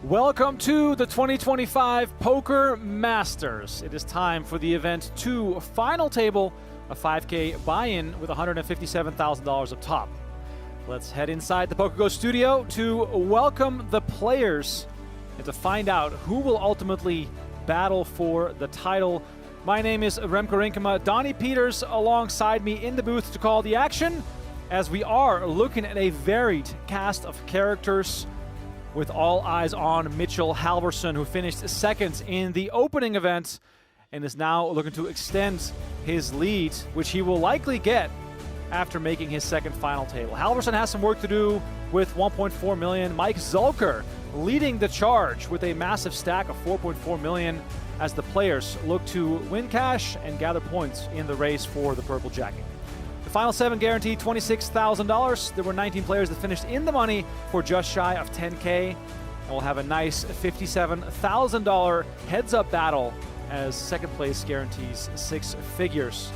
Welcome to the 2025 Poker Masters. It is time for the event 2 final table, a 5K buy-in with $157,000 up top. Let's head inside the PokerGO studio to welcome the players and to find out who will ultimately battle for the title. My name is Remco Rinkema. Donnie Peters alongside me in the booth to call the action, as we are looking at a varied cast of characters with all eyes on Mitchell Halverson, who finished second in the opening event and is now looking to extend his lead, which he will likely get after making his second final table. Halverson has some work to do with 1.4 million. Mike Zulker leading the charge with a massive stack of 4.4 million as the players look to win cash and gather points in the race for the purple jacket. The final 7 guaranteed $26,000. There were 19 players that finished in the money for just shy of 10K. And we'll have a nice $57,000 heads-up battle as second place guarantees 6 figures.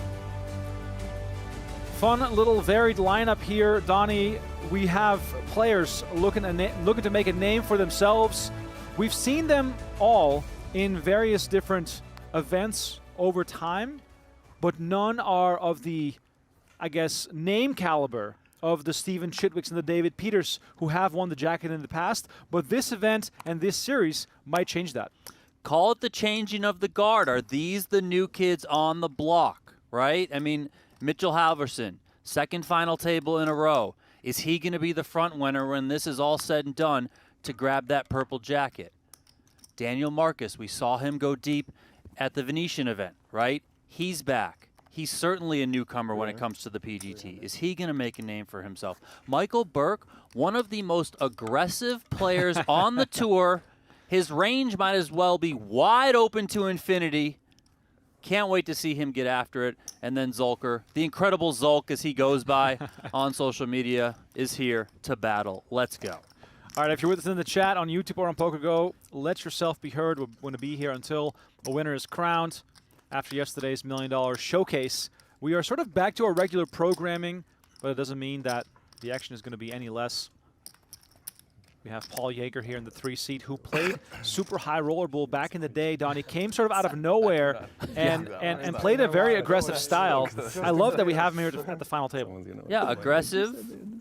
Fun little varied lineup here, Donnie. We have players looking to make a name for themselves. We've seen them all in various different events over time, but none are of the, I guess, name caliber of the Stephen Chitwicks and the David Peters, who have won the jacket in the past. But this event and this series might change that. Call it the changing of the guard. Are these the new kids on the block, right? I mean, Mitchell Halverson, second final table in a row. Is he going to be the front winner when this is all said and done to grab that purple jacket? Daniel Marcus, we saw him go deep at the Venetian event, right? He's back. He's certainly a newcomer when it comes to the PGT. Is he going to make a name for himself? Michael Burke, one of the most aggressive players on the tour. His range might as well be wide open to infinity. Can't wait to see him get after it. And then Zulker, the incredible Zulk as he goes by on social media, is here to battle. Let's go. All right, if you're with us in the chat on YouTube or on PokerGO, let yourself be heard. We're going to be here until a winner is crowned. After yesterday's $1 million showcase, we are sort of back to our regular programming, but it doesn't mean that the action is going to be any less. We have Paul Jager here in the 3 seat, who played super high rollerball back in the day. Donnie came sort of out of nowhere and played a very aggressive style. I love that we have him here at the final table. Yeah, aggressive,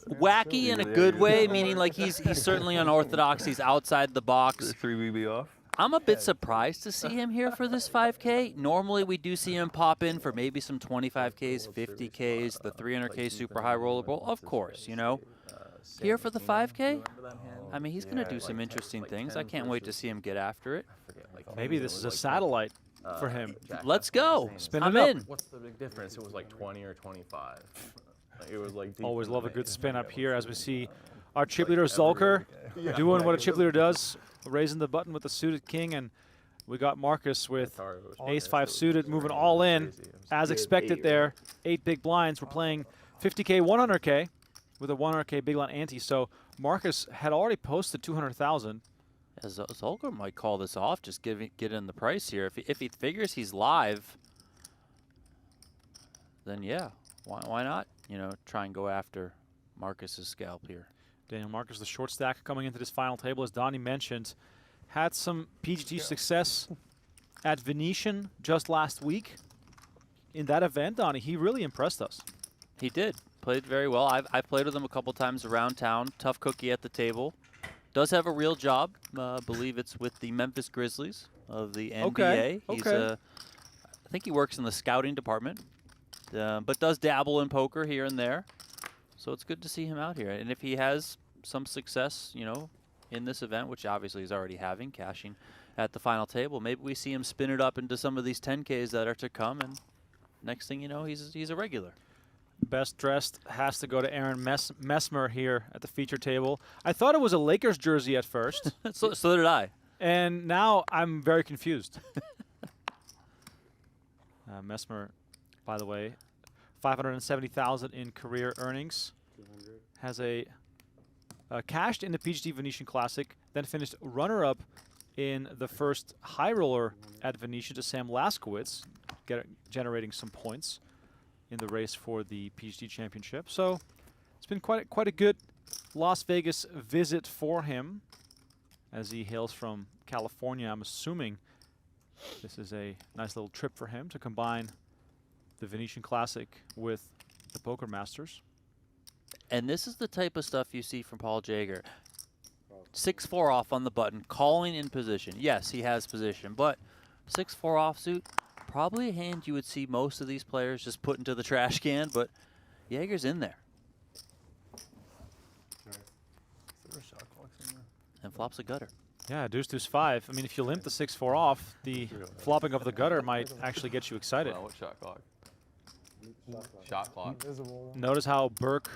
wacky in a good way, meaning like he's certainly unorthodox. He's outside the box. 3 BB off. I'm a bit surprised to see him here for this 5K. Normally, we do see him pop in for maybe some 25Ks, 50Ks, the 300K super high rollerball. Of course, you know. Here for the 5K? I mean, he's going to do some interesting things. I can't wait to see him get after it. Maybe this is a satellite for him. Let's go. Spin I'm it up. in. What's the big difference? It was like 20 or 25. It was like Always love a good spin up here as we see our chip leader Zulker doing what a chip leader does, raising the button with the suited king, and we got Marcus with ace-5 suited moving all in as expected there. 8 big blinds. We're playing 50K, 100K with a 100K big blind ante. So Marcus had already posted 200,000. Yeah, Zulker might call this off, just get in the price here. If he figures he's live, then yeah, why not? You know, try and go after Marcus's scalp here. Daniel Marcus, the short stack coming into this final table, as Donnie mentioned, had some PGT success at Venetian just last week. In that event, Donnie, he really impressed us. He did. Played very well. I've played with him a couple times around town. Tough cookie at the table. Does have a real job. Believe it's with the Memphis Grizzlies of the NBA. Okay. He's I think he works in the scouting department, but does dabble in poker here and there. So it's good to see him out here. And if he has some success, you know, in this event, which obviously he's already having, cashing at the final table, maybe we see him spin it up into some of these 10Ks that are to come, and next thing you know, he's a regular. Best dressed has to go to Aaron Messmer here at the feature table. I thought it was a Lakers jersey at first. so did I. And now I'm very confused. Mesmer, by the way, 570,000 in career earnings. Has cashed in the PGT Venetian Classic, then finished runner-up in the first high roller at Venetian to Sam Laskowitz, generating some points in the race for the PGT Championship. So it's been quite a good Las Vegas visit for him. as he hails from California. I'm assuming this is a nice little trip for him to combine the Venetian Classic with the Poker Masters. And this is the type of stuff you see from Paul Jager. 6-4 off on the button, calling in position. Yes, he has position, but 6-4 offsuit, probably a hand you would see most of these players just put into the trash can, but Jager's in there. And flops a gutter. Yeah, deuce, deuce, 5. I mean, if you limp the 6-4 off, the flopping of the gutter might actually get you excited. What shot clock? Shot clock. Notice how Burke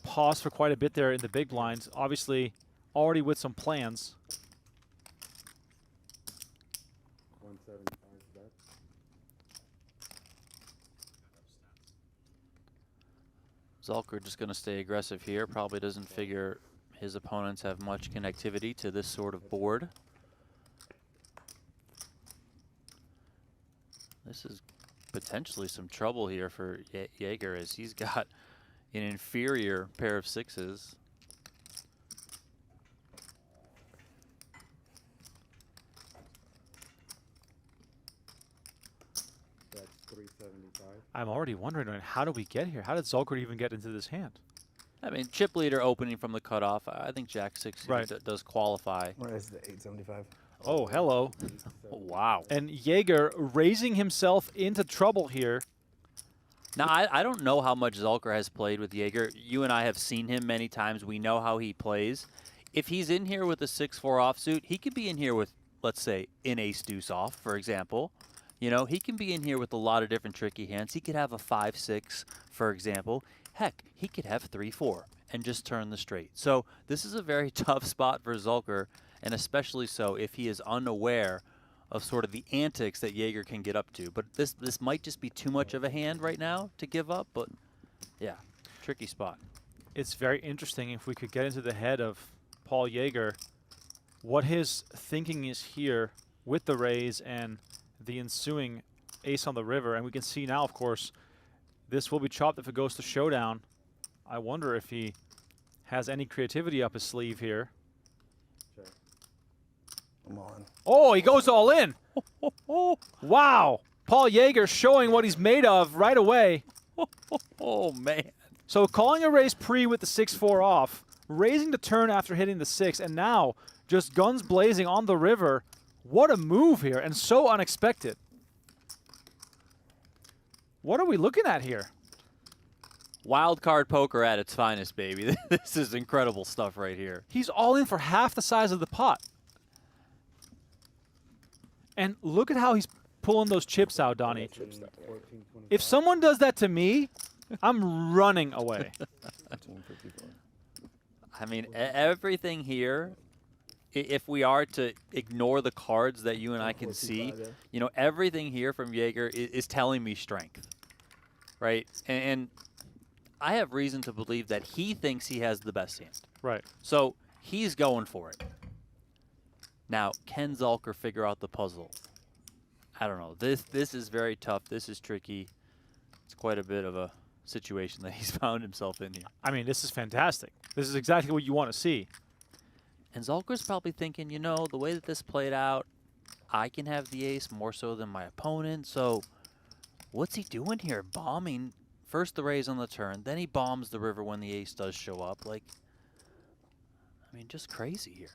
paused for quite a bit there in the big blinds. Obviously, already with some plans. Zulker just going to stay aggressive here. Probably doesn't figure his opponents have much connectivity to this sort of board. This is potentially some trouble here for Jager, as he's got an inferior pair of sixes. That's 375. I'm already wondering, how do we get here? How did Zulker even get into this hand? I mean, chip leader opening from the cutoff. I think Jack 6 Right. does qualify. Where is the 875? Oh, hello. Oh, wow. And Jager raising himself into trouble here. Now, I don't know how much Zulker has played with Jager. You and I have seen him many times. We know how he plays. If he's in here with a 6-4 offsuit, he could be in here with, let's say, an ace-deuce off, for example. You know, he can be in here with a lot of different tricky hands. He could have a 5-6, for example. Heck, he could have 3-4 and just turn the straight. So this is a very tough spot for Zulker, and especially so if he is unaware of sort of the antics that Jager can get up to. But this might just be too much of a hand right now to give up, but yeah, tricky spot. It's very interesting if we could get into the head of Paul Jager, what his thinking is here with the raise and the ensuing ace on the river. And we can see now, of course, this will be chopped if it goes to showdown. I wonder if he has any creativity up his sleeve here. Come on. Oh, he goes all in. Wow. Paul Jager showing what he's made of right away. Oh, man. So calling a raise pre with the 6-4 off, raising the turn after hitting the 6, and now just guns blazing on the river. What a move here, and so unexpected. What are we looking at here? Wild card poker at its finest, baby. This is incredible stuff right here. He's all in for half the size of the pot. And look at how he's pulling those chips out, Donnie. If someone does that to me, I'm running away. I mean, everything here, if we are to ignore the cards that you and I can see, you know, everything here from Jager is telling me strength, right? And I have reason to believe that he thinks he has the best hand. Right. So he's going for it. Now, can Zulker figure out the puzzle? I don't know. This is very tough. This is tricky. It's quite a bit of a situation that he's found himself in here. I mean, this is fantastic. This is exactly what you want to see. And Zulker's probably thinking, you know, the way that this played out, I can have the ace more so than my opponent. So what's he doing here? Bombing first the raise on the turn, then he bombs the river when the ace does show up. Like, I mean, just crazy here.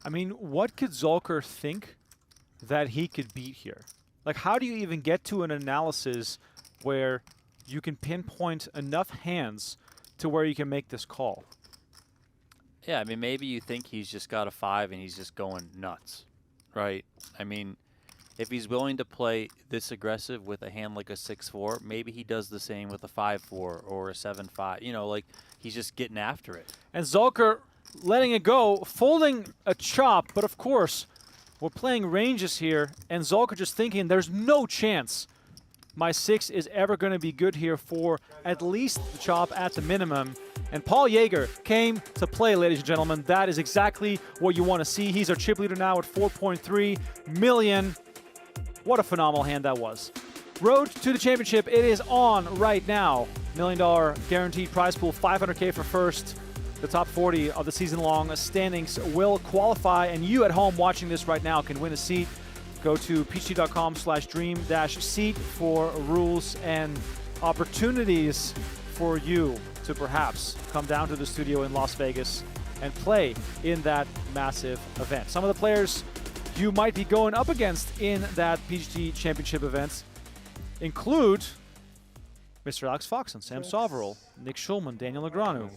I mean, what could Zulker think that he could beat here? Like, how do you even get to an analysis where you can pinpoint enough hands to where you can make this call? Yeah, I mean, maybe you think he's just got a 5 and he's just going nuts, right? I mean, if he's willing to play this aggressive with a hand like a 6-4, maybe he does the same with a 5-4 or a 7-5. You know, like, he's just getting after it. And Zulker letting it go, folding a chop, but of course, we're playing ranges here, and Zulker just thinking there's no chance my 6 is ever going to be good here for at least the chop at the minimum. And Paul Jager came to play, ladies and gentlemen. That is exactly what you want to see. He's our chip leader now at 4.3 million. What a phenomenal hand that was. Road to the championship, it is on right now. $1 million guaranteed prize pool, $500K for first. The top 40 of the season-long standings will qualify, and you at home watching this right now can win a seat. Go to peachtree.com/dream-seat for rules and opportunities for you to perhaps come down to the studio in Las Vegas and play in that massive event. Some of the players you might be going up against in that PGT Championship event include Mr. Alex Foxon, Sam Soverell, Nick Schulman, Daniel Negreanu,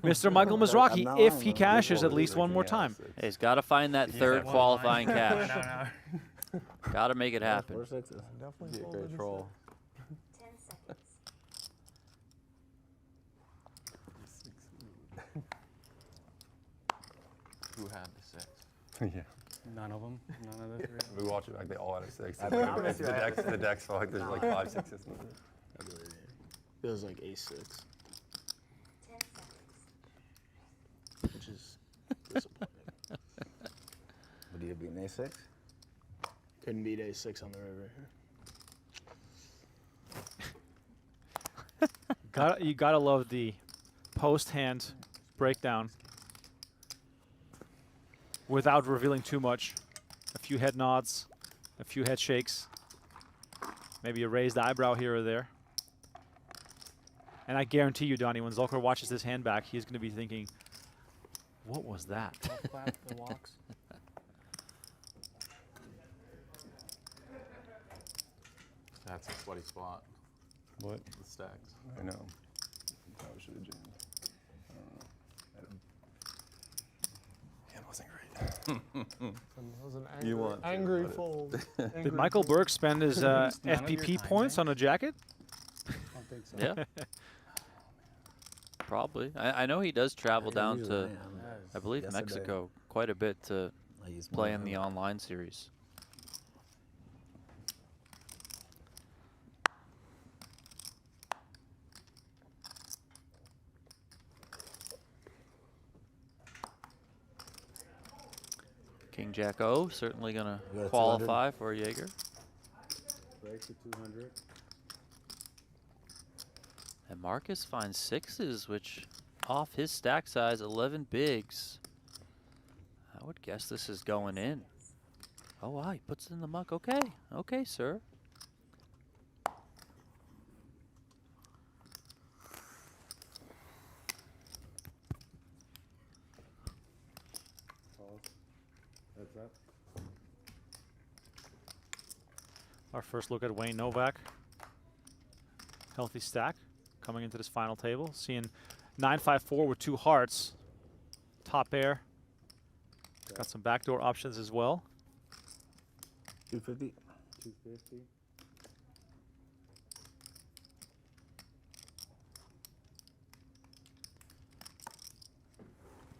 Mr. Michael Mizrachi, if he cashes at least one more time. Hey, he's got to find that third qualifying cash. Got to make it happen. 4 sixes. Be a great troll. 10 seconds. Who had the 6? Yeah. None of them. None of the 3. We watch it back. They all had a 6. I The promise you, decks feel like there's like 5 6s in there. Feels like A6, 10 seconds. which is disappointing. Would you beat an A6? Couldn't beat A6 on the river. You gotta love the post-hand breakdown without revealing too much. A few head nods, a few head shakes, maybe a raised eyebrow here or there. And I guarantee you, Donnie, when Zulker watches this hand back, he's going to be thinking, what was that? The walks. That's a sweaty spot. What? The stacks. I know. Probably should have jammed. I don't know. Hand wasn't great. It was an You want to, angry but it- fold. Did Michael Burke spend his FPP points on a jacket? I don't think so. Yeah. Probably. I know he does travel down to, I believe, Yesterday. Mexico quite a bit to play in the online series. King Jack O certainly going We got a to 200. qualify for Jaeger. Break to 200. And Marcus finds 6s, which off his stack size, 11 bigs. I would guess this is going in. Oh, wow, he puts it in the muck. Okay, okay, sir. That's up. Our first look at Wayne Novak. Healthy stack coming into this final table. Seeing 9-5-4 with 2 hearts. Top pair. Got some backdoor options as well. 250. 250.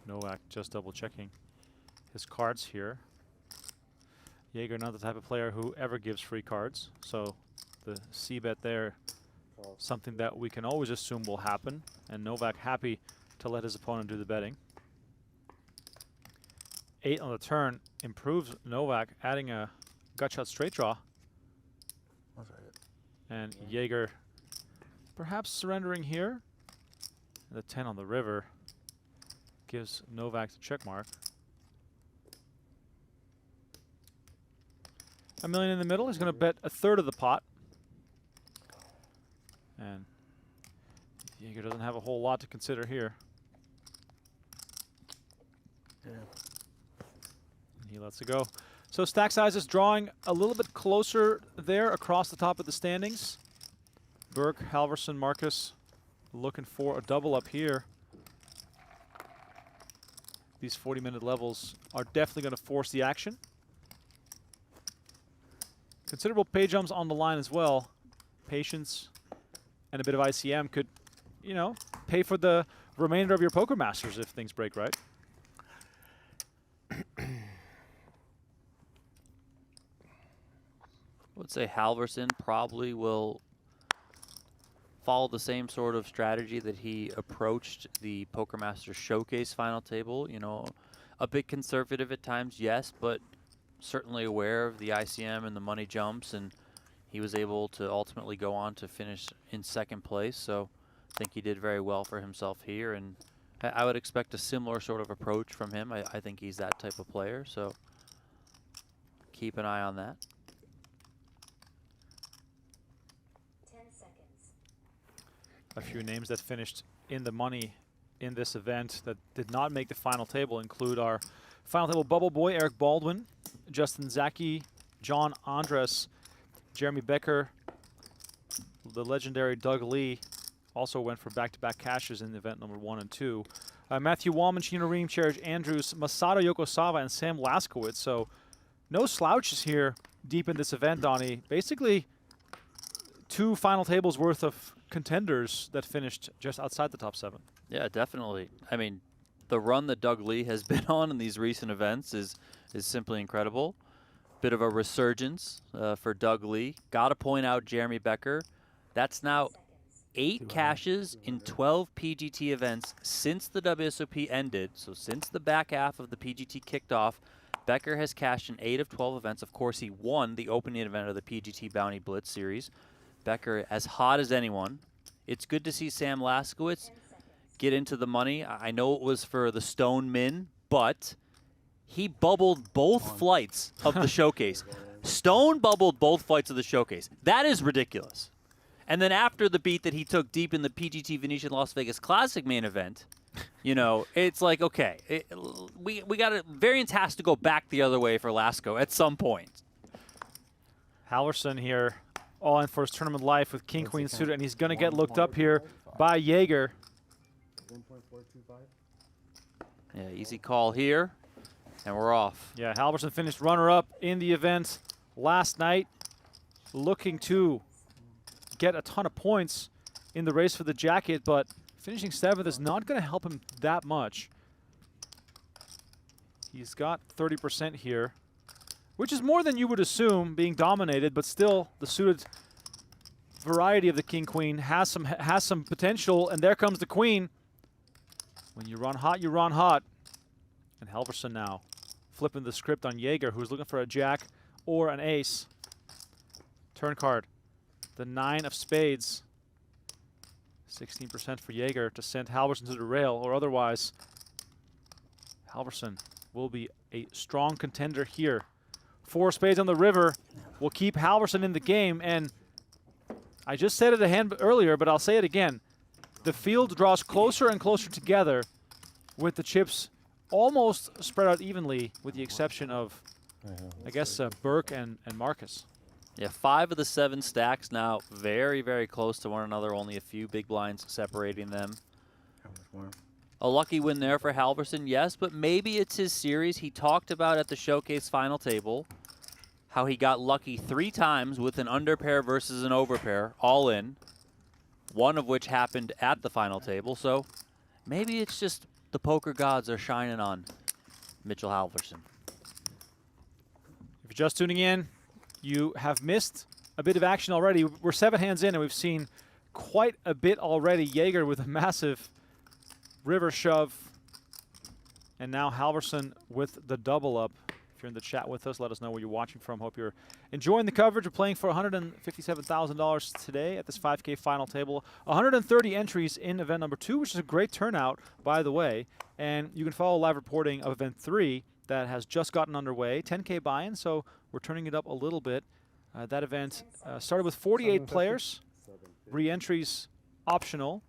Nowak just double checking his cards here. Jaeger not the type of player who ever gives free cards, so the C-bet there, something that we can always assume will happen, and Novak happy to let his opponent do the betting. 8 on the turn improves Novak, adding a gut shot straight draw, That's right. and Jaeger perhaps surrendering here. The 10 on the river gives Novak the check mark. $1 million in the middle. He's going to bet a third of the pot. And Jaeger doesn't have a whole lot to consider here. Yeah. And he lets it go. So stack size is drawing a little bit closer there across the top of the standings. Burke, Halverson, Marcus looking for a double up here. These 40-minute levels are definitely going to force the action. Considerable pay jumps on the line as well. Patience and a bit of ICM could, you know, pay for the remainder of your Poker Masters if things break right. I would say Halverson probably will follow the same sort of strategy that he approached the Poker Masters Showcase final table. You know, a bit conservative at times, yes, but certainly aware of the ICM and the money jumps, and he was able to ultimately go on to finish in second place. So I think he did very well for himself here, and I would expect a similar sort of approach from him. I think he's that type of player, so keep an eye on that. 10 seconds. A few names that finished in the money in this event that did not make the final table include our final table bubble boy, Eric Baldwin, Justin Zaki, John Andres, Jeremy Becker, the legendary Doug Lee also went for back-to-back cashes in event number 1 and 2. Matthew Wallman, Chino Reem, Cherich Andrews, Masato Yokosawa, and Sam Laskowitz. So no slouches here deep in this event, Donnie. Basically 2 final tables worth of contenders that finished just outside the top 7. Yeah, definitely. I mean, the run that Doug Lee has been on in these recent events is simply incredible. Bit of a resurgence for Doug Lee. Got to point out Jeremy Becker. That's now 8 cashes in 12 PGT events since the WSOP ended. So since the back half of the PGT kicked off, Becker has cashed in 8 of 12 events. Of course, he won the opening event of the PGT Bounty Blitz series. Becker as hot as anyone. It's good to see Sam Laskowitz get into the money. I know it was for the Stone Min, but he bubbled both flights of the showcase. Stone bubbled both flights of the showcase. That is ridiculous. And then after the beat that he took deep in the PGT Venetian Las Vegas Classic main event, you know, it's like, okay, we got to, variance has to go back the other way for Lasko at some point. Halverson here, all in for his tournament life with King Queen suited, and he's going to get looked up here by Jaeger. 1.425. Yeah, easy call here, and we're off. Yeah, Halverson finished runner-up in the event last night, looking to get a ton of points in the race for the jacket, but finishing 7th is not going to help him that much. He's got 30% here, which is more than you would assume, being dominated, but still the suited variety of the King-Queen has some potential, and there comes the Queen. When you run hot, you run hot. And Halverson now flipping the script on Jaeger, who's looking for a jack or an ace. Turn card, the 9 of spades. 16% for Jaeger to send Halverson to the rail, or otherwise Halverson will be a strong contender here. 4 spades on the river will keep Halverson in the game, and I just said it a hand earlier, but I'll say it again. The field draws closer and closer together with the chips almost spread out evenly, with the exception of, I guess, Burke and Marcus. Yeah, 5 of the 7 stacks now very, very close to one another. Only a few big blinds separating them. A lucky win there for Halverson, yes, but maybe it's his series. He talked about at the showcase final table how he got lucky 3 times with an underpair versus an overpair, all in. One of which happened at the final table, so maybe it's just the poker gods are shining on Mitchell Halverson. If you're just tuning in, you have missed a bit of action already. We're 7 hands in, and we've seen quite a bit already. Jaeger with a massive river shove, and now Halverson with the double up. If you're in the chat with us, let us know where you're watching from. Hope you're enjoying the coverage. We're playing for $157,000 today at this 5K final table. 130 entries in event number 2, which is a great turnout, by the way. And you can follow live reporting of event 3 that has just gotten underway. 10K buy-in, so we're turning it up a little bit. That event started with 48 players, re-entries optional.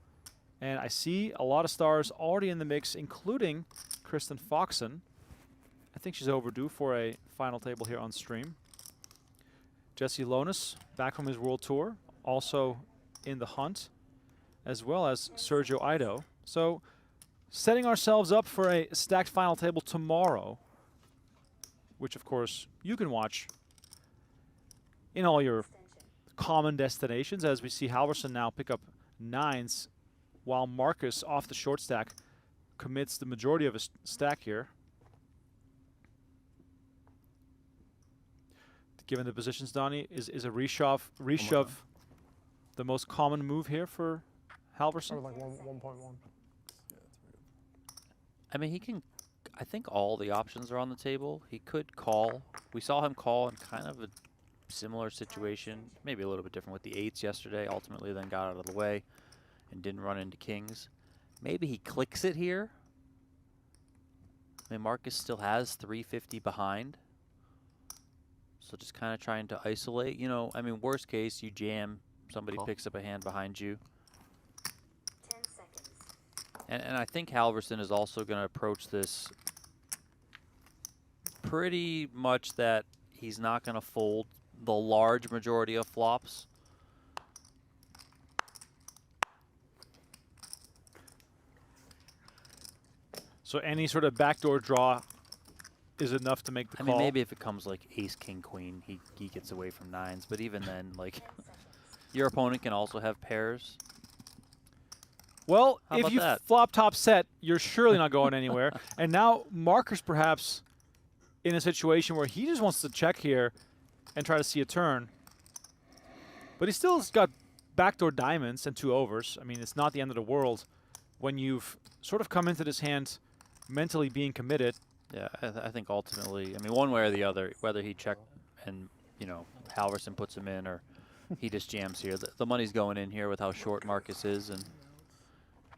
And I see a lot of stars already in the mix, including Kristen Foxon. I think she's overdue for a final table here on stream. Jesse Lonis, back from his world tour, also in the hunt, as well as Sergio Ido. So setting ourselves up for a stacked final table tomorrow, which of course you can watch in all your common destinations, as we see Halverson now pick up 9s, while Marcus off the short stack commits the majority of his stack here. Given the positions, Donnie, is a reshove the most common move here for Halverson? Or like 1.1. I mean, he can, I think all the options are on the table. He could call. We saw him call in kind of a similar situation, maybe a little bit different with the 8s yesterday, ultimately then got out of the way and didn't run into kings. Maybe he clicks it here. I mean, Marcus still has 350 behind. So just kind of trying to isolate. You know, I mean, worst case, you jam. Somebody Call. picks up a hand behind you. 10 seconds. And I think Halverson is also going to approach this pretty much that he's not going to fold the large majority of flops. So any sort of backdoor draw is enough to make the I call. mean, maybe if it comes like ace, king, queen, he gets away from nines. But even then, like, 10 seconds. your opponent can also have pairs. Well, How if about you that? flop top set, you're surely not going anywhere. And now Marcus perhaps in a situation where he just wants to check here and try to see a turn. But he still's got backdoor diamonds and 2 overs. I mean, it's not the end of the world when you've sort of come into this hand mentally being committed. Yeah, I think ultimately, I mean, one way or the other, whether he check and, you know, Halverson puts him in or he just jams here, the money's going in here with how short Marcus is, and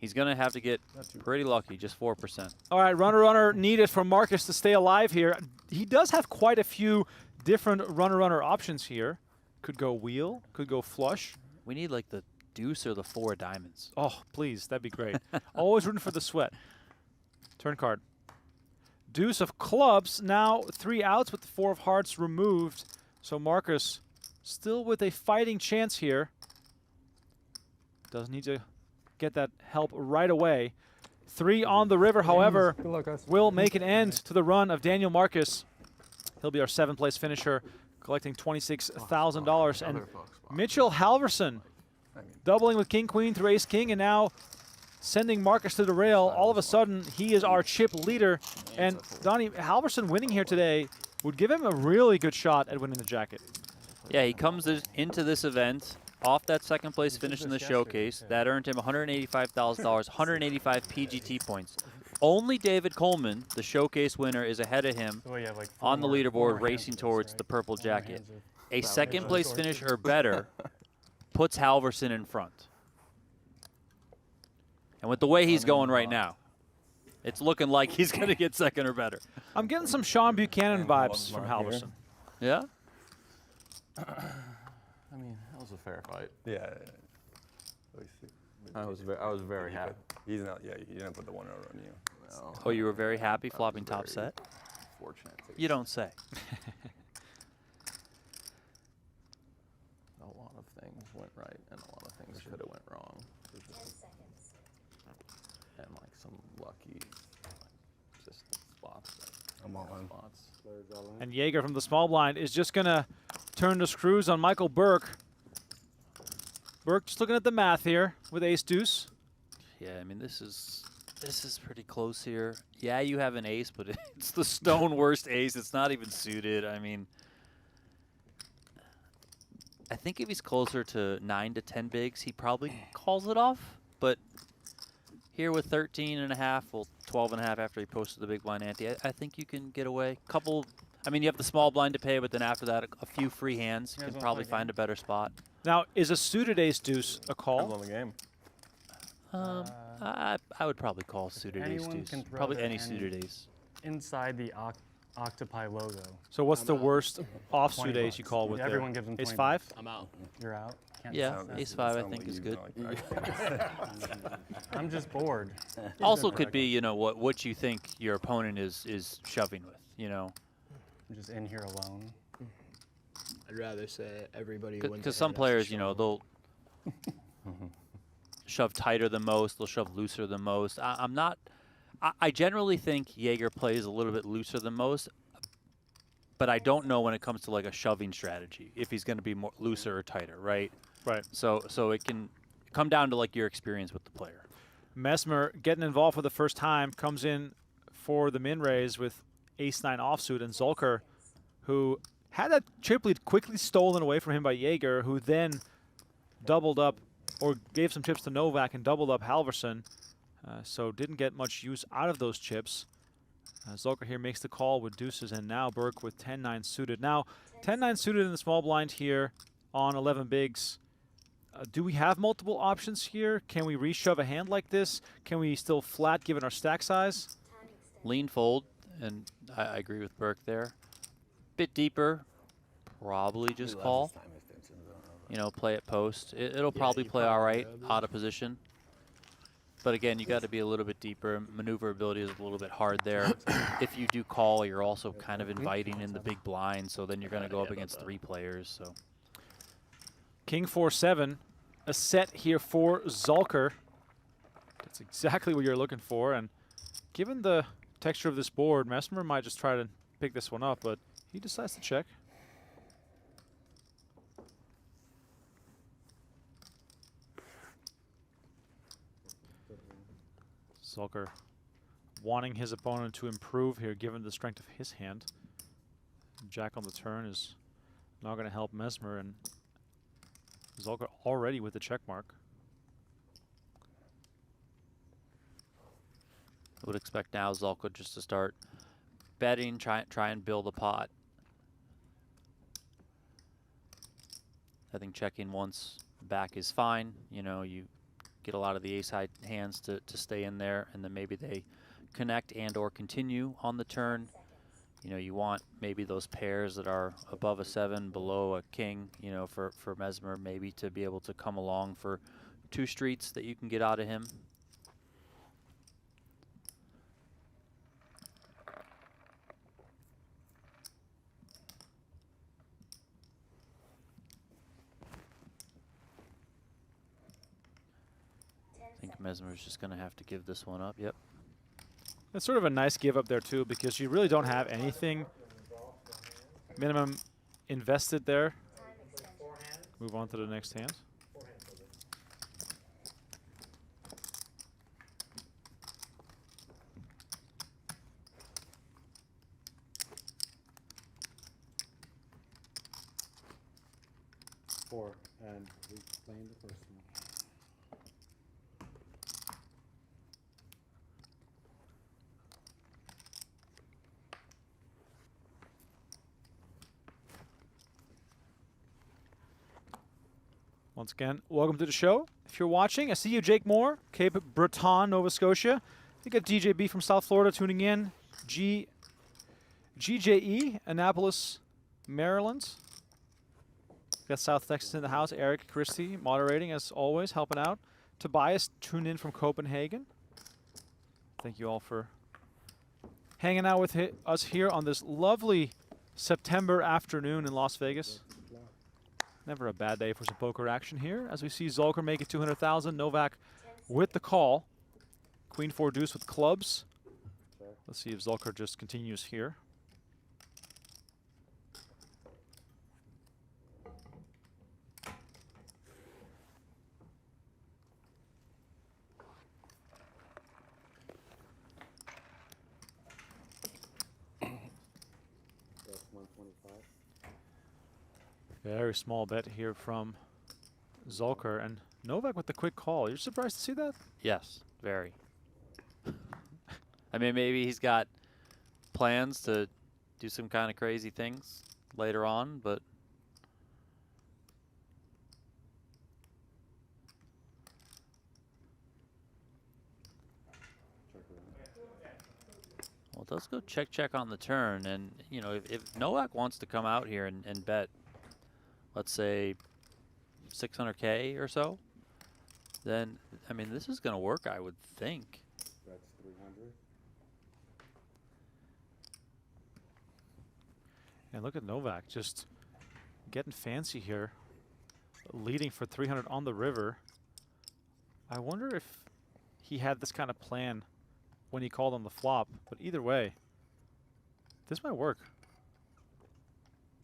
he's going to have to get pretty lucky, just 4%. All right, runner needed for Marcus to stay alive here. He does have quite a few different runner options here. Could go wheel, could go flush. We need like the deuce or the 4 diamonds. Oh, please, that'd be great. Always rooting for the sweat. Turn card. Deuce of clubs, now 3 outs with the 4 of hearts removed. So Marcus still with a fighting chance here. Does need to get that help right away. 3 on the river, however, Good luck, guys. will make an end to the run of Daniel Marcus. He'll be our 7th place finisher, collecting $26,000. And Mitchell Halverson doubling with king, queen through ace, king, and now sending Marcus to the rail. All of a sudden, he is our chip leader. And Donnie, Halverson winning here today would give him a really good shot at winning the jacket. Yeah, he comes into this event off that 2nd place finish in the showcase. That earned him $185,000, 185 PGT points. Only David Coleman, the showcase winner, is ahead of him So, yeah, like 4 on the more- 4 leaderboard more racing hands of towards this, the right? purple 4 more jacket. hands of- A 2nd place finish or better puts Halverson in front. And with the way he's going right now, it's looking like he's going to get 2nd or better. I'm getting some Sean Buchanan vibes from Halverson. Yeah? I mean, that was a fair fight. Yeah. I was very happy. He's not. Yeah, you didn't put the 1 over on you. No, Oh, you were very happy flopping top set? fortunate. You don't say. A lot of things went right and a lot of things could have went wrong. 10 seconds. And like some lucky, like, just spots. I'm all in. Spots. Players all in. And Jaeger from the small blind is just going to turn the screws on Michael Burke. Burke just looking at the math here with ace deuce. Yeah, I mean, this is pretty close here. Yeah, you have an ace, but it's the stone worst ace. It's not even suited. I mean, I think if he's closer to 9 to 10 bigs, he probably calls it off. But here with 13.5, well, 12.5 after he posted the big blind ante, I think you can get away. I mean, you have the small blind to pay, but then after that, a few free hands. You You guys can wanna probably play a find a better spot. Now, is a suited ace deuce a Depends call? on the game. I would probably call suited ace anyone deuce. can throw Probably their any hand suited ace. Inside the octopi logo. So what's the worst offsuit 20 ace you bucks. call with Yeah, everyone gives them ace 20 5? bucks. I'm out. You're out? Can't Yeah, touch that. ace 5 I think is good. I'm just bored. Also could be, you know, what you think your opponent is shoving with, you know. I'm just in here alone. I'd rather say everybody wins. Because some players, you know, they'll shove tighter than most, they'll shove looser than most. I generally think Jaeger plays a little bit looser than most, but I don't know when it comes to like a shoving strategy, if he's going to be more looser or tighter, right? Right. So it can come down to like your experience with the player. Mesmer getting involved for the first time, comes in for the min raise with ace-9 offsuit, and Zulker, who had that chip lead quickly stolen away from him by Jaeger, who then doubled up or gave some chips to Novak and doubled up Halverson, so didn't get much use out of those chips. Zulker here makes the call with deuces, and now Burke with 10-9 suited. Now, 10-9 suited in the small blind here on 11 bigs. Do we have multiple options here? Can we reshove a hand like this? Can we still flat given our stack size? Time extension. Lean fold, and I agree with Burke there. Bit deeper, probably just call. You know, play it post. It'll probably you play all probably right grab it. out of position. But again, you got to be a little bit deeper. Maneuverability is a little bit hard there. If you do call, you're also kind of inviting in the big blind, so then you're going to go up against 3 players. So King 4-7, a set here for Zulker. That's exactly what you're looking for, and given the texture of this board, Mesmer might just try to pick this one up, but he decides to check. Zulker wanting his opponent to improve here, given the strength of his hand. Jack on the turn is not going to help Mesmer, and Zulker already with the check mark. I would expect now Zulker just to start betting, try and build a pot. I think checking once back is fine. You know, you get a lot of the ace-high hands to stay in there, and then maybe they connect and or continue on the turn. You know, you want maybe those pairs that are above a 7, below a king, you know, for Mesmer, maybe to be able to come along for 2 streets that you can get out of him. I think Mesmer's just going to have to give this one up. Yep. It's sort of a nice give up there too, because you really don't have anything minimum invested there. Time extension. Move on to the next hand. Four, and we playing the first one. Once again, welcome to the show. If you're watching, I see you, Jake Moore, Cape Breton, Nova Scotia. You got DJB from South Florida tuning in. GJE, Annapolis, Maryland. Got South Texas in the house. Eric Christie moderating as always, helping out. Tobias tuned in from Copenhagen. Thank you all for hanging out with us here on this lovely September afternoon in Las Vegas. Never a bad day for some poker action here, as we see Zulker make it 200,000. Novak with the call. Queen 4 deuce with clubs. Let's see if Zulker just continues here. That's 125. Very small bet here from Zulker, and Novak with the quick call. You're surprised to see that? Yes, very. I mean, maybe he's got plans to do some kind of crazy things later on, but well, it does go check on the turn, and you know, if Nowak wants to come out here and bet, let's say 600K or so, then I mean, this is going to work, I would think. That's 300. And look at Novak just getting fancy here, leading for 300 on the river. I wonder if he had this kind of plan when he called on the flop, but either way, this might work.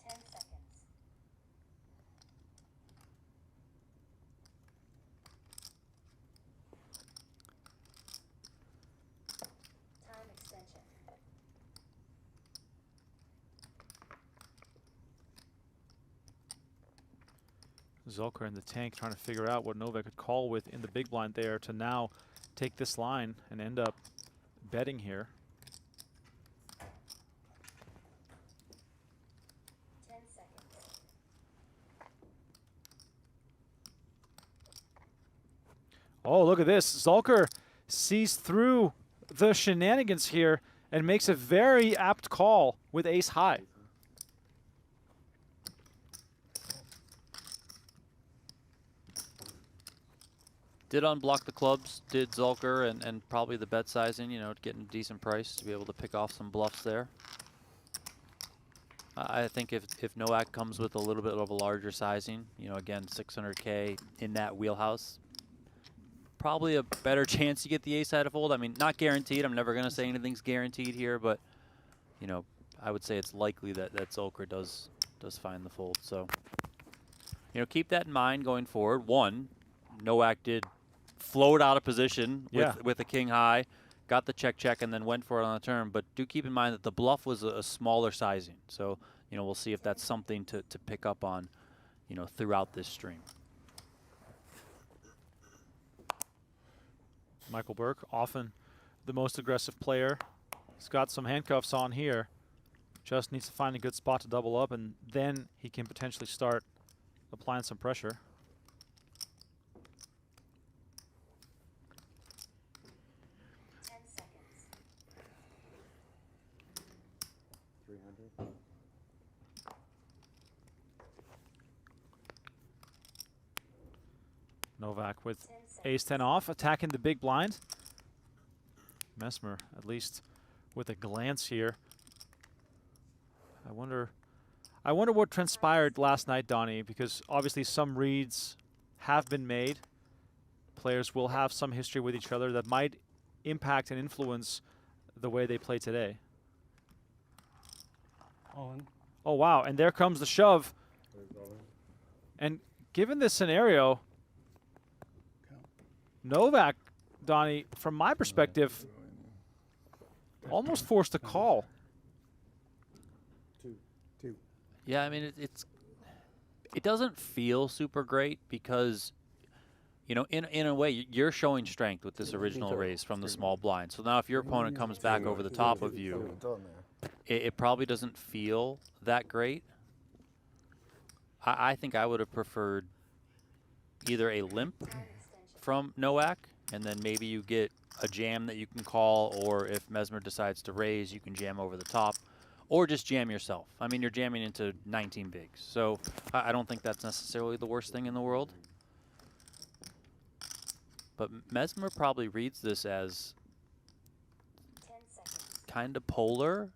10 seconds. Time extension. Zulker in the tank trying to figure out what Novak could call with in the big blind there to now take this line and end up betting here. 10 seconds. Oh, look at this. Zulker sees through the shenanigans here and makes a very apt call with ace high. Did unblock the clubs, did Zulker, and probably the bet sizing, you know, getting a decent price to be able to pick off some bluffs there. I think if Nowak comes with a little bit of a larger sizing, you know, again, 600K in that wheelhouse, probably a better chance to get the ace high to fold. I mean, not guaranteed. I'm never going to say anything's guaranteed here, but, you know, I would say it's likely that Zulker does find the fold. So, you know, keep that in mind going forward. One, Nowak did float out of position with a king high, got the check, and then went for it on the turn. But do keep in mind that the bluff was a smaller sizing. So, you know, we'll see if that's something to pick up on, you know, throughout this stream. Michael Burke, often the most aggressive player. He's got some handcuffs on here. Just needs to find a good spot to double up, and then he can potentially start applying some pressure. Novak with ace-10 off, attacking the big blind. Mesmer, at least with a glance here. I wonder what transpired last night, Donnie, because obviously some reads have been made. Players will have some history with each other that might impact and influence the way they play today. Oh, wow, and there comes the shove. And given this scenario, Novak, Donnie, from my perspective, almost forced a call. Two. Yeah, I mean, it doesn't feel super great because, you know, in a way, you're showing strength with this original raise from the small blind. So now if your opponent comes back over the top of you, it probably doesn't feel that great. I think I would have preferred either a limp from Nowak, and then maybe you get a jam that you can call, or if Mesmer decides to raise, you can jam over the top, or just jam yourself. I mean, you're jamming into 19 bigs, so I don't think that's necessarily the worst thing in the world. But Mesmer probably reads this as kind of polar,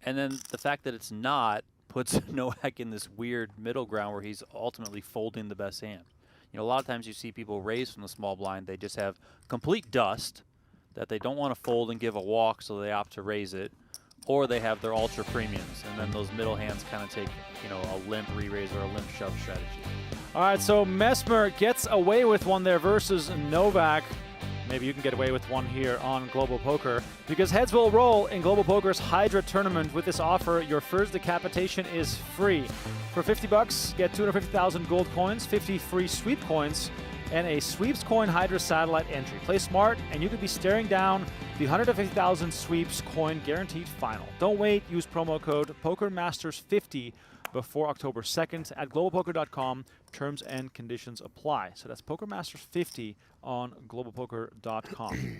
and then the fact that it's not puts Nowak in this weird middle ground where he's ultimately folding the best hand. You know, a lot of times you see people raise from the small blind, they just have complete dust that they don't want to fold and give a walk, so they opt to raise it, or they have their ultra premiums, and then those middle hands kind of take, you know, a limp re-raise or a limp shove strategy. All right, so Mesmer gets away with one there versus Novak. Maybe you can get away with one here on Global Poker, because heads will roll in Global Poker's Hydra tournament. With this offer, your first decapitation is free. For 50 bucks, get 250,000 gold coins, 50 free sweep coins, and a sweeps coin Hydra satellite entry. Play smart, and you could be staring down the 150,000 sweeps coin guaranteed final. Don't wait. Use promo code PokerMasters50 before October 2nd at globalpoker.com. Terms and conditions apply. So that's PokerMasters50 on globalpoker.com.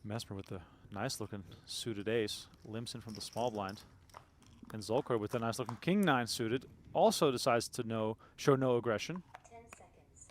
Mesmer with the nice-looking suited ace, limps in from the small blind. And Zulker with the nice-looking king-9 suited also decides to show no aggression. 10 seconds.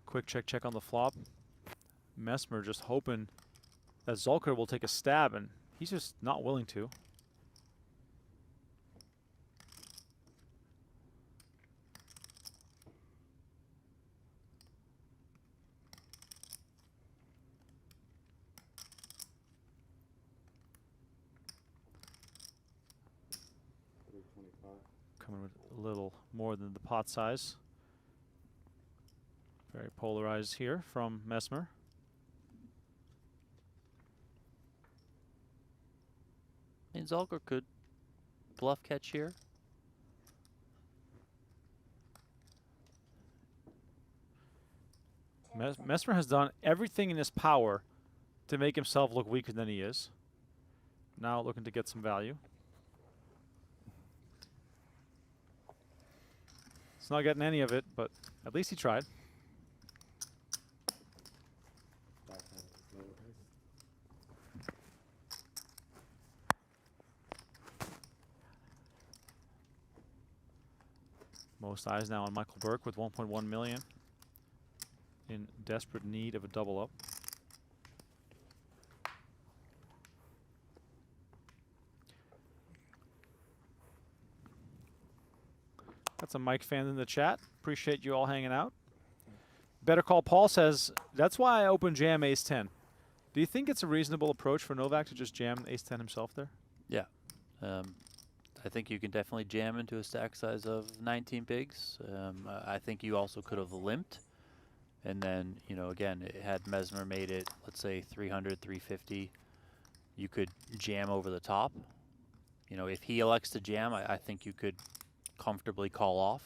Quick check on the flop. Mesmer just hoping that Zulker will take a stab, and he's just not willing to. Coming with a little more than the pot size. Very polarized here from Messmer. I mean, Zulker could bluff catch here. Messmer has done everything in his power to make himself look weaker than he is. Now looking to get some value. He's not getting any of it, but at least he tried. Most eyes now on Michael Burke with 1.1 million. In desperate need of a double up. Got some Mike fans in the chat. Appreciate you all hanging out. Better Call Paul says, that's why I open jam ace-10. Do you think it's a reasonable approach for Novak to just jam ace-10 himself there? Yeah. I think you can definitely jam into a stack size of 19 bigs. I think you also could have limped. And then, you know, again, it had Mesmer made it, let's say 300, 350. You could jam over the top. You know, if he elects to jam, I think you could comfortably call off.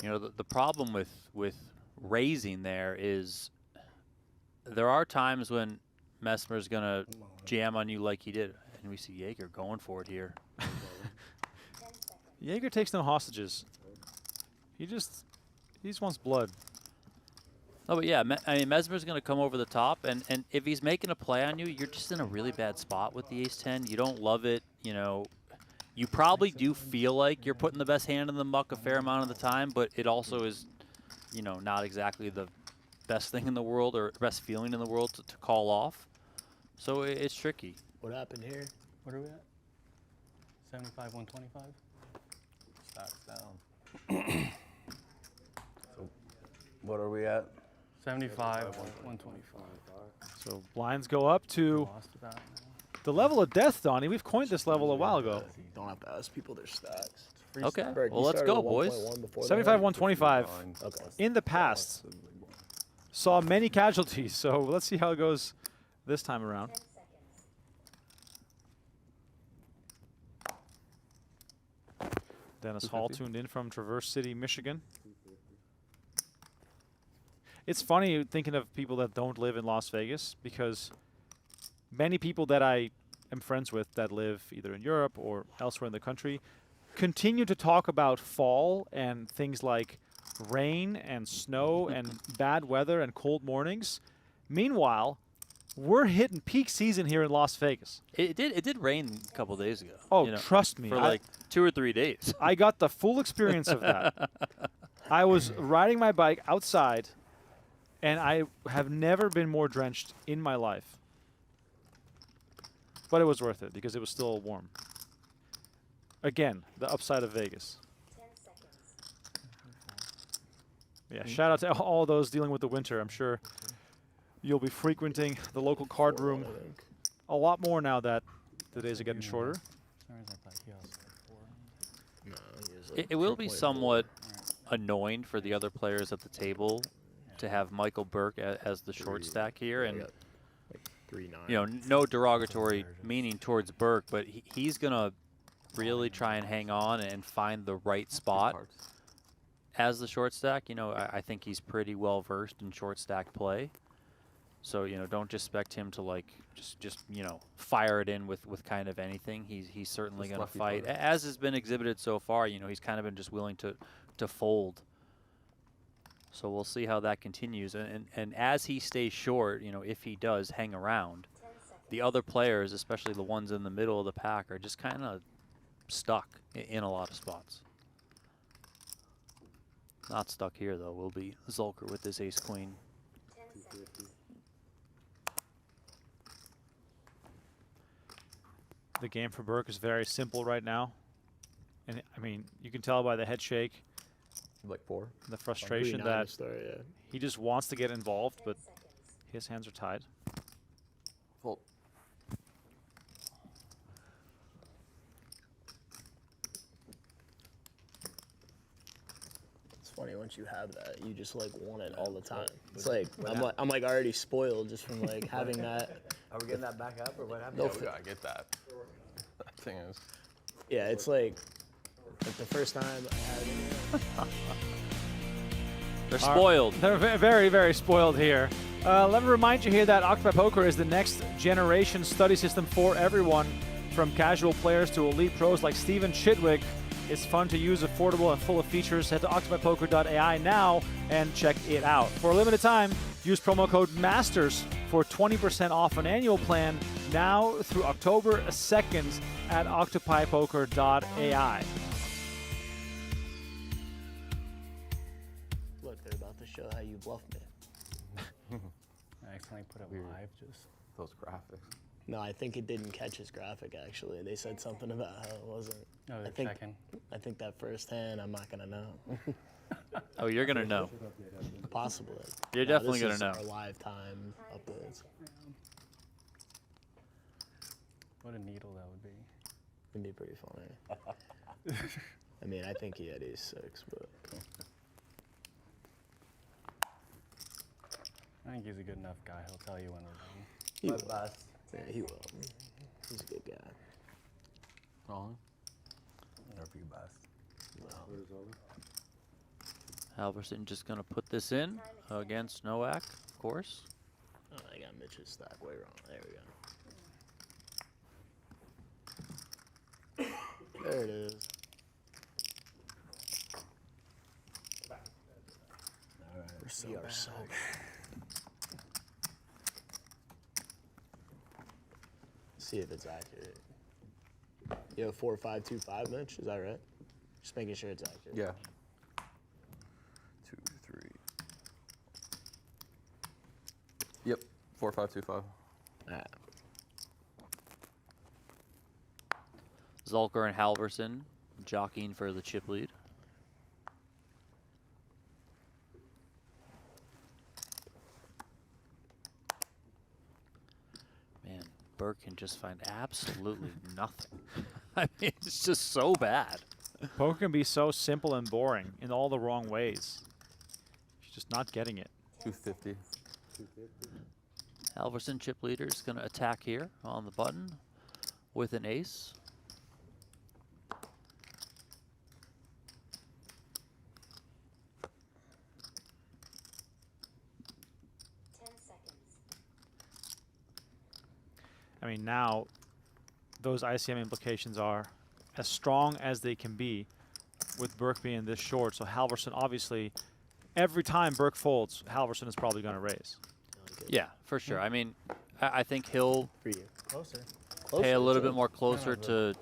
You know, the problem with raising there is there are times when Mesmer's going to jam on you like he did. And we see Jaeger going for it here. Jaeger takes no hostages. He just wants blood. Oh, but yeah, I mean, Mesmer's going to come over the top, and if he's making a play on you, you're just in a really bad spot with the ace-10. You don't love it, you know. You probably do feel like you're putting the best hand in the muck a fair amount of the time, but it also is, you know, not exactly the best thing in the world or best feeling in the world to call off. So it's tricky. What happened here? What are we at? 75, 125? Stacks down. So what are we at? 75, 125. So blinds go up to Lost to that now. the level of death, Donnie. We've coined this level a while ago. You don't have to ask people their stacks. Okay, Berk, well, you let's started go, with boys. 1.1 before that? 75, 125. Okay. In the past, saw many casualties. So let's see how it goes this time around. 10 seconds. Dennis Hall tuned in from Traverse City, Michigan. It's funny thinking of people that don't live in Las Vegas because many people that I am friends with that live either in Europe or elsewhere in the country continue to talk about fall and things like rain and snow and bad weather and cold mornings. Meanwhile, we're hitting peak season here in Las Vegas. It did rain a couple days ago. Oh, you know, trust me. for like 2 or 3 days. I got the full experience of that. I was riding my bike outside, and I have never been more drenched in my life. But it was worth it because it was still warm. Again, the upside of Vegas. 10 seconds. Yeah, shout out to all those dealing with the winter. I'm sure you'll be frequenting the local card room a lot more now that the days are getting shorter. As far as I thought he also had 4. No, he was like It will be 3.4. somewhat annoying for the other players at the table to have Michael Burke as the short stack here, I and got like 3.9. you know, no derogatory meaning towards Burke, but he's gonna really try and hang on and find the right spot as the short stack. You know, I think he's pretty well versed in short stack play, so you know, don't expect him to like just you know, fire it in with kind of anything. He's certainly Just gonna lucky fight, putter. as has been exhibited so far. You know, he's kind of been just willing to fold. So we'll see how that continues. And as he stays short, you know, if he does hang around, 10 seconds. the other players, especially the ones in the middle of the pack, are just kind of stuck in a lot of spots. Not stuck here, though. Will be Zulker with his ace-queen. 10 seconds. The game for Burke is very simple right now. And I mean, you can tell by the head shake, Like 4. the frustration 3.9 that to start, yeah. he just wants to get involved, 10 but seconds. his hands are tied. Fold. funny once you have that. You just like want it all the time. It's like I'm like already spoiled just from like having that. Are we getting that back up or what happened? Yeah, we gotta get that. That thing is. Yeah, it's like the first time I had it. They're spoiled. They're very, very spoiled here. Let me remind you here that Octopi Poker is the next generation study system for everyone, from casual players to elite pros like Steven Chitwick. It's fun to use, affordable, and full of features. Head to octopipoker.ai now and check it out. For a limited time, use promo code MASTERS for 20% off an annual plan now through October 2nd at octopipoker.ai. Look, they're about to show how you bluff me. I accidentally put it live. Just Those graphics. No, I think it didn't catch his graphic, actually. They said something about how it wasn't. no, I they're think, checking. I think that first hand, I'm not going to know. Oh, you're gonna know. Possibly. You're No, definitely this gonna is know. Our live time uploads. What a needle that would be. It'd be pretty funny. I mean, I think he had ace-6, but I think he's a good enough guy. He'll tell you when we're done. he My will. best. Yeah, he will. He's a good guy. Wrong. Never be best. Where's over? Halverson just gonna put this in against Nowak, of course. Oh, I got Mitch's stack way wrong. There we go. There it is. All right, we are so bad. See if it's accurate. You have 4-5-2-5, Mitch. Is that right? Just making sure it's accurate. Yeah. 2, 3. Yep. 4, 5, 2, 5. Ah, Zulker and Halverson jockeying for the chip lead. Man, Burke can just find absolutely nothing. I mean, it's just so bad. Poker can be so simple and boring in all the wrong ways. He's just not getting it. 250. 250. Halverson chip leader is going to attack here on the button with an ace. I mean, now those ICM implications are as strong as they can be with Burke being this short. So Halverson, obviously, every time Burke folds, Halverson is probably going to raise. Yeah, for sure. I mean, I think he'll for you. Closer. pay a little too. bit more closer to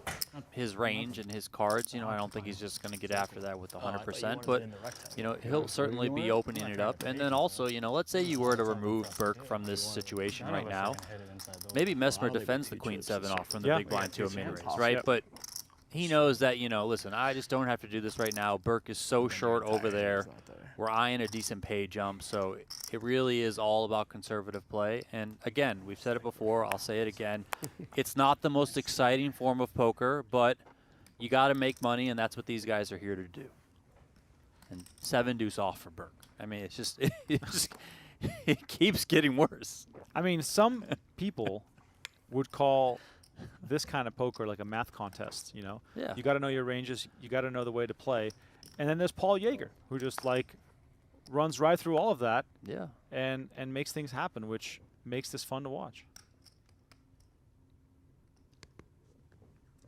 his range and his cards. You know, I don't think he's just going to get after that with Oh, I thought you 100%, wanted but it in the rectangle. you know, he'll certainly be opening it up. And then also, you know, let's say you were to remove Burke from this situation right now. Maybe Mesmer only defends the two queen chips 7 is off from the Yeah. big blind to a mid raise, Yep. right? But he knows that, you know, listen, I just don't have to do this right now. Burke is so short over there. It's not there. We're eyeing a decent pay jump, so it really is all about conservative play. And again, we've said it before, I'll say it again. It's not the most exciting form of poker, but you got to make money, and that's what these guys are here to do. And 7 deuce off for Burke. I mean, it's just, it keeps getting worse. I mean, some people would call this kind of poker like a math contest, you know? Yeah. You got to know your ranges. You got to know the way to play. And then there's Paul Jager, who just, like, runs right through all of that Yeah. and makes things happen, which makes this fun to watch.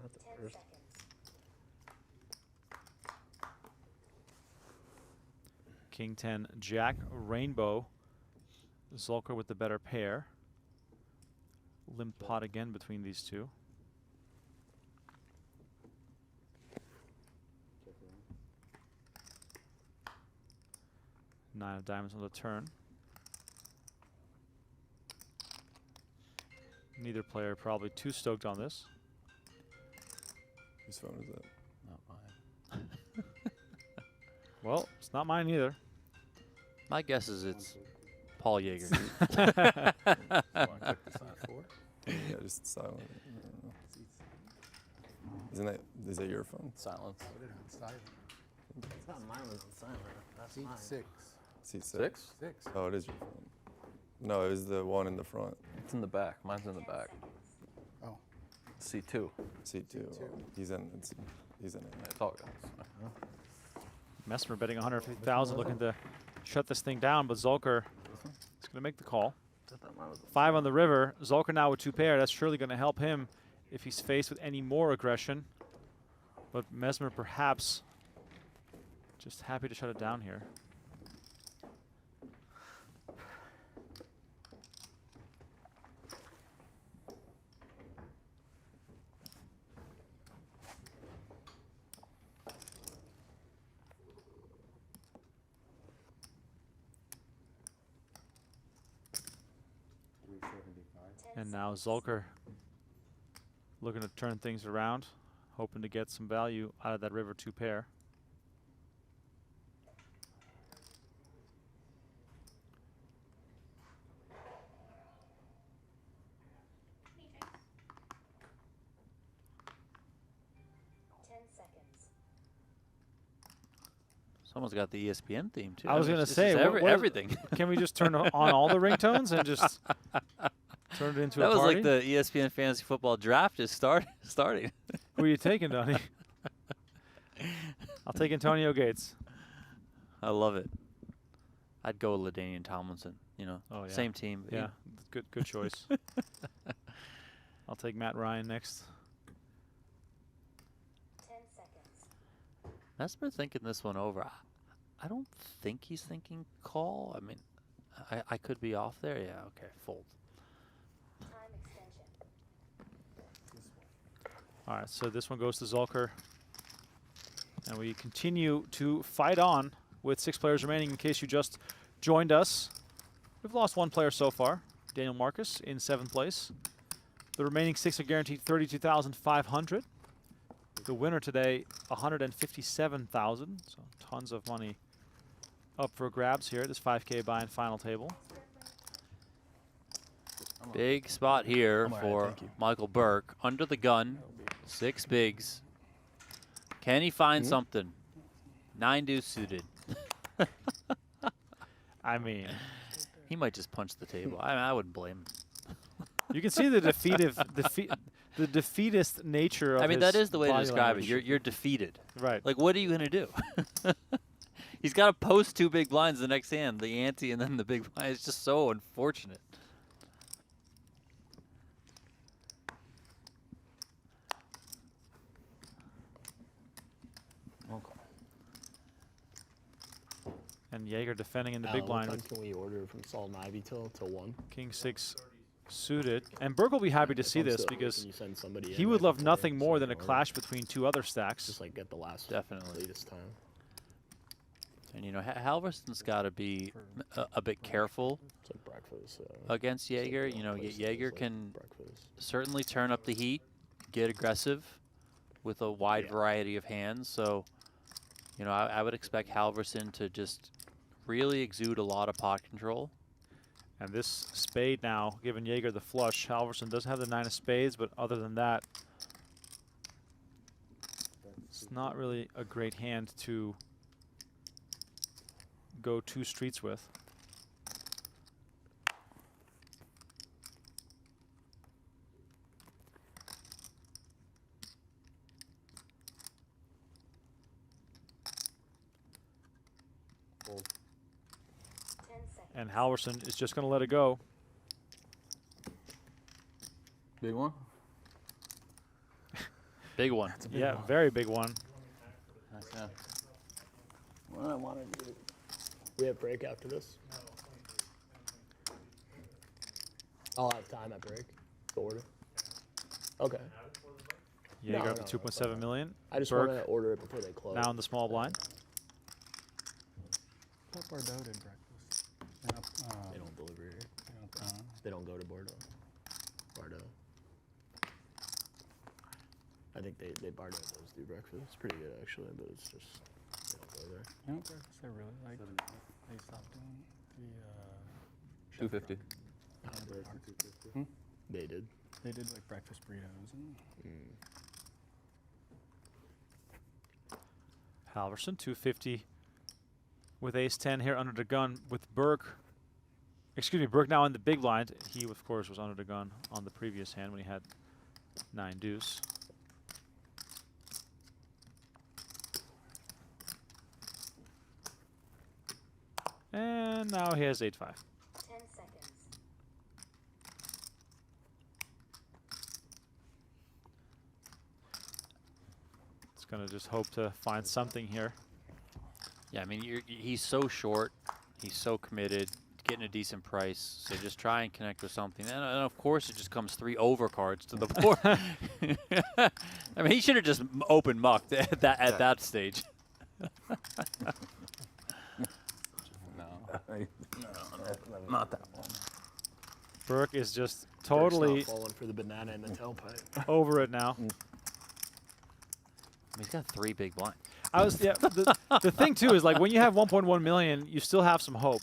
Not the 10 first. seconds. King 10, Jack, Rainbow. Zulker with the better pair. Limp pot again between these two. Check around. 9 of diamonds on the turn. Neither player probably too stoked on this. Whose phone is that? Not mine. Well, it's not mine either. My guess is it's Paul Jager. Yeah, just silent. I don't know. Is that your phone? Silence. It's not mine was the center. That's Seat mine. 6. Seat 6? Oh, it is your phone. No, it was the one in the front. It's in the back. Mine's in the back. Oh. Seat 2. Seat 2. He's in. He's in it. It's all good. Messmer betting 150,000, looking to shut this thing down, but Zulker is going to make the call. 5 on the river. Zulker now with 2 pair. That's surely going to help him if he's faced with any more aggression. But Mesmer perhaps just happy to shut it down here. And now Zulker looking to turn things around, hoping to get some value out of that river 2 pair. Someone's got the ESPN theme too. I was going to It's say, just what- everything. Can we just turn on all the ringtones and just turn it into That a was party? like the ESPN fantasy football draft is starting. Who are you taking, Donnie? I'll take Antonio Gates. I love it. I'd go with LaDainian Tomlinson. You know, Oh, yeah. same team. but Yeah, good choice. I'll take Matt Ryan next. 10 seconds. Mesmer thinking this one over. I don't think he's thinking call. I mean, I could be off there. Yeah, okay, fold. Time extension. All right, so this one goes to Zulker. And we continue to fight on with 6 players remaining in case you just joined us. We've lost 1 player so far, Daniel Marcus in 7th place. The remaining 6 are guaranteed $32,500. The winner today, $157,000. So tons of money up for grabs here at this 5K buy-in final table. Big spot here I'm all right, for thank you. Michael Burke. Under the gun, 6 bigs. Can he find something? 9 deuce suited. I mean, He might just punch the table. I wouldn't blame him. you can see the the defeatist nature of I mean, that his is the way to body describe language. it. You're defeated. Right. Like, what are you gonna do? He's got to post 2 big blinds the next hand, the ante and then the big blind. It's just so unfortunate. And Jaeger defending in the Alan, big blind what with time can we order from Salt and Ivy till 1? King 6 suited. And Burke will be happy to see I'm this still- because can you send somebody he in would right love before nothing more so than we a can clash between 2 other stacks. Just like get the last Definitely. latest time. And, you know, Halverson's got to be a bit careful It's like breakfast. against it's like Jaeger. the You know, place Jaeger is like can breakfast. certainly turn up the heat, get aggressive with a wide Yeah. variety of hands. So, you know, I would expect Halverson to just really exude a lot of pot control. And this spade now, giving Jaeger the flush. Halverson does have the 9 of spades, but other than that, it's not really a great hand to go 2 streets with. Fold. 10 seconds. And Halverson is just going to let it go. Big one? Big one. Yeah, very big one. Nice, yeah. What I want to do. We have break after this? I'll have time at break to order. Okay. Jaeger No, up no, to 2.7 million. I just Burke want to order it before they close. now in the small blind. I thought Bordeaux did breakfast. They don't deliver here. They don't, They don't go to Bordeaux. I think they Bordeaux does do breakfast. It's pretty good actually, but it's just they don't go there. you know what breakfast I really like? They stopped doing the 250. They did. They did like breakfast burritos and Halverson, 250 with ace-10 here under the gun with Burke. Excuse me, Burke now in the big blind. He, of course, was under the gun on the previous hand when he had 9 deuce. And now he has 8-5. 10 seconds. It's going to just hope to find something here. Yeah, I mean, he's so short. He's so committed, getting a decent price. So just try and connect with something. And of course, it just comes 3 overcards to the board. I mean, he should have just open mucked at that stage. Not that one. Burke is just Burke's totally not falling for the banana in the tailpipe. over it now. I mean, he's got 3 big blinds. The thing too is, like, when you have 1.1 million, you still have some hope.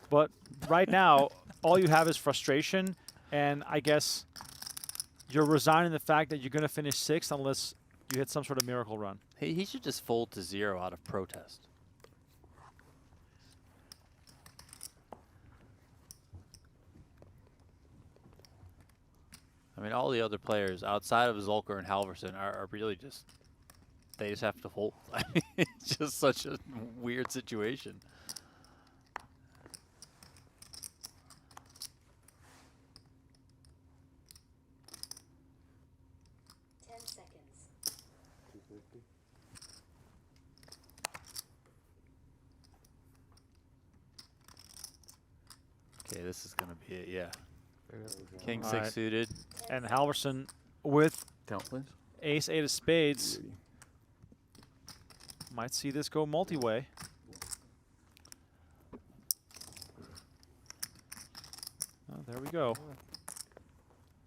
But right now, all you have is frustration, and I guess you're resigning the fact that you're going to finish 6th unless you hit some sort of miracle run. He should just fold to 0 out of protest. I mean, all the other players outside of Zulker and Halverson are really just, they just have to fold. I mean, it's just such a weird situation. Okay, this is going to be it, yeah. King 6 suited. And Halverson with Count, please. ace-8 of spades might see this go multi-way. Oh, there we go.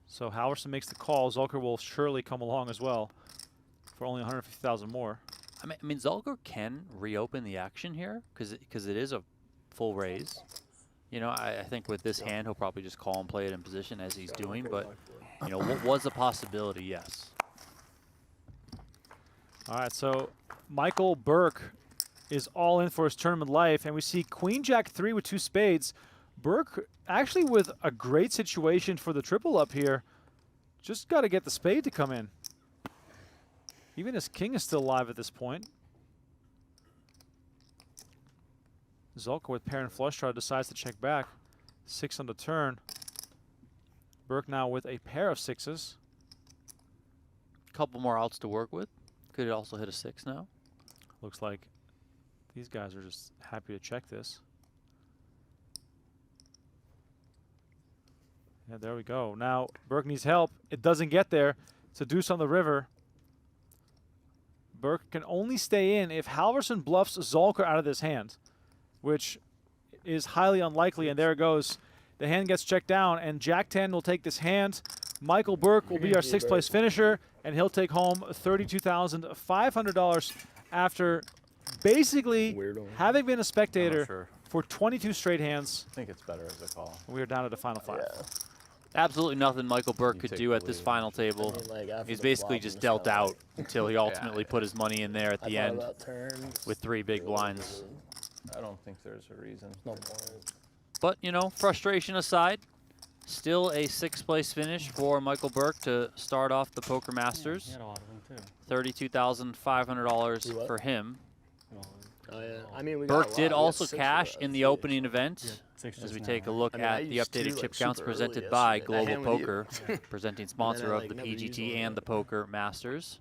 So Halverson makes the call. Zulker will surely come along as well for only 150,000 more. I mean, Zulker can reopen the action here because it is a full raise. You know, I think with this hand, he'll probably just call and play it in position as he's doing. But, you know, what was a possibility? Yes. All right, so Michael Burke is all in for his tournament life. And we see Queen Jack 3 with 2 spades. Burke actually with a great situation for the triple up here. Just got to get the spade to come in. Even his king is still alive at this point. Zulker with pair and flush draw decides to check back. 6 on the turn. Burke now with a pair of 6s. Couple more outs to work with. Could also hit a 6 now. Looks like these guys are just happy to check this. Yeah, there we go. Now Burke needs help. It doesn't get there. It's a deuce on the river. Burke can only stay in if Halverson bluffs Zulker out of this hand, which is highly unlikely. And there it goes. The hand gets checked down, and Jack 10 will take this hand. Michael Burke will be our 6th place finisher, and he'll take home $32,500 after basically having been a spectator for 22 straight hands. I think it's better as a call. We are down to the final 5. Yeah. Absolutely nothing Michael Burke You could take do the at this lead. final table. I mean, like, after He's the basically flop, just I'm dealt kinda out like- until he ultimately put his money in there at the end about turns. with 3 big blinds. I don't think there's a reason. No point. But, you know, frustration aside, still a 6th place finish for Michael Burke to start off the Poker He Masters. had a lot of them too. $32,500 Do what? for him. Well, Oh, yeah. I mean, we got Burke a lot. did We got also 6 of cash the in the 3, opening so- event. yeah, 6 As just we now, take a right? look I mean, I at the used updated to, chip like, counts super early presented by yesterday. That Global hand with you. Poker, presenting sponsor I, of like, the never used PGT one of and the them. Poker Masters.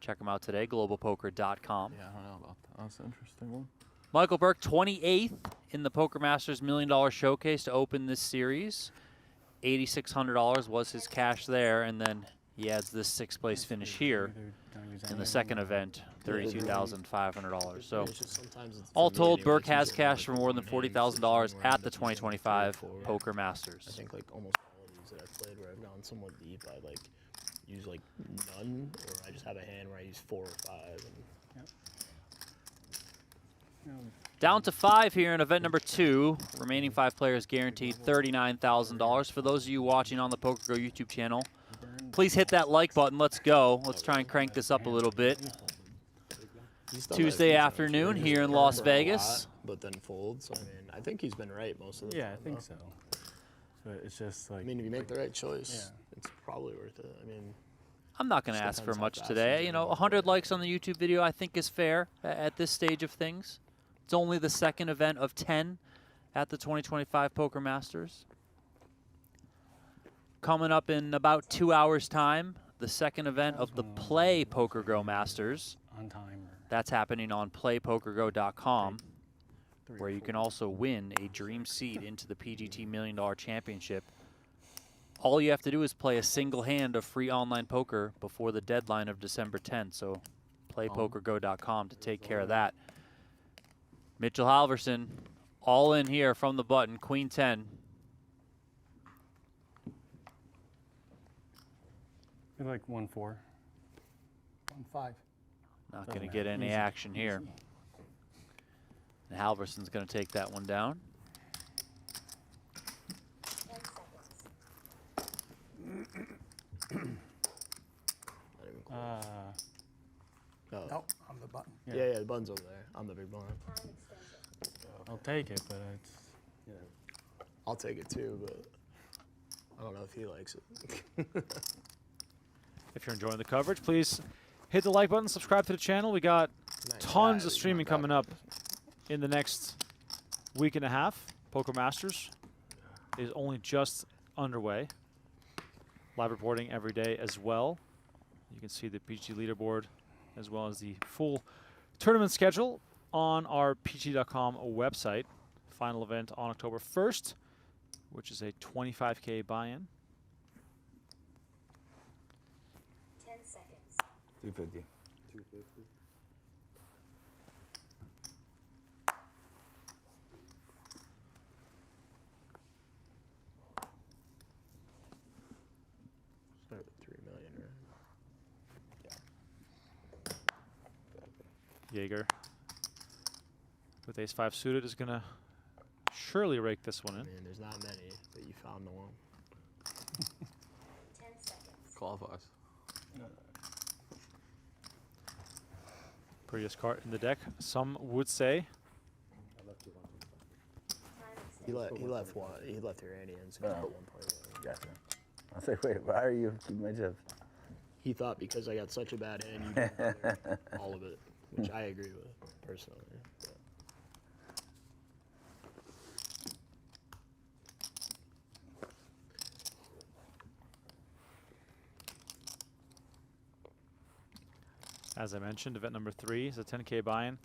Check them out today, globalpoker.com. Yeah, I don't know about that. That's an interesting one. Michael Burke, 28th in the Poker Masters $1 Million Showcase to open this series. $8,600 was his cash there, and then he adds this 6th place finish here in the second event, $32,500. So It's just sometimes it's- all for me told, anyway, Burke it's has usually cash like for more than one hand, $40,000 where I at end the up using 2025 3 or 4. Poker I Masters. think like almost all of these that I've played where I've gone somewhat deep, I like use like none, or I just have a hand where I use 4 or 5. And Down to 5 here in event number 2. Remaining 5 players guaranteed $39,000. For those of you watching on the PokerGo YouTube channel, please hit that like button. Let's go. Let's try and crank this up a little bit. He's done that Tuesday a few times, afternoon where he here in just Las turns for a Vegas. lot, but then folds. I mean, I think he's been right most of the Yeah, time. I think though. so. But it's just like. I mean, if you make the right choice, Yeah. it's probably worth it. I mean, I'm not going to Just ask for depends how much fast today. he's You know, gonna 100 likes on the YouTube video I think is fair at this stage of things. It's only the second event of 10 at the 2025 Poker Masters. Coming up in about 2 hours' time, the second event of the Play PokerGO Masters. On time. That's happening on playpokergo.com, where you can also win a dream seat into the PGT $1 Million Championship. All you have to do is play a single hand of free online poker before the deadline of December 10th. So playpokergo.com to take care of that. Mitchell Halverson, all in here from the button, Queen 10. I like 1-4. 1-5. Not Doesn't going to matter. get any Easy. action here. And Halverson's going to take that one down. 10 seconds. not even close. Oh. Nope, on the button. Yeah, the button's over there. I'm the big blind. Time extension. I'll take it, but it's. I'll take it too, but I don't know if he likes it. If you're enjoying the coverage, please hit the like button, subscribe to the channel. We got Nice tons guy, of he's streaming not coming bad. up in the next week and a half. Poker Masters is only just underway. Live reporting every day as well. You can see the PGT leaderboard as well as the full tournament schedule on our PGT.com website. Final event on October 1st, which is a 25K buy-in. 10 seconds. 250. 250. Start with 3 million, right? Jaeger with ace-5 suited is going to surely rake this one I in. mean, there's not many, but you found the one. 10 seconds. Qualifies. Prettiest card in the deck, some would say. Time He extension. left one. He left Iranians. So he put 1.1. Gotcha. I was like, wait, why are you keeping my chips? He thought because I got such a bad hand, you didn't clear all of it, which I agree with personally. But As I mentioned, event number 3 is a 10K buy-in,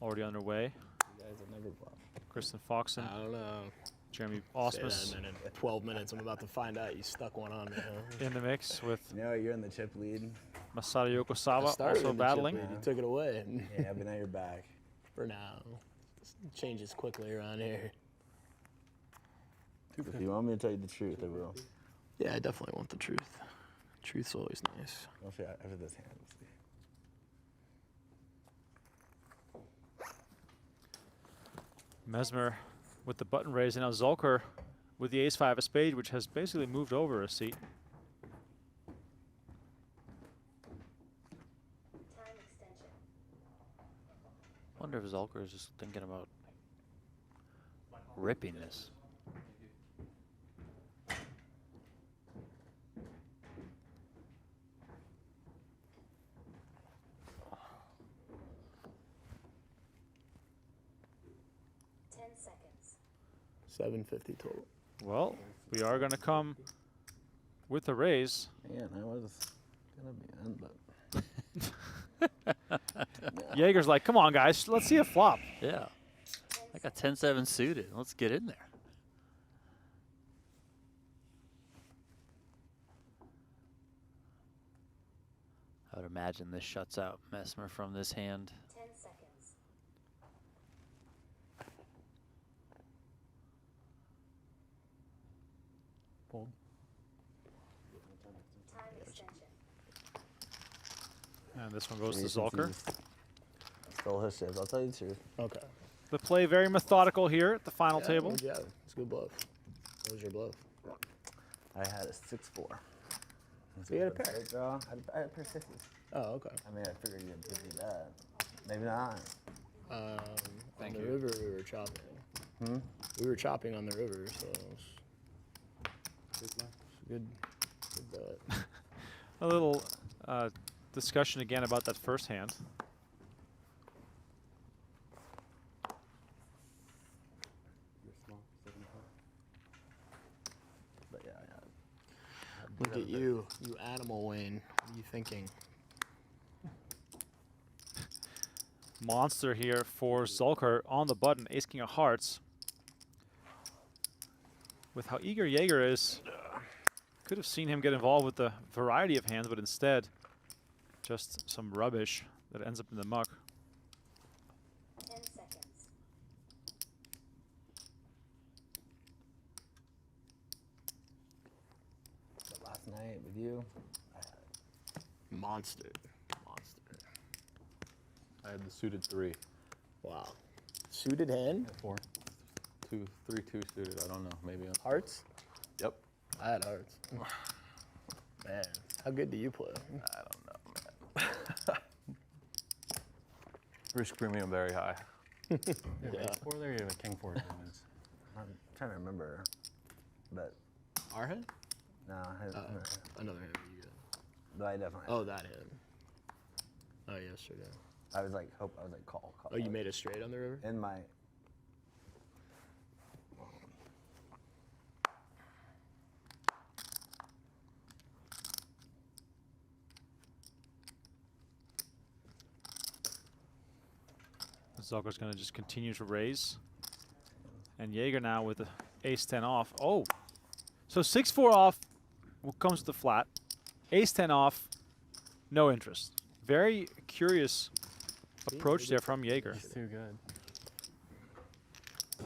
already underway. You guys have never bluffed. Kristen Foxen, I don't know. Jeremy Say that, Osmus and then in 12 minutes, I'm about to find out you stuck one on me. Huh? in the mix with You know, you're in the chip lead. Masato I Yokosawa started also in the chip battling. lead, You took it away. Yeah, but now you're back. For now. It changes quickly around here. If you want me to tell you the truth, I will. Yeah, I definitely want the truth. Truth's always nice. I'll show you after this hand. We'll see. Mesmer with the button raise, and now Zulker with the ace-5 of spade, which has basically moved over a seat. Time extension. Wonder if Zulker is just thinking about ripping this. Seconds. 750 total. Well, we are going to come with the raise. Man, I was gonna be on, but Jaeger's like, come on, guys, let's see a flop. Yeah. I got 10-7 suited. Let's get in there. I would imagine this shuts out Mesmer from this hand. 10 seconds. Fold. Time extension. And this one goes to Jason Zulker. sees- Stole his chips. I'll tell you the truth. Okay. The play very methodical here at the final table. Yeah, it's a good bluff. What was your bluff? I had a 6-4. So you had a pair. Straight draw. I had a pair of 60s. Oh, okay. I mean, I figured you'd give me that. Maybe not. On Thank the you. river, we were chopping. Hmm? We were chopping on the river, so it's good bet. A little discussion again about that first hand. But yeah, Look at you animal, Wayne. What are you thinking? Monster here for Zulker on the button, ace king of hearts. With how eager Jaeger is, could have seen him get involved with the variety of hands, but instead, just some rubbish that ends up in the muck. 10 seconds. but last night with you, Monster. I had the suited 3. Wow. Suited hand? 4. 2, 3, 2 suited. I don't know. Maybe. Hearts? Yep. I had hearts. Man, how good do you play? I don't know, man. Risk premium very high. You have Yeah. ace 4 there, you have a king 4 hands. I'm trying to remember, but Our hand? no, Another hand. You got. but I definitely. Oh, that hand. Oh, yesterday. I was like, call. Oh, you made it straight on the river? in my. Zulker's going to just continue to raise. And Jaeger now with the ace-10 off. Oh, so 6-4 off comes to the flat. Ace-10 off, no interest. Very curious approach there from Jaeger. It's too good.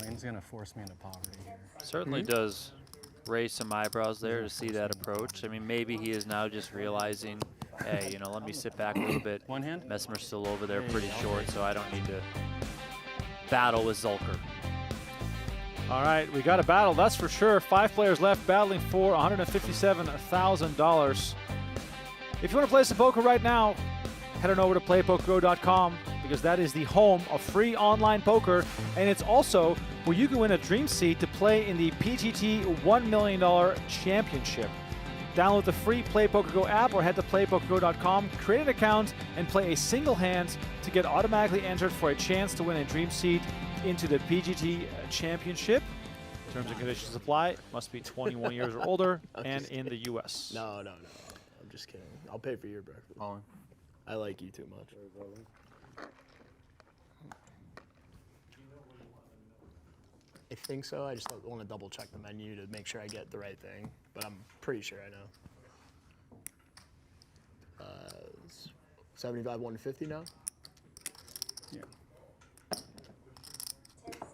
Wayne's gonna force me into poverty here. Certainly does raise some eyebrows there to see that approach. I mean, maybe he is now just realizing, hey, you know, let me sit back a little bit. One hand? Mesmer's still over there pretty short, so I don't need to battle with Zulker. All right, we got a battle, that's for sure. 5 players left battling for $157,000. If you want to play some poker right now, head on over to playpokergo.com because that is the home of free online poker, and it's also where you can win a dream seat to play in the PGT $1 million championship. Download the free Play PokerGo app or head to playpokergo.com, create an account, and play a single hand to get automatically entered for a chance to win a dream seat into the PGT championship. Terms and conditions apply. Must be 21 years or older and in the U.S. No. I'm just kidding. I'll pay for your breakfast. All in. I like you too much. I think so. I just want to double check the menu to make sure I get the right thing, but I'm pretty sure I know. 75, 150 now? Yeah. 10 seconds.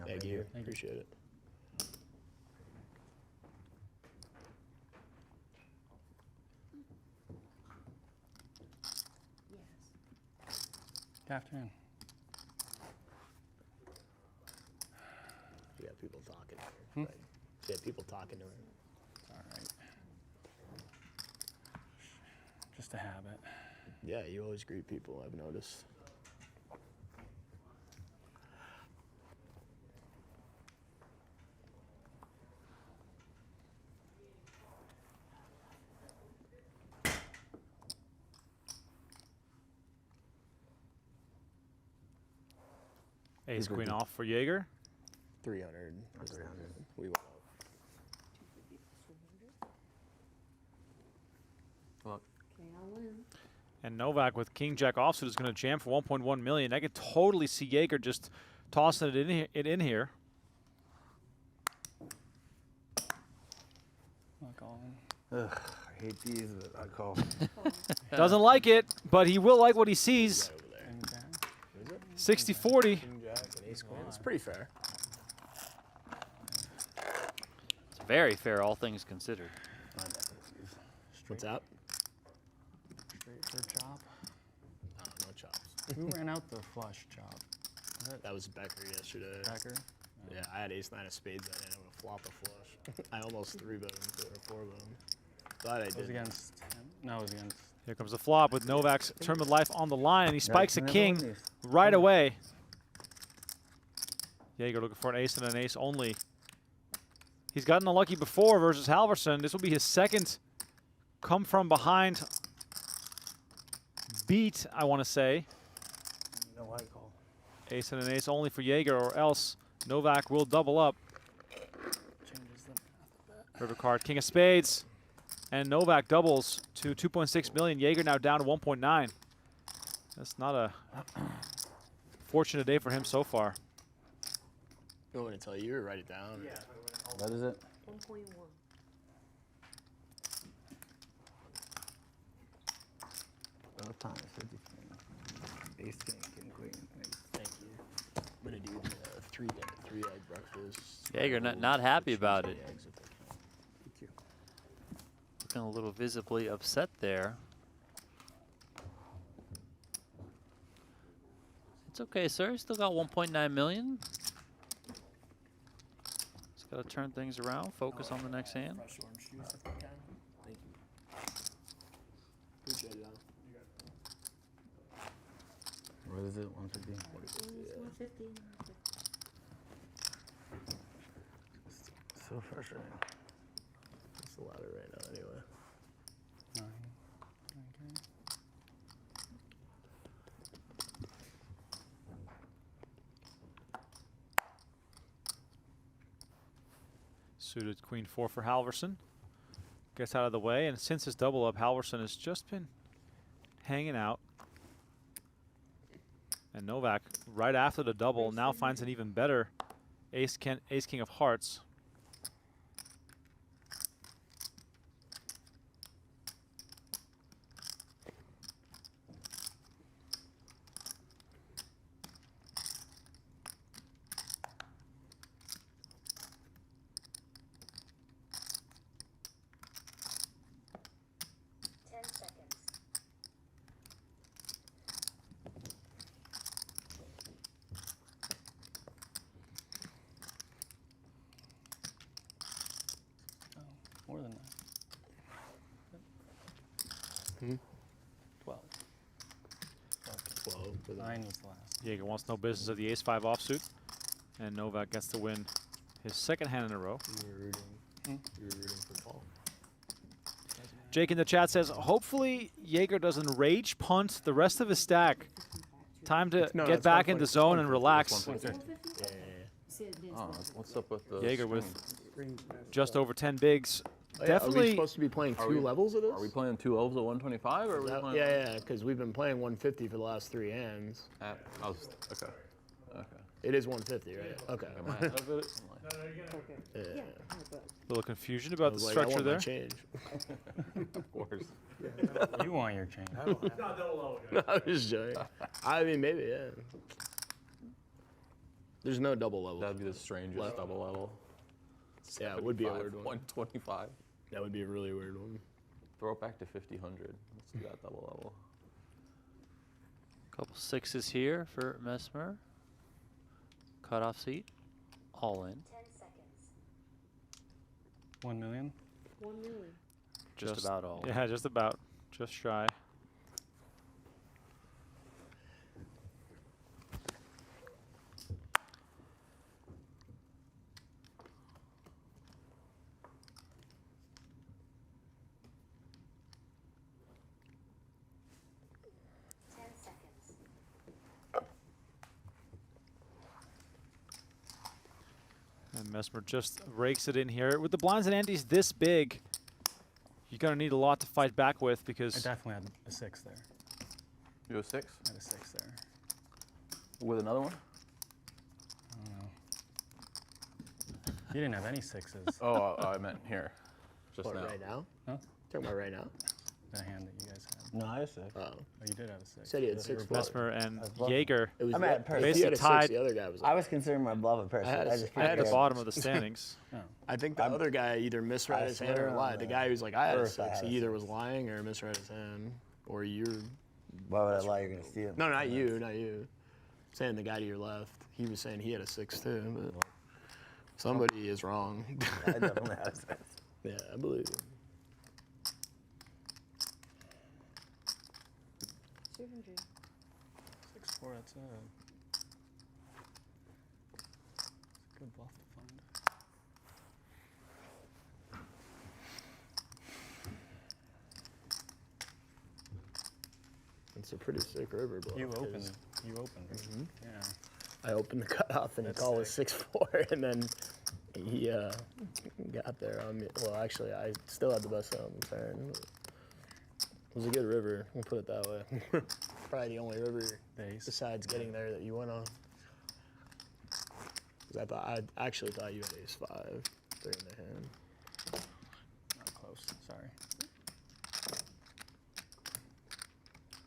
Thank you. Appreciate it. Good afternoon. You got people talking to her. Right? You got people talking to her. All right. Just a habit. Yeah, you always greet people, I've noticed. Ace queen off for Jaeger. 300. 300. We went Look. Okay, I'll win. And Novak with king jack offsuit is going to jam for 1.1 million. I could totally see Jaeger just tossing it in here. Look all in. Ugh, I hate these, but I call. Doesn't like it, but he will like what he sees. right over there. And down. 60-40. King Jack and Ace Queen. It's pretty fair. It's very fair, all things considered. What's up? Straight for chop. No chops. Who ran out the flush chop? That was Becker yesterday. Becker? Yeah, I had ace 9 of spades. I didn't have a flop of flush. I almost 3-bet him or 4-bet him. Glad I It was did. against him. No, it was against. Here comes the flop with Novak's tournament life on the line, and he spikes a never king win these. right away. Jaeger looking for an ace and an ace only. He's gotten unlucky before versus Halverson. This will be his second come from behind beat, I want to say. No white call. Ace and an ace only for Jaeger, or else Novak will double up. Changes the math a bit. River card, king of spades. And Novak doubles to 2.6 million. Jaeger now down to 1.9. That's not a fortunate day for him so far. You want me to tell you or write it down? Yeah. What is it? 1.1. Both times, 50. Ace, king, king, queen. Thank you. I'm gonna do the three egg breakfast. Jaeger not happy about it. Eggs if I can. Thank you. Looking a little visibly upset there. It's okay, sir. Still got 1.9 million. Just gotta turn things around. Focus on the next hand. Fresh orange juice if I can. Thank you. Appreciate it, Alan. What is it? 150? 150. So frustrating. It's the ladder right now anyway. 9. Okay. Suited queen 4 for Halverson. Gets out of the way, and since his double up, Halverson has just been hanging out. And Novak, right after the double, now finds an even better ace king of hearts. More than that. Hmm? 12. 12 for the 9 was the last. Jaeger wants no business of the ace-5 offsuit, and Novak gets to win his second hand in a row. You were rooting. Hmm? You were rooting for Paul. Jake in the chat says, hopefully Jaeger doesn't rage punt the rest of his stack. Time to No, get that's back 1.6, in the zone and 1.6, relax. 1.6. Yeah. Oh, what's up with the Jaeger with screen? just over 10 bigs. Oh, yeah, Are we Definitely. supposed to be playing Are two we- levels of this? Are we playing 2 elves at 125 or are we That- playing? yeah, because we've been playing 150 for the last 3 hands. Okay. Okay. It is 150, right? Okay. Am I out of it? Yeah. A little confusion I about the was like, structure I want there. my change. Of course. You want your change. No, I'm just joking. I mean, maybe, yeah. There's no double level. That'd be the strangest Left. double level. Yeah, it would be a weird one. 125. That would be a really weird one. Throw it back to 50-100. Let's do that double level. Couple sixes here for Mesmer. Cutoff seat. All in. 10 seconds. 1 million. 1 million. Just about all. Yeah, just about. Just shy. And Mesmer just rakes it in here. With the blinds and antes this big, you're going to need a lot to fight back with I because definitely had a 6 there. You have 6 I had a 6 there. with another one? I don't know. You didn't have any 6s. Oh, I meant here. Just What, now. right now? Huh? Talking about right now? The hand that you guys had. No, I have 6. Oh. Oh, you did have a 6. Said he had 6 bluffs. Mesmer and That's lovely. Jaeger It was I'm at the- a if pair. he had a 6, Tied. the other guy was I like, was considering my bluff a pair. I had a- just I had at a the s- bottom of the standings. Oh. I think the other guy either misread I his hand swear or on lied. The the guy who's like, I had a first I 6, had he a either 6. was lying or misread his hand. Or you're. Why would I lie? You're gonna steal. No, not you, not you. Saying the guy to your left. He was saying he had a 6 too, but somebody is wrong. I definitely have 6. Yeah, I believe you. 200. 6-4, that's a good bluff to find. It's a pretty sick river bluff. You 'cause opened, right? Mhm. Yeah. I opened the cutoff and the That's call was 6-4, and then he got there on me. Well, actually, I still had the best on the turn. It was a good river, we'll put it that way. Probably the only river Base. besides getting there that you went on. 'Cause I actually thought you had ace-5 during the hand. Not close, sorry.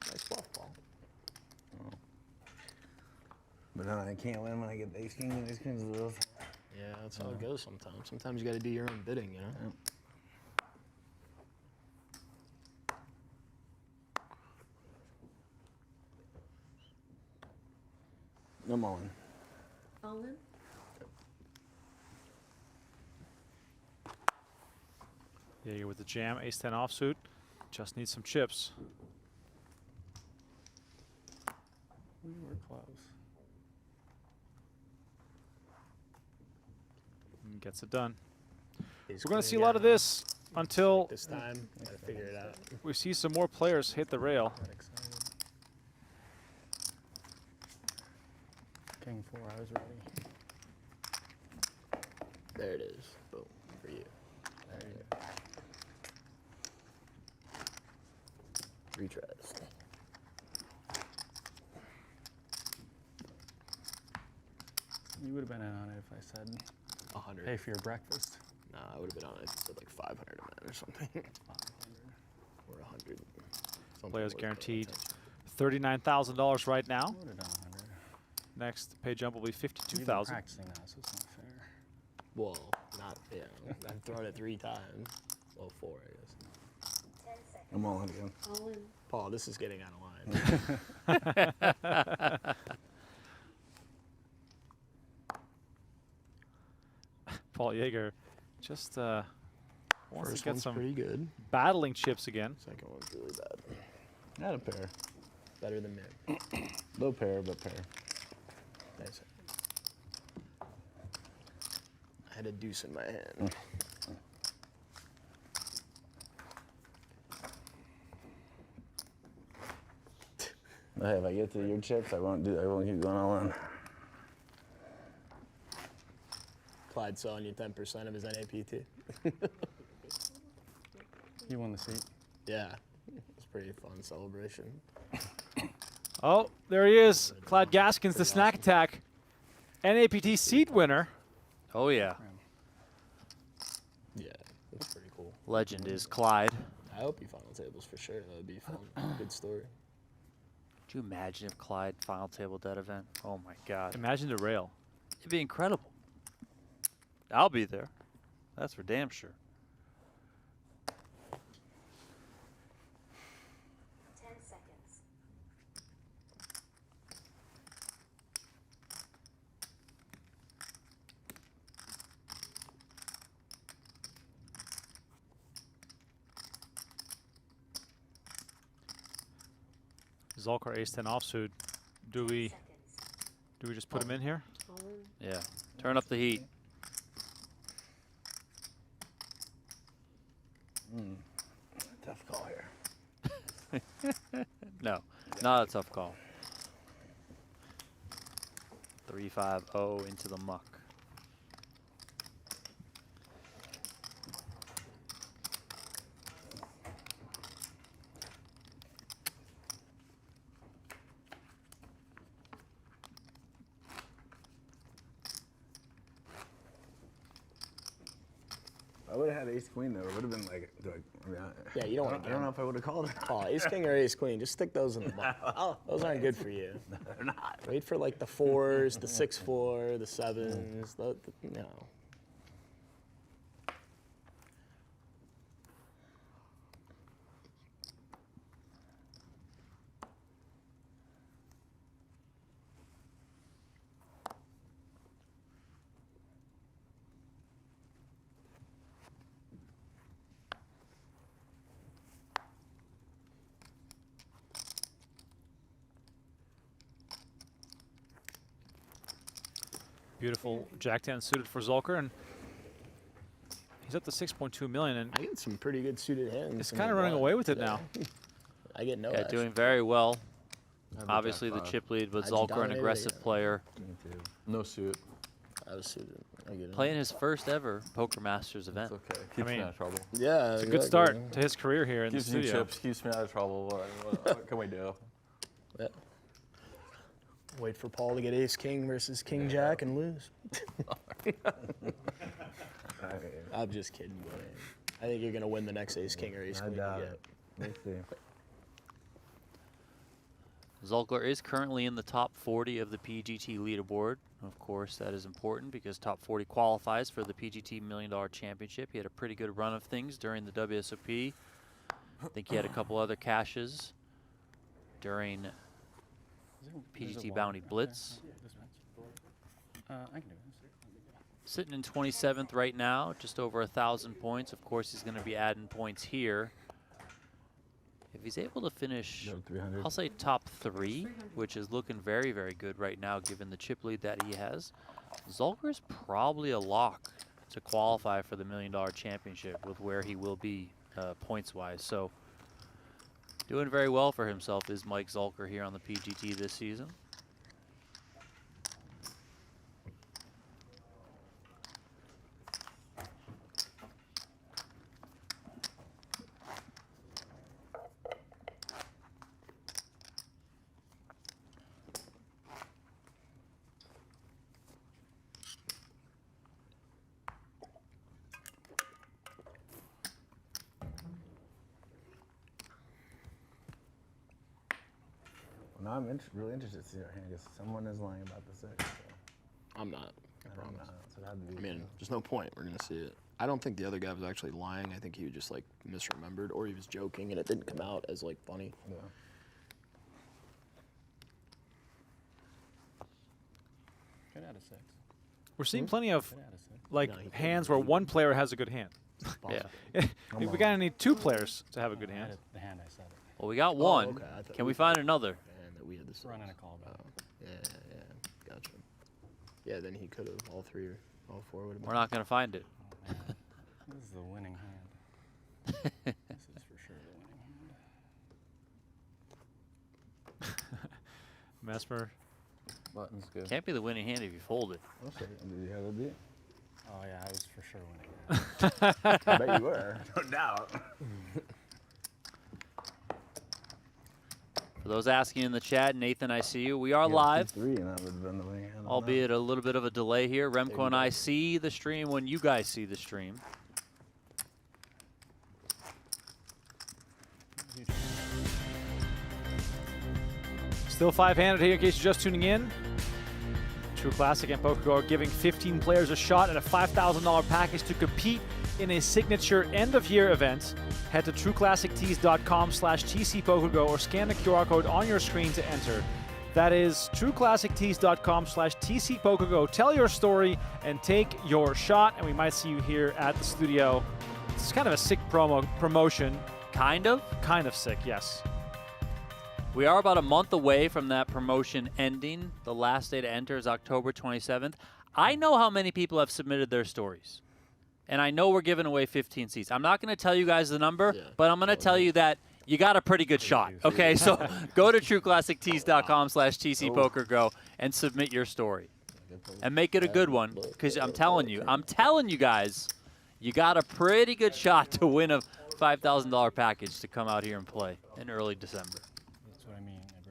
Nice bluff, Paul. But then I can't win when I get ace king and ace kings of those. Yeah, that's how it goes sometimes. Sometimes you got to do your own bidding, you know? I'm all in. All in? Jaeger with the jam, ace-10 offsuit. Just needs some chips. We were close. And gets it done. Ace We're going queen to see a lot of again, this until This time, gotta figure it out. we see some more players hit the rail. Not excited. King 4, I was ready. There it is. Boom. For you. There you go. Retries. You would have been in on it if I said 100. pay for your breakfast. Nah, I would have been on it at like 500 a man or something. 500. Or 100. Something Players worth guaranteed paying $39,000 right now. Would have done 100. Next pay jump will be You've been $52,000. practicing that, so it's not fair. attention. Well, not, I've thrown it 3 times. Well, 4, I guess. 10 seconds. I'm all in again. All in. Paul, this is getting out of line. Paul Jager just wants First to get one's some pretty good. battling chips again. Second one's really bad. Not a pair. Better than me. Low pair, but pair. Nice. I had a deuce in my hand. Hey, if I get to your chips, I won't keep going all in. Clyde selling you 10% of his NAPT. You won the seat. Yeah. It's a pretty fun celebration. Oh, there he is. Clyde Gaskins, the Pretty snack awesome. attack. NAPT seed winner. Oh, yeah. Yeah, that's pretty cool. Legend is Clyde. I hope he final tables for sure. That would be fun. Good story. Could you imagine if Clyde final table that event? Oh, my God. Imagine the rail. It'd be incredible. I'll be there. That's for damn sure. 10 seconds. Zulker ace-10 offsuit. Do 10 we seconds. just put him in here? All in. Yeah. Turn up the heat. Tough call here. No, not a tough call. 3-5-0 into the muck. I would have had ace queen though. It would have been like, Yeah, you don't want I to don't know if I would have called it. Paul, ace king or ace queen, just stick those in the box. Those aren't good for you. They're not. Wait for like the 4s, the 6-4, the 7s. No. Beautiful Jack 10 suited for Zulker, and he's up to 6.2 million, and I get some pretty good suited hands. it's in kind of the running bluff away with it today. now. I get no. Yeah, action. doing very well. I have a Obviously, the jack five. chip lead, but I just Zulker, an dominated aggressive it. player, Me too. No suit. I was suited. I get it. playing his first ever Poker Masters event. It's okay. Keeps me mean, out of trouble. Yeah, It's a good start to his career here in the Gives you studio. chips. Keeps me out of trouble. What can we do? Yeah. Wait for Paul to get ace king versus king jack and lose. I'm just kidding, but I think you're gonna win the next ace king or ace I queen. doubt you it. get. We'll see. Zulker is currently in the top 40 of the PGT leaderboard. Of course, that is important because top 40 qualifies for the PGT $1 Million Championship. He had a pretty good run of things during the WSOP. I think he had a couple other cashes during PGT Bounty Blitz. I can do this. Sitting in 27th right now, just over 1,000 points. Of course, he's going to be adding points here. If he's able to finish, Go 300. I'll say top 3, which is looking very, very good right now given the chip lead that he has. Zulker's probably a lock to qualify for the $1 Million Championship with where he will be points-wise. So doing very well for himself is Mike Zulker here on the PGT this season. Well, now I'm really interested to see our hand because someone is lying about the 6. So I'm not. I I don't promise. know. So it had to be. I mean, there's no point. We're gonna see it. I don't think the other guy was actually lying. I think he just like misremembered, or he was joking, and it didn't come out as like funny. Yeah. 10 out of 6. We're seeing plenty of 10 out of 6. like No, he couldn't. hands where one player has a good hand. Yeah. We gotta need 2 players to have a good I hand. had the hand I said it. Well, we got one. okay. I thought Can we we find another? And that we had this. Running a call back. Yeah, yeah, gotcha. Yeah, then he could have all 3 or all 4 would have been. We're not going to find it. Oh, man. This is the winning hand. This is for sure the winning hand. Mesmer. Button's good. Can't be the winning hand if you fold it. We'll see. Did you have a beat? Oh yeah, I was for sure winning. I bet you were. No doubt. For those asking in the chat, Nathan, I see you. We are Yeah, live, 3, and that would have been the winning hand. albeit a little bit of a delay here. Remco and I see the stream when you guys see the stream. Still 5-handed here in case you're just tuning in. True Classic and PokerGo are giving 15 players a shot at a $5,000 package to compete in a signature end-of-year event. Head to trueclassictees.com/tcpokergo or scan the QR code on your screen to enter. That is trueclassictees.com/tcpokergo. Tell your story and take your shot, and we might see you here at the studio. It's kind of a sick promotion. Kind of. Kind of sick, yes. We are about a month away from that promotion ending. The last day to enter is October 27th. I know how many people have submitted their stories. And I know we're giving away 15 seats. I'm not going to tell you guys the number, Yeah. but I'm going to tell you that you got a pretty good shot. Okay, so go to trueclassictees.com/tcpokergo and submit your story. And make it a good one, because I'm telling you guys, you got a pretty good shot to win a $5,000 package to come out here and play in early December. That's what I mean. I'd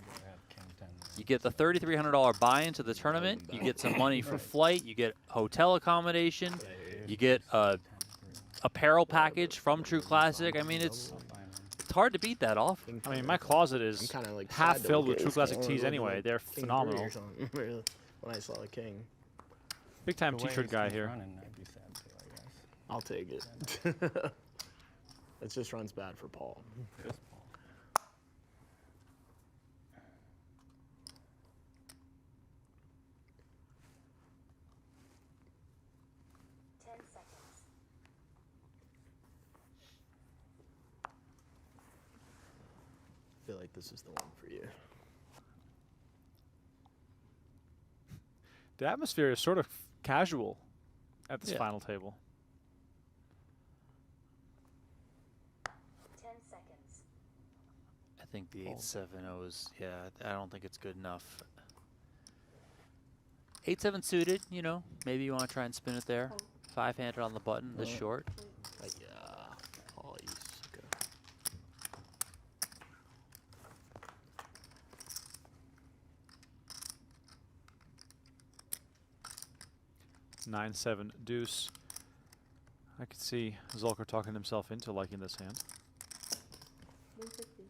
rather have King 10. You get the $3,300 buy-in to the tournament. You get some money for flight. You get hotel accommodation. You get a apparel package from True Classic. I mean, it's hard to beat that off. I mean, my closet I'm is kind of like half sad to filled look with at True ace Classic king. I tees was anyway. looking They're at king 3 phenomenal. or something, really, when I saw a king. Big time The way t-shirt ace guy king's here. running, I'd be sad too, I guess. I'll take it. It just runs bad for Paul. Just Paul. I feel like this is the one for you. The atmosphere is sort of casual at this Yeah. final table. 10 seconds. I think the 8-7-0 is, yeah, I don't think it's good enough. 8-7 suited, you know, maybe you want to try and spin it there. 5-handed on the button, this short. Yeah. Oh, you sucker. Nine, 7 deuce. I could see Zulker talking himself into liking this hand. 150.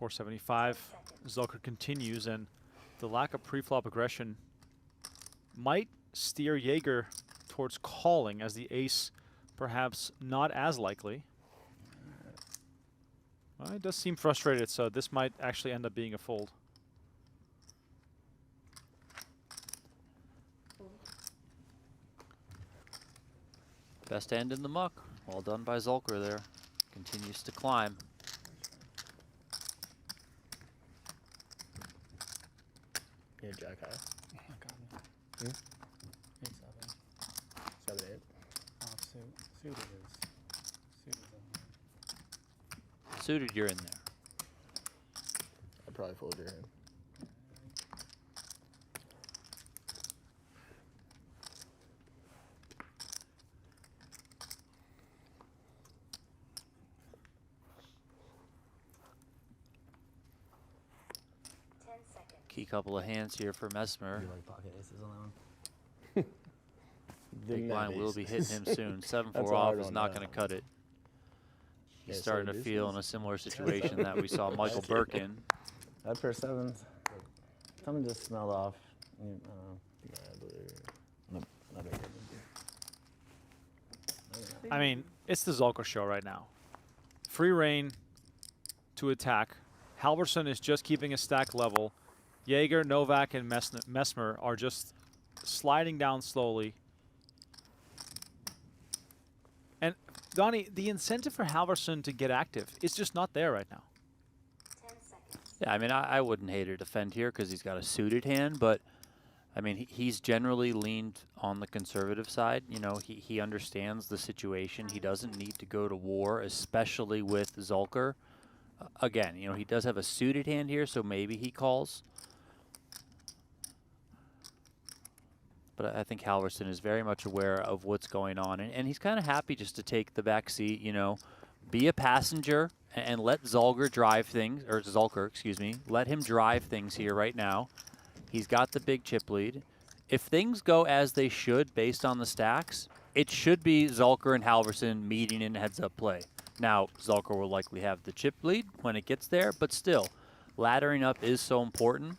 $475. Zulker continues, and the lack of pre-flop aggression might steer Jaeger towards calling, as the ace perhaps not as likely. Well, he does seem frustrated, so this might actually end up being a fold. Best hand in the muck. Well done by Zulker there. Continues to climb. Yeah, jack high. I got it. Hmm? 8-7. 7-8. Offsuit. Suited is. Suited is Suited, you're in there. I'd probably fold your hand. Key couple of hands here for Mesmer. You like pocket aces on that one? Big Didn't blind have will ace. be hitting him soon. 7-4 That's a off hard is one, not that going to one. cut it. He's Yeah, starting to seven feel in deuces. a similar situation that we saw Michael Burke in. That pair of sevens. Something just smelled off. I don't know. Nah, I believe it. Not very good. I mean, it's the Zulker show right now. Free reign to attack. Halverson is just keeping his stack level. Jaeger, Novak, and Messmer are just sliding down slowly. And, Donnie, the incentive for Halverson to get active is just not there right now. 10 seconds. Yeah, I mean, I wouldn't hate to defend here because he's got a suited hand, but I mean, he's generally leaned on the conservative side. You know, he understands the situation. He doesn't need to go to war, especially with Zulker. Again, you know, he does have a suited hand here, so maybe he calls. But I think Halverson is very much aware of what's going on, and he's kind of happy just to take the back seat, you know, be a passenger and let Zulker drive things, or Zulker, excuse me, let him drive things here right now. He's got the big chip lead. If things go as they should based on the stacks, it should be Zulker and Halverson meeting in heads-up play. Now, Zulker will likely have the chip lead when it gets there, but still, laddering up is so important.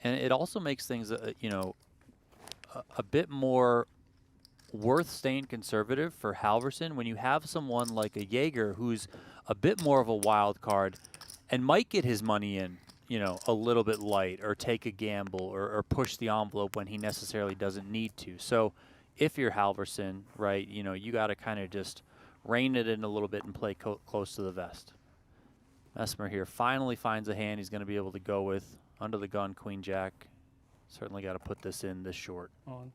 And it also makes things, you know, a bit more worth staying conservative for Halverson when you have someone like a Jaeger who's a bit more of a wild card and might get his money in, you know, a little bit light or take a gamble or push the envelope when he necessarily doesn't need to. So if you're Halverson, right, you know, you got to kind of just rein it in a little bit and play close to the vest. Mesmer here finally finds a hand he's going to be able to go with. Under the gun, Queen Jack. Certainly got to put this in this short. on.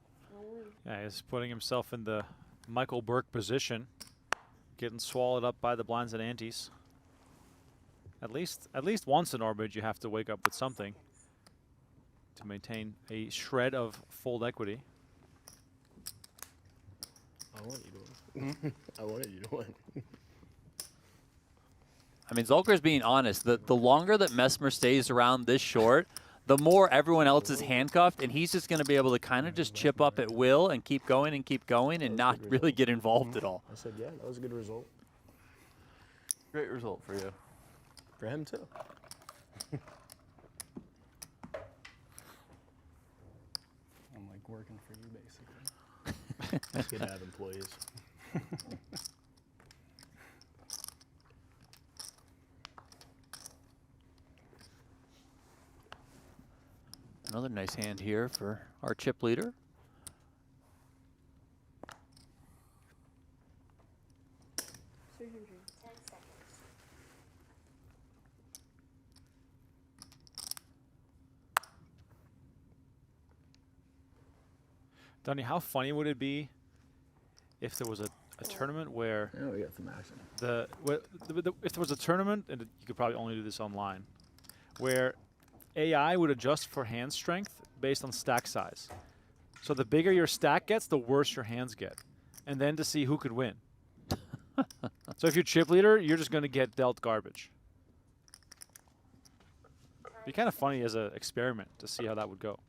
Yeah, he's putting himself in the Michael Burke position, getting swallowed up by the blinds and antes. At least once in orbit, you have to wake up with something to maintain a shred of fold equity. I want you to win. I wanted you to win. I mean, Zulker's being honest. The longer that Mesmer stays around this short, the more everyone else is handcuffed, and he's just going to be able to kind of just chip up at will and keep going and not really get involved at all. I said, yeah, that was a good result. Great result for you. For him, too. working for you, basically. It's good to have employees. Another nice hand here for our chip leader. $300. 10 seconds. Donnie, how funny would it be if there was a tournament where Yeah, we got some action. if there was a tournament, and you could probably only do this online, where AI would adjust for hand strength based on stack size. So the bigger your stack gets, the worse your hands get. And then to see who could win. So if you're chip leader, you're just going to get dealt garbage. Be kind of funny as an experiment to see how that would go.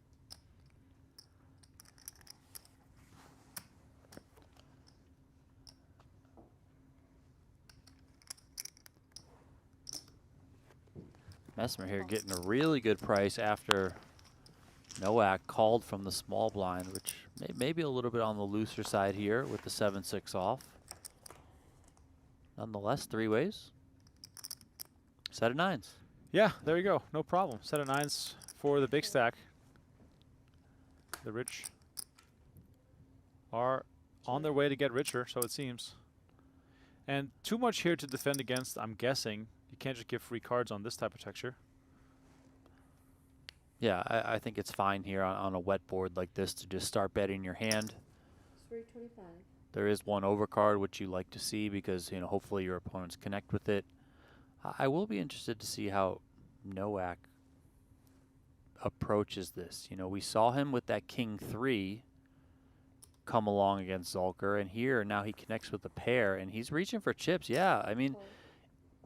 Mesmer here getting a really good price after Nowak called from the small blind, which may be a little bit on the looser side here with the 7-6 off. Nonetheless, 3 ways. Set of 9s. Yeah, there you go. No problem. Set of 9s for the big stack. The rich are on their way to get richer, so it seems. And too much here to defend against, I'm guessing. You can't just give free cards on this type of texture. Yeah, I think it's fine here on a wet board like this to just start betting your hand. 325. There is one overcard which you like to see because, you know, hopefully your opponents connect with it. I will be interested to see how Nowak approaches this. You know, we saw him with that King 3 come along against Zulker, and here now he connects with a pair and he's reaching for chips. Yeah, I mean,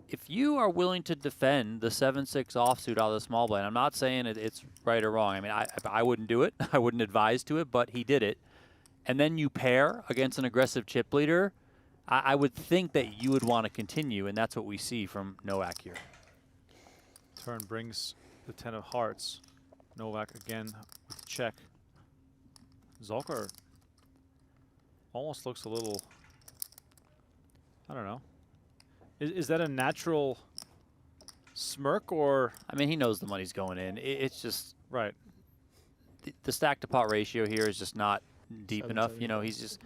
if you are willing to defend the 7-6 offsuit out of the small blind, I'm not saying it's right or wrong. I mean, I wouldn't do it. I wouldn't advise to it, but he did it. And then you pair against an aggressive chip leader, I would think that you would want to continue, and that's what we see from Nowak here. Turn brings the 10 of hearts. Novak again with the check. Zulker almost looks a little, I don't know. Is that a natural smirk or? I mean, he knows the money's going in. It's just right. The stack to pot ratio here is just not deep enough. You know, he's just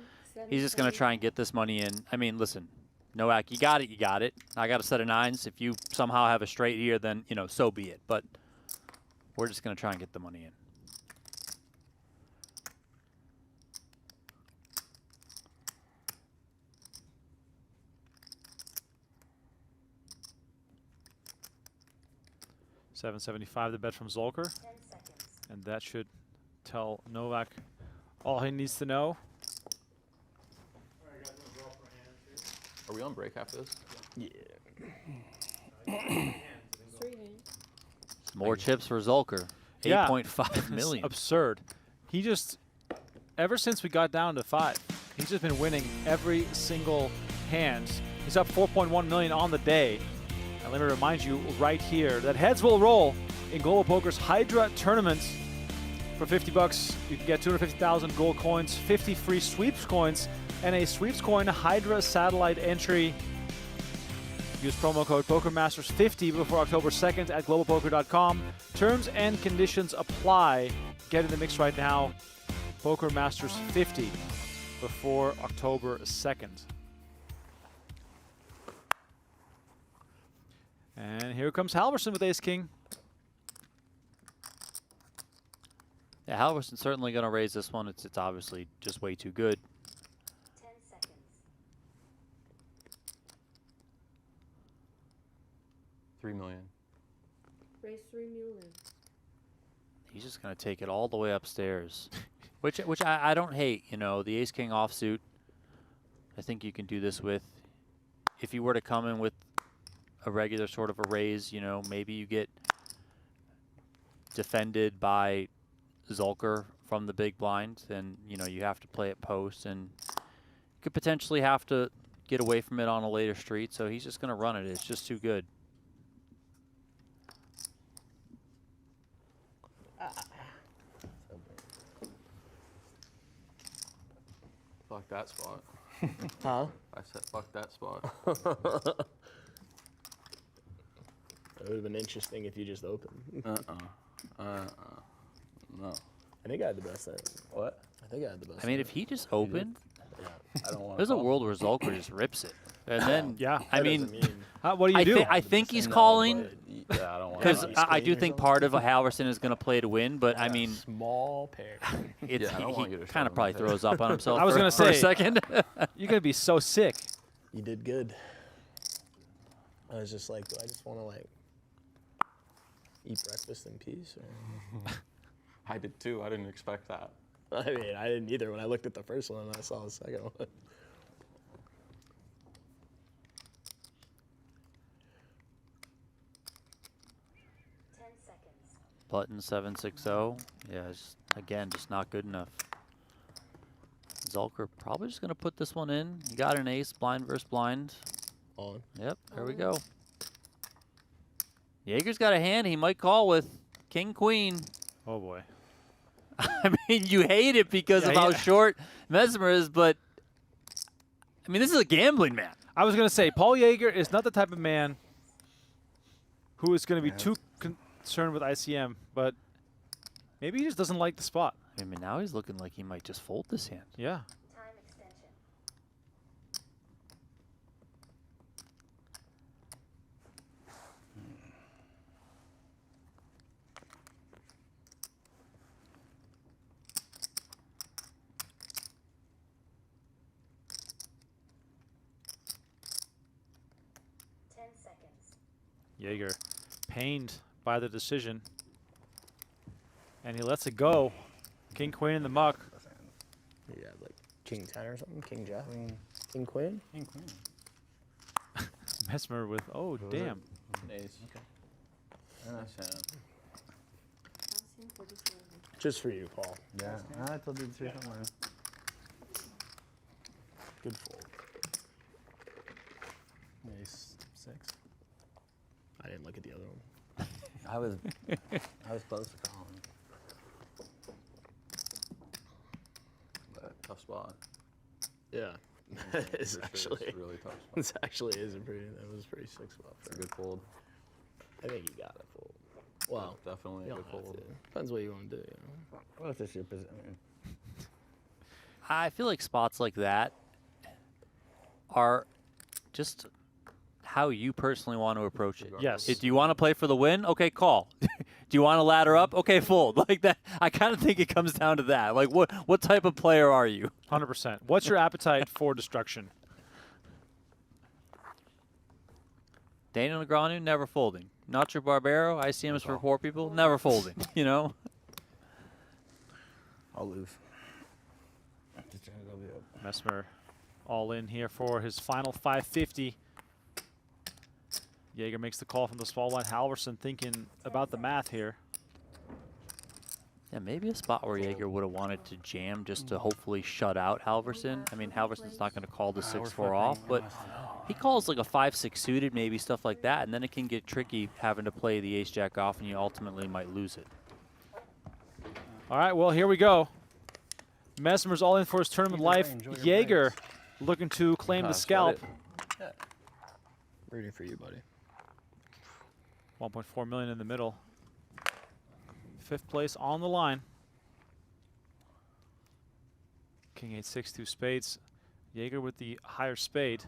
going to try and get this money in. I mean, listen, Nowak, you got it, you got it. I got a set of 9s. If you somehow have a straight here, then, you know, so be it. But we're just going to try and get the money in. $775 the bet from Zulker. 10 seconds. And that should tell Novak all he needs to know. Are we on break after this? Yeah. 3 hands. More chips for Zulker. Yeah. 8.5 It's million. absurd. He just, ever since we got down to 5, he's just been winning every single hand. He's up 4.1 million on the day. And let me remind you right here that heads will roll in Global Poker's Hydra tournament. For $50, you can get 250,000 gold coins, 50 free sweeps coins, and a sweeps coin Hydra satellite entry. Use promo code PokerMasters50 before October 2nd at globalpoker.com. Terms and conditions apply. Get in the mix right now. PokerMasters50 before October 2nd. And here comes Halverson with Ace-King. Yeah, Halverson's certainly going to raise this one. It's obviously just way too good. 10 seconds. $3 million. Raise 3 million. He's just going to take it all the way upstairs, which I don't hate. You know, the Ace-King offsuit, I think you can do this with. If you were to come in with a regular sort of a raise, you know, maybe you get defended by Zulker from the big blind, then, you know, you have to play it post, and you could potentially have to get away from it on a later street, so he's just going to run it. It's just too good. Fuck that spot. Huh? I said fuck that spot. It would have been interesting if you just opened. No. I think I had the best hand. What? I think I had the best I mean, hand. if he just opened, I don't want. there's a world where Zulker just rips it. And then, Yeah. I That mean, doesn't mean What do you do? I think he's calling Yeah, I don't want. because He's I do clean or think something? part of Halverson is going to play to win, but I mean, small pair. it's, Yeah, I don't want he you to kind shove of probably him in the throws up on himself I was for, gonna for a say- second. You're going to be so sick. You did good. I was just like, do I just want to like eat breakfast in peace? Or? I did too. I didn't expect that. I mean, I didn't either. When I looked at the first one, I saw the second one. 10 seconds. Button 760. Yeah, it's, again, just not good enough. Zulker probably just going to put this one in. You got an ace, blind versus blind. On. Yep, there we go. Jaeger's got a hand he might call with king, queen. Oh, boy. I mean, you hate it because Yeah, of how yeah. short Mesmer is, but I mean, this is a gambling man. I was going to say, Paul Jager is not the type of man who is going to be too concerned with ICM, but maybe he just doesn't like the spot. I mean, now he's looking like he might just fold this hand. Yeah. Time extension. Jaeger pained by the decision, and he lets it go. King, queen in the muck. Yeah, like king 10 or something, king jack, king queen. King queen. Mesmer with, oh, damn. Ace. And I said, Calcium 47. Just for you, Paul. Yeah, I told you to say somewhere. Good fold. Ace 6. I didn't look at the other one. I was close to calling. tough spot. Yeah, it's For sure, actually it's a really tough spot. it's actually is a pretty. That was a pretty sick spot. It's a good fold. I think you got it fold. Well, Definitely you a don't good have fold. to. Depends what you want to do. You know? What if this your position? I feel like spots like that are just how you personally want to approach it. Yes. Do you want to play for the win? Okay, call. Do you want to ladder up? Okay, fold. Like that. I kind of think it comes down to that. Like, what type of player are you? 100%. What's your appetite for destruction? Daniel Negreanu, never folding. Nacho Barbero, ICMs for poor people, never folding. You know? I'll lose. Just trying to go be up. Mesmer all in here for his final 550. Jaeger makes the call from the small line. Halverson thinking about the math here. Yeah, maybe a spot where Jaeger would have wanted to jam just to hopefully shut out Halverson. I mean, Halverson's not going to call the 6-4 off, but he calls like a 5-6 suited, maybe stuff like that, and then it can get tricky having to play the ace-jack off, and you ultimately might lose it. All right, well, here we go. Mesmer's all in for his tournament life. Enjoy your Jaeger looking to claim the Pass, scalp. let Rooting for you, buddy. 1.4 million in the middle. 5th place on the line. King 8-6, 2 spades. Jaeger with the higher spade.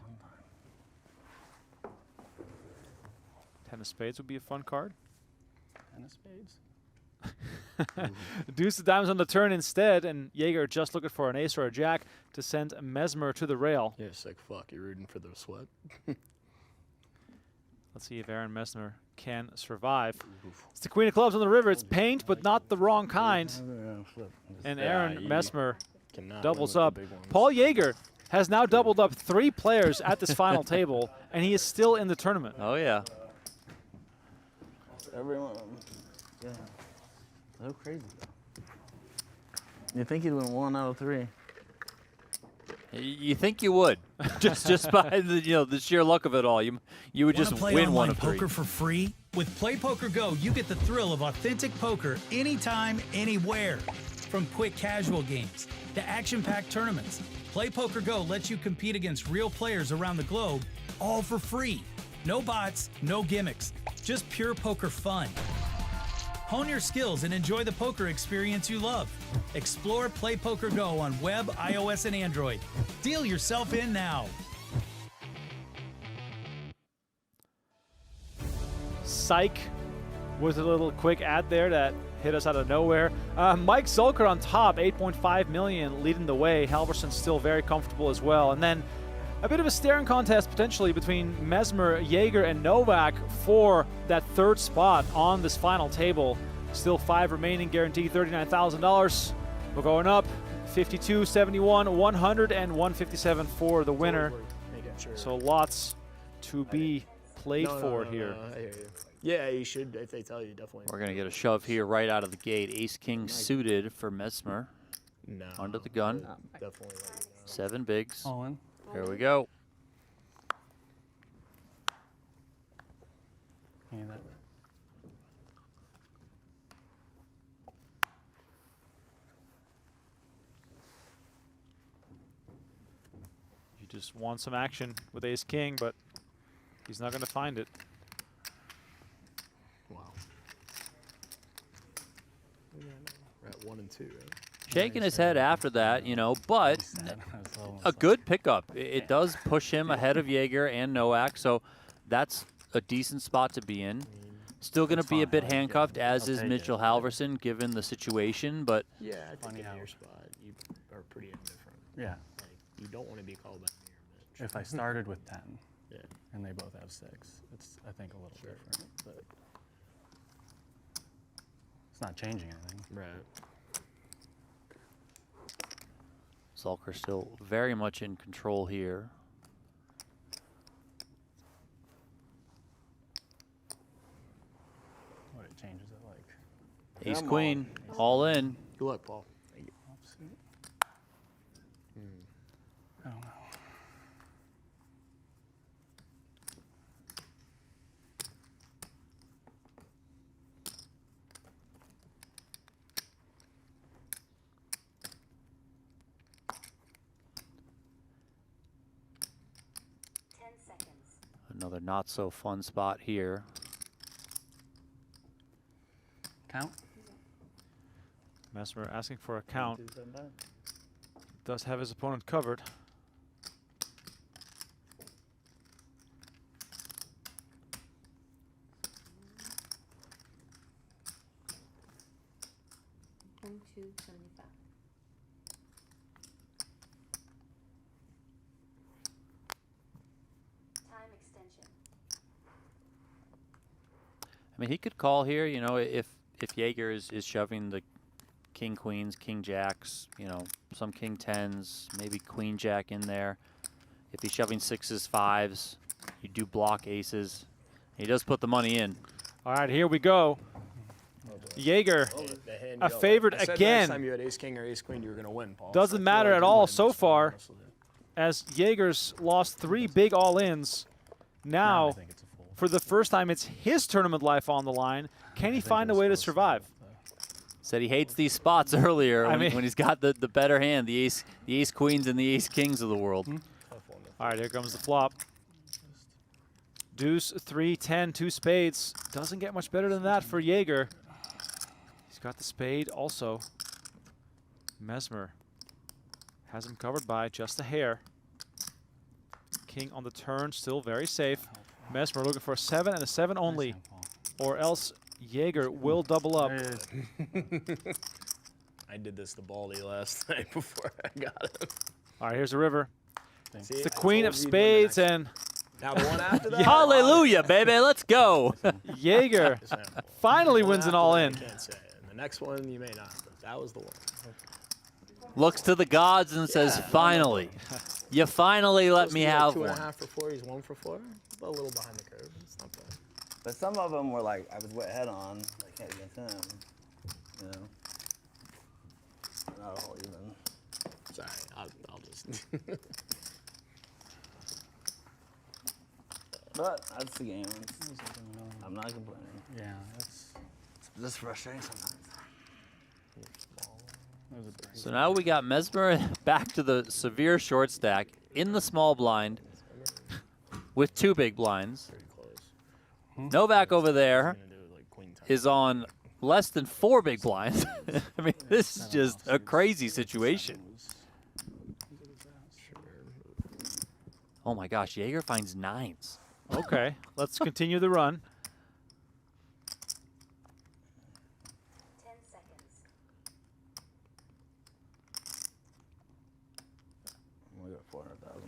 10 of spades would be a fun card. 10 of spades. Deuce of diamonds on the turn instead, and Jaeger just looking for an ace or a jack to send Mesmer to the rail. You're a sick fuck. You're rooting for the sweat. Let's see if Aaron Mesmer can survive. It's the queen of clubs on the river. It's paint, but not the wrong kind. And Aaron you Mesmer Cannot doubles win with up. the big ones. Paul Jager has now doubled up 3 players at this final table, and he is still in the tournament. Oh, yeah. Everyone. Yeah. So crazy. You think he'd win 1 out of 3? You think you would, just by the sheer luck of it all. You would just Play win 1 online of 3. poker for free? With Play Poker Go, you get the thrill of authentic poker anytime, anywhere. From quick casual games to action-packed tournaments, Play Poker Go lets you compete against real players around the globe, all for free. No bots, no gimmicks, just pure poker fun. Hone your skills and enjoy the poker experience you love. Explore Play Poker Go on web, iOS, and Android. Deal yourself in now. Psych was a little quick ad there that hit us out of nowhere. Mike Zulker on top, 8.5 million, leading the way. Halverson still very comfortable as well. And then a bit of a staring contest potentially between Mesmer, Jaeger, and Novak for that third spot on this final table. Still 5 remaining, guaranteed $39,000. We're going up, 52, 71, 100, and 157 for the winner. So lots to be played for here. I hear you. Yeah, you should, if they tell you, definitely. We're going to get a shove here right out of the gate. Ace-king suited for Mesmer. No. Under the gun. Definitely. 7 bigs. All in. Here we go. Give me that. You just want some action with ace-king, but he's not going to find it. Wow. We're at 1 and 2, right? Shaking his head after that, you know, but a good pickup. It does push him ahead of Jaeger and Nowak, so that's a decent spot to be in. Still going to be a bit handcuffed, as is Mitchell Halverson, given the situation, but Yeah, I think in your spot, you are pretty indifferent. Yeah. Like, you don't want to be called back near Mitch. If I started with 10, Yeah. and they both have 6, it's I think a little different, but it's not changing anything. Right. Zulker still very much in control here. What it changes it like. Ace queen, all in. Good luck, Paul. Thank you. Offsuit. I don't know. Another not so fun spot here. Count. Mesmer asking for a count. Does have his opponent covered. Time extension. I mean, he could call here, you know, if Jaeger is shoving the king queens, king jacks, you know, some king tens, maybe queen jack in there. If he's shoving 6s, 5s, you do block aces. He does put the money in. All right, here we go. Jaeger, a favorite again. Next time you had ace king or ace queen, you were going to win, Paul. Doesn't matter at all so far, as Jaeger's lost 3 big all-ins. Now, I think it's a fold. for the first time, it's his tournament life on the line. Can he find a way to survive? Said he hates these spots earlier I when, mean- when he's got the better hand, the ace queens and the ace kings of the world. All right, here comes the flop. Deuce, 3, 10, 2 spades. Doesn't get much better than that for Jaeger. He's got the spade also. Mesmer has him covered by just a hair. King on the turn, still very safe. Mesmer looking for a 7 and a 7 only, or else Jaeger will double up. I did this to Baldy last night before I got him. All right, here's a river. See, It's the I queen told of you you'd win the spades, next and Now the one after that? Hallelujah, baby, let's go. Jaeger finally wins an all-in. I can't say. And the next one you may not, but that was the one. Looks to the gods and says, finally. You finally let me have one. 2.5 for 4, he's 1 for 4. A little behind the curve. It's not bad. But some of them were like, I was wet head on, like can't against him. You know? Not all even. Sorry, I'll just. But that's the game. I'm not complaining. Yeah, that's It's just frustrating sometimes. was a break. So now we got Mesmer back to the severe short stack in the small blind with 2 big blinds. Pretty close. Novak over there Gonna do like queen ten. is on less than 4 big blinds. I mean, this is just a crazy situation. Oh my gosh, Jaeger finds 9s. Okay, let's continue the run. 10 seconds. We got 400,000.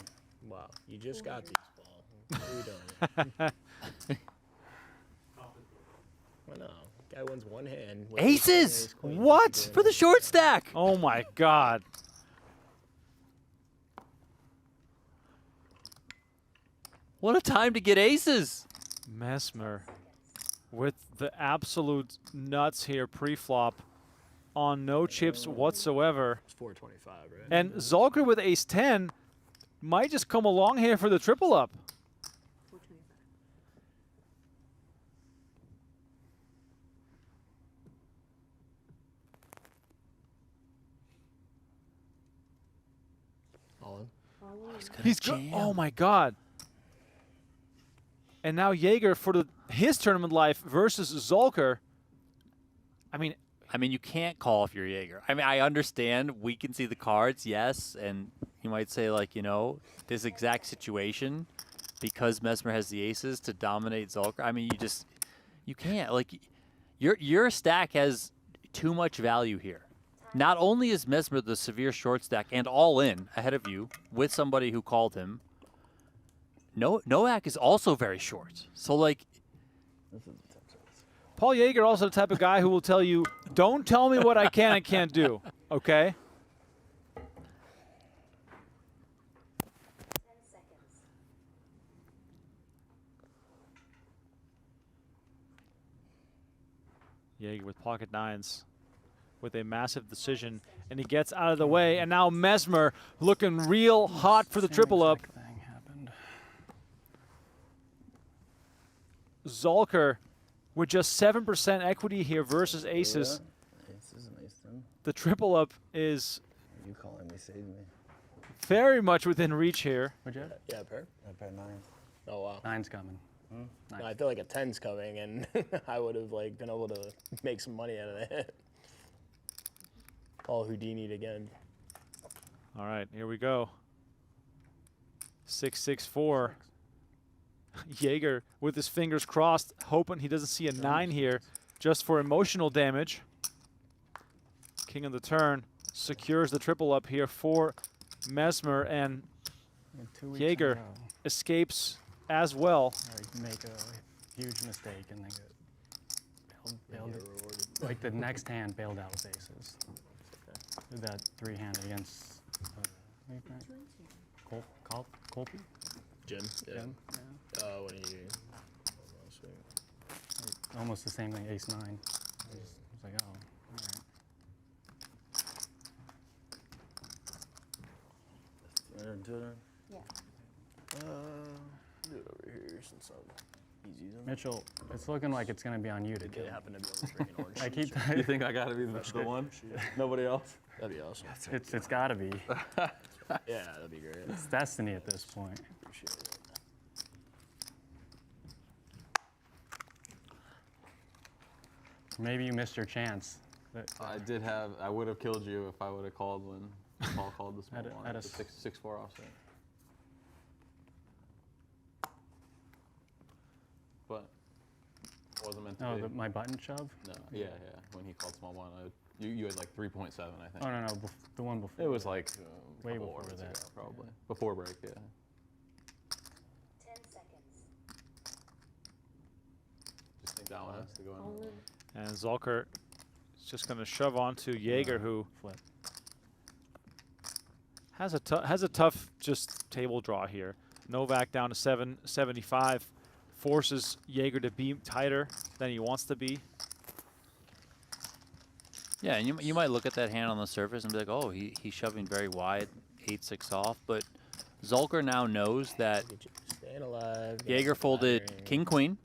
Wow, you just got these, Paul. What are you doing? I know. Guy wins one hand. with ace, queen, Aces! ace, queen, What? doing For the short stack. Oh my God. What a time to get aces. Mesmer with the absolute nuts here pre-flop on no chips whatsoever. It's 425, right? And Zulker with ace 10 might just come along here for the triple up. 425. All in. He's oh my God. And now Jaeger for his tournament life versus Zulker. I mean, You can't call if you're Jaeger. I mean, I understand we can see the cards, yes, and you might say, like, you know, this exact situation because Mesmer has the aces to dominate Zulker. I mean, you can't. Like, your stack has too much value here. Not only is Mesmer the severe short stack and all in ahead of you with somebody who called him, Nowak is also very short. So, like, This is the top service. Paul Jager also the type of guy who will tell you, don't tell me what I can and can't do, okay? 10 seconds. Jaeger with pocket 9s with a massive decision, and he gets out of the way, and now Mesmer looking real hot for the triple up. Thing happened. Zulker with just 7% equity here versus aces. Yeah. Aces and ace 10. The triple up is You calling me saved me. very much within reach here. Would you have? Yeah, pair. I paid 9. Oh, wow. 9's coming. No, I feel like a 10's coming, and I would have like been able to make some money out of that. Paul Houdini'd again. All right, here we go. 6-6-4. Jaeger with his fingers crossed, hoping he doesn't see a 9 here, just for emotional damage. King of the turn secures the triple up here for Mesmer, and Yeah, 2 weeks in a Jaeger row escapes as well. where you make a huge mistake and then get bailed rewarded. like the next hand bailed out with aces. Did that 3-hand against Colby? Jim. Yeah. Jim? Yeah. When he. Almost the same thing, ace 9. I was like, oh, all right. Yeah. Do it over here since he's using it. Mitchell, it's looking like it's going to be on you to kill. It happened to be on the freaking orange. I keep. You think I gotta be the one? Nobody else? That'd be awesome. It's got to be. Yeah, that'd be great. It's destiny at this point. Appreciate it. Maybe you missed your chance. I would have killed you if I would have called when Paul called the small At a- one. at a The 6-4 offset. But it wasn't meant to Oh, be. my button shove? No, yeah. When he called small one, you had like 3.7, I think. Oh, no, the one before. It was like Way a couple before hours that. ago, probably. Before break, yeah. 10 seconds. Just think that one has to go All in. in. And Zulker is just going to shove on to Jaeger, who Flip. has a tough just table draw here. Novak down to 775, forces Jaeger to be tighter than he wants to be. yeah, and you might look at that hand on the surface and be like, oh, he's shoving very wide, 8-6 off. But Zulker now knows that Staying alive. Jaeger folded flattering. king-queen.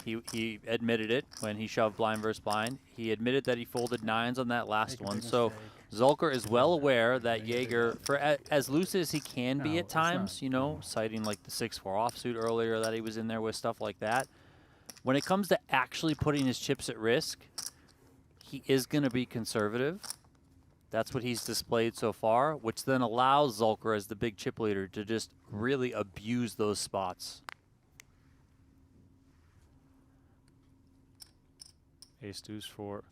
He admitted it when he shoved blind versus blind. He admitted that he folded 9s on that last Make a one. big So mistake. Zulker is well aware that Jaeger, for as loose as he can be at times, you know, citing like the 6-4 offsuit earlier that he was in there with, stuff like that. When it comes to actually putting his chips at risk, he is going to be conservative. That's what he's displayed so far, which then allows Zulker as the big chip leader to just really abuse those spots. Ace deuce for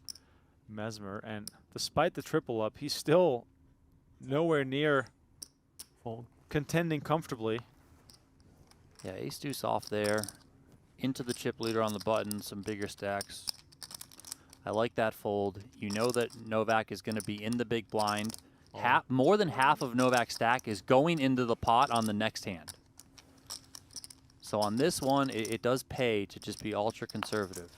Mesmer, and despite the triple up, he's still nowhere near Fold. contending comfortably. Yeah, ace deuce off there. Into the chip leader on the button, some bigger stacks. I like that fold. You know that Novak is going to be in the big blind. More than half of Novak's stack is going into the pot on the next hand. So on this one, it does pay to just be ultra conservative.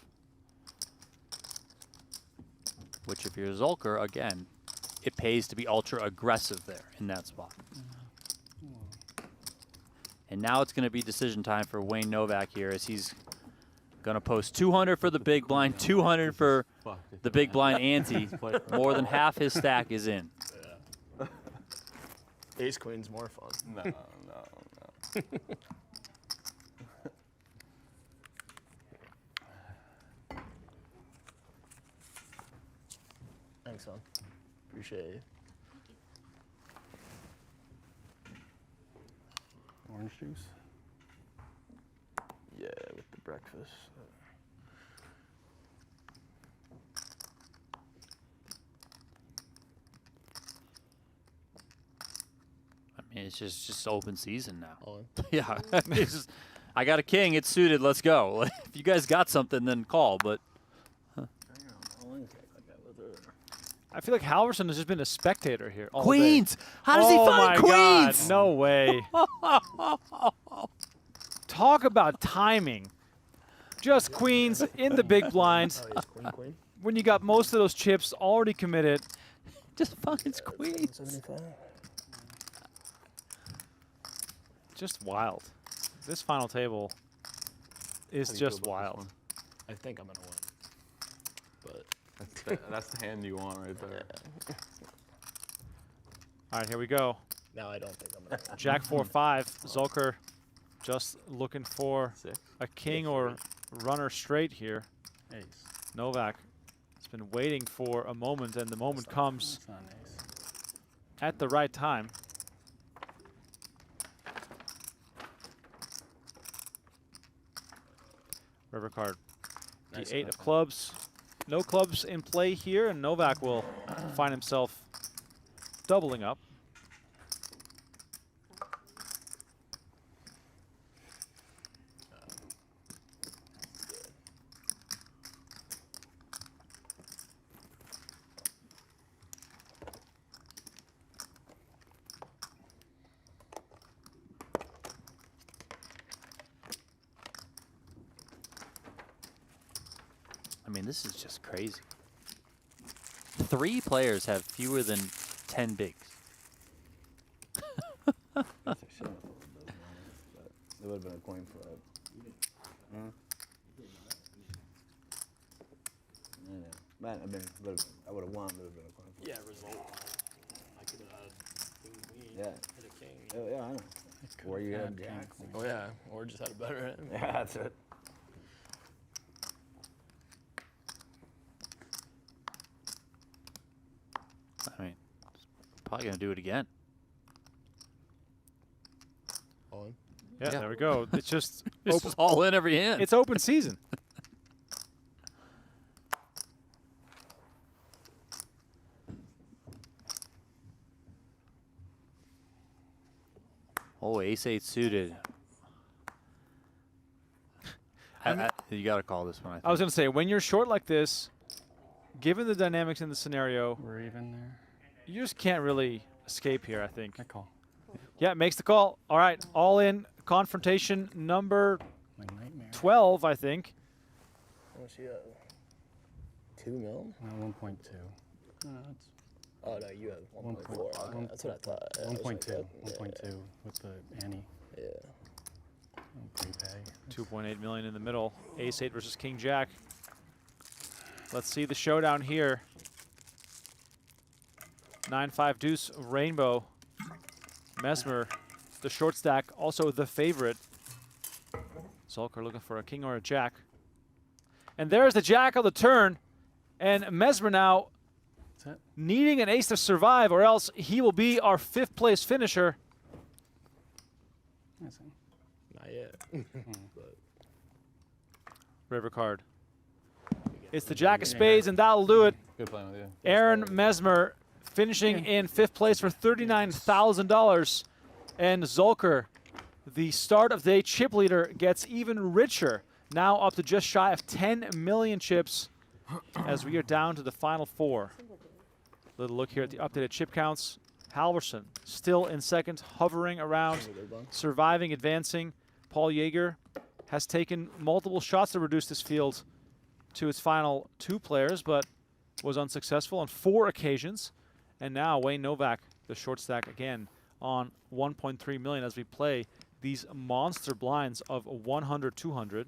Which if you're Zulker, again, it pays to be ultra aggressive there in that spot. And now it's going to be decision time for Wayne Novak here, as he's going to post 200 for the big blind, 200 for the big blind ante. More than half his stack is in. Yeah. Ace queen's more fun. No. Thanks, son. Appreciate it. Orange juice. Yeah, with the breakfast. I mean, it's just open season now. All in. Yeah, it's just, I got a king, it's suited, let's go. If you guys got something, then call, but I feel like Halverson has just been a spectator here all Queens! day. How does he Oh find my queens? God, no way. Talk about timing. Just queens in the big blind. Oh, yes, queen, queen. When you got most of those chips already committed. Just finds queens. 75. Just wild. This final table is just wild. I think I'm gonna win, but That's the hand you want right there. All right, here we go. now I don't think I'm gonna win. Jack 4-5. Zulker just looking for 6. a king or runner straight here. Ace. Novak has been waiting for a moment, and the moment comes It's not an ace. at the right time. River card. The Nice 8 card. of clubs. No clubs in play here, and Novak will find himself doubling up. I mean, this is just crazy. 3 players have fewer than 10 bigs. That's a shame. It would have been a coin flip. Huh? Yeah. Man, I would have won, but it would have been a coin flip. Yeah, result. I could have had king, queen, Yeah. hit a king. Oh, yeah, I know. Or you had king, jack. queen. Oh yeah, or just had a better hand. Yeah, that's it. I mean, probably going to do it again. All in. Yeah, Yeah. there we go. It's just It's open, just all in every hand. it's open season. Oh, ace-8 suited. You got to call this one, I think. I was going to say, when you're short like this, given the dynamics in the scenario, We're even there. you just can't really escape here, I think. I call. Yeah, makes the call. All right, all in confrontation number Like nightmare. 12, I think. How much you have? 2 mil? 1.2. No, it's Oh no, you have 1.4. Okay, one- that's what I thought. I was 1.2. like, 1.2 with the ante. Yeah. Prepay. 2.8 million in the middle. Ace-8 versus King-Jack. Let's see the showdown here. 9-5 deuce rainbow. Mesmer, the short stack, also the favorite. Zulker looking for a king or a jack. And there's the jack on the turn. And Mesmer now That's it. needing an ace to survive, or else he will be our 5th place finisher. I see. Not yet. But River card. It's the jack of spades, and that'll do it. Good playing with you. Aaron Mesmer finishing in 5th place for $39,000. And Zulker, the start of the day chip leader, gets even richer. Now up to just shy of 10 million chips as we are down to the final 4. Little look here at the updated chip counts. Halverson still in second, hovering around, surviving, advancing. Paul Jager has taken multiple shots to reduce this field to its final 2 players, but was unsuccessful on 4 occasions. And now Wayne Novak, the short stack again, on 1.3 million as we play these monster blinds of 100, 200.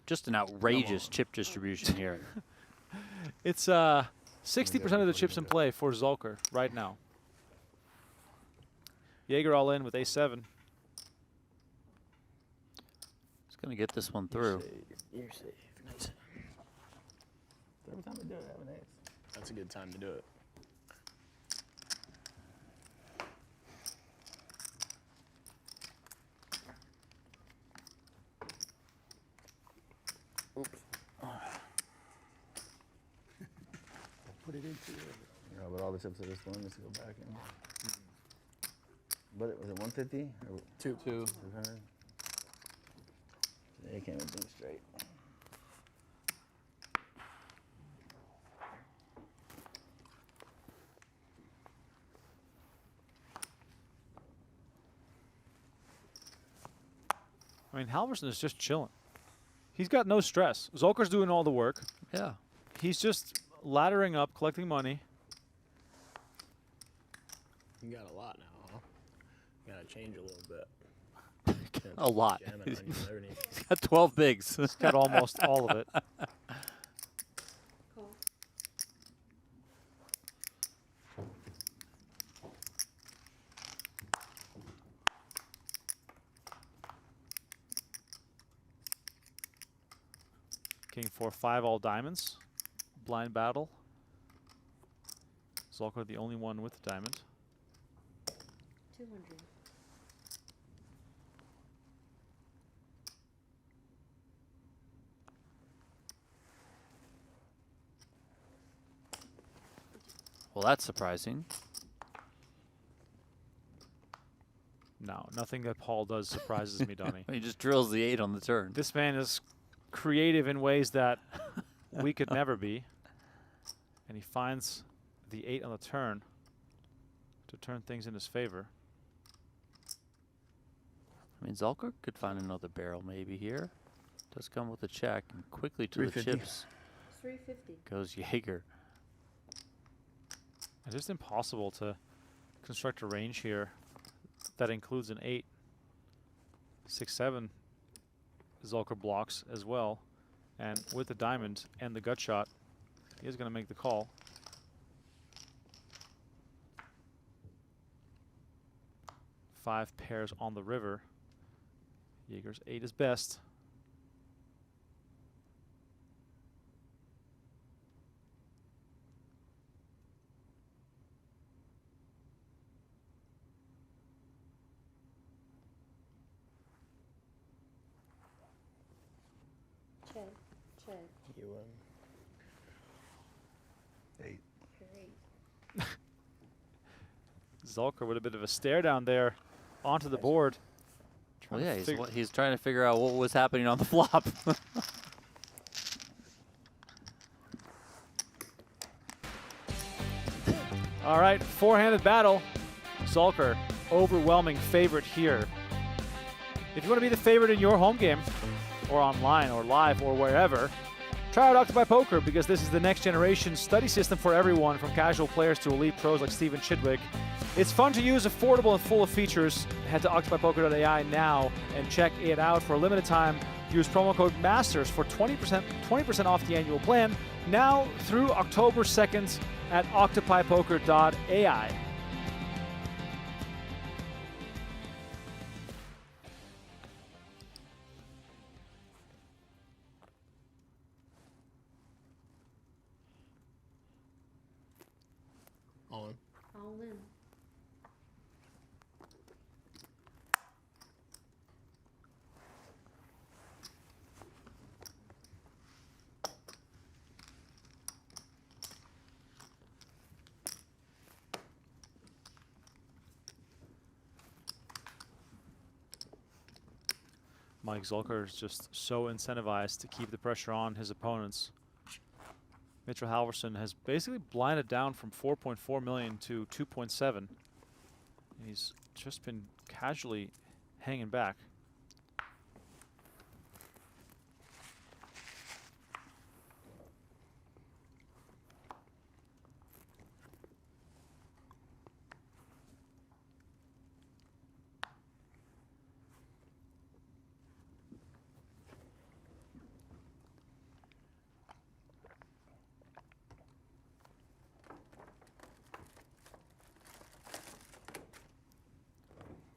Just an outrageous chip distribution here. It's 60% of the chips in play for Zulker right now. Jaeger all in with A7. He's going to get this one through. You're safe. Nice. Every time we do it, I have an ace. That's a good time to do it. Put it into it. You know, but all the chips are just one just to go back in. But was it 150 or 200? They can't even think straight. I mean, Halverson is just chilling. He's got no stress. Zulker's doing all the work. Yeah. He's just laddering up, collecting money. You got a lot now, huh? You gotta change a little bit. A lot. Jamming on you and everything. He's got 12 bigs. He's got almost all of it. Call. King 4-5 all diamonds. Blind battle. Zulker the only one with the diamond. 200. Well, that's surprising. No, nothing that Paul does surprises me, Donnie. He just drills the 8 on the turn. This man is creative in ways that we could never be. And he finds the 8 on the turn to turn things in his favor. I mean, Zulker could find another barrel maybe here. Does come with a check, and quickly to the 350. chips 350. goes Jaeger. It's just impossible to construct a range here that includes an 8. 6-7 Zulker blocks as well. And with the diamond and the gut shot, he is going to make the call. Five pairs on the river. Jaeger's 8 is best. Check. Check. You Eight. Great. Zulker with a bit of a stare down there onto the board. Well, Trying yeah, to fig- he's trying to figure out what was happening on the flop. All right, four-handed battle. Zulker, overwhelming favorite here. If you want to be the favorite in your home game, or online, or live, or wherever, try out Octopi Poker, because this is the next generation study system for everyone, from casual players to elite pros like Steven Chidwick. It's fun to use, affordable, and full of features. Head to octopipoker.ai now and check it out. For a limited time, use promo code MASTERS for 20% off the annual plan, now through October 2nd. at octopipoker.ai. All in. All in. Mike Zulker is just so incentivized to keep the pressure on his opponents. Mitchell Halverson has basically blinded down from 4.4 million to 2.7. He's just been casually hanging back.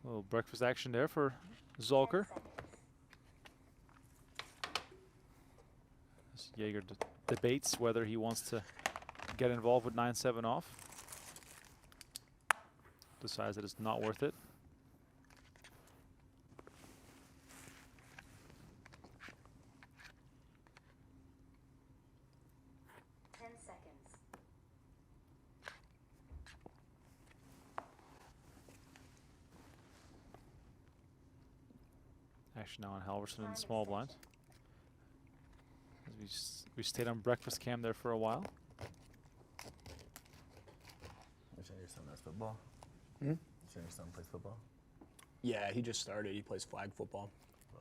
A little breakfast action there for Zulker. As Jager debates whether he wants to get involved with 9-7 off. Decides that it's not worth it. Action now on Halverson in the small blind. As we stayed on breakfast cam there for a while. You saying your son does football? Hmm? You saying your son plays football? Yeah, he just started. He plays flag football.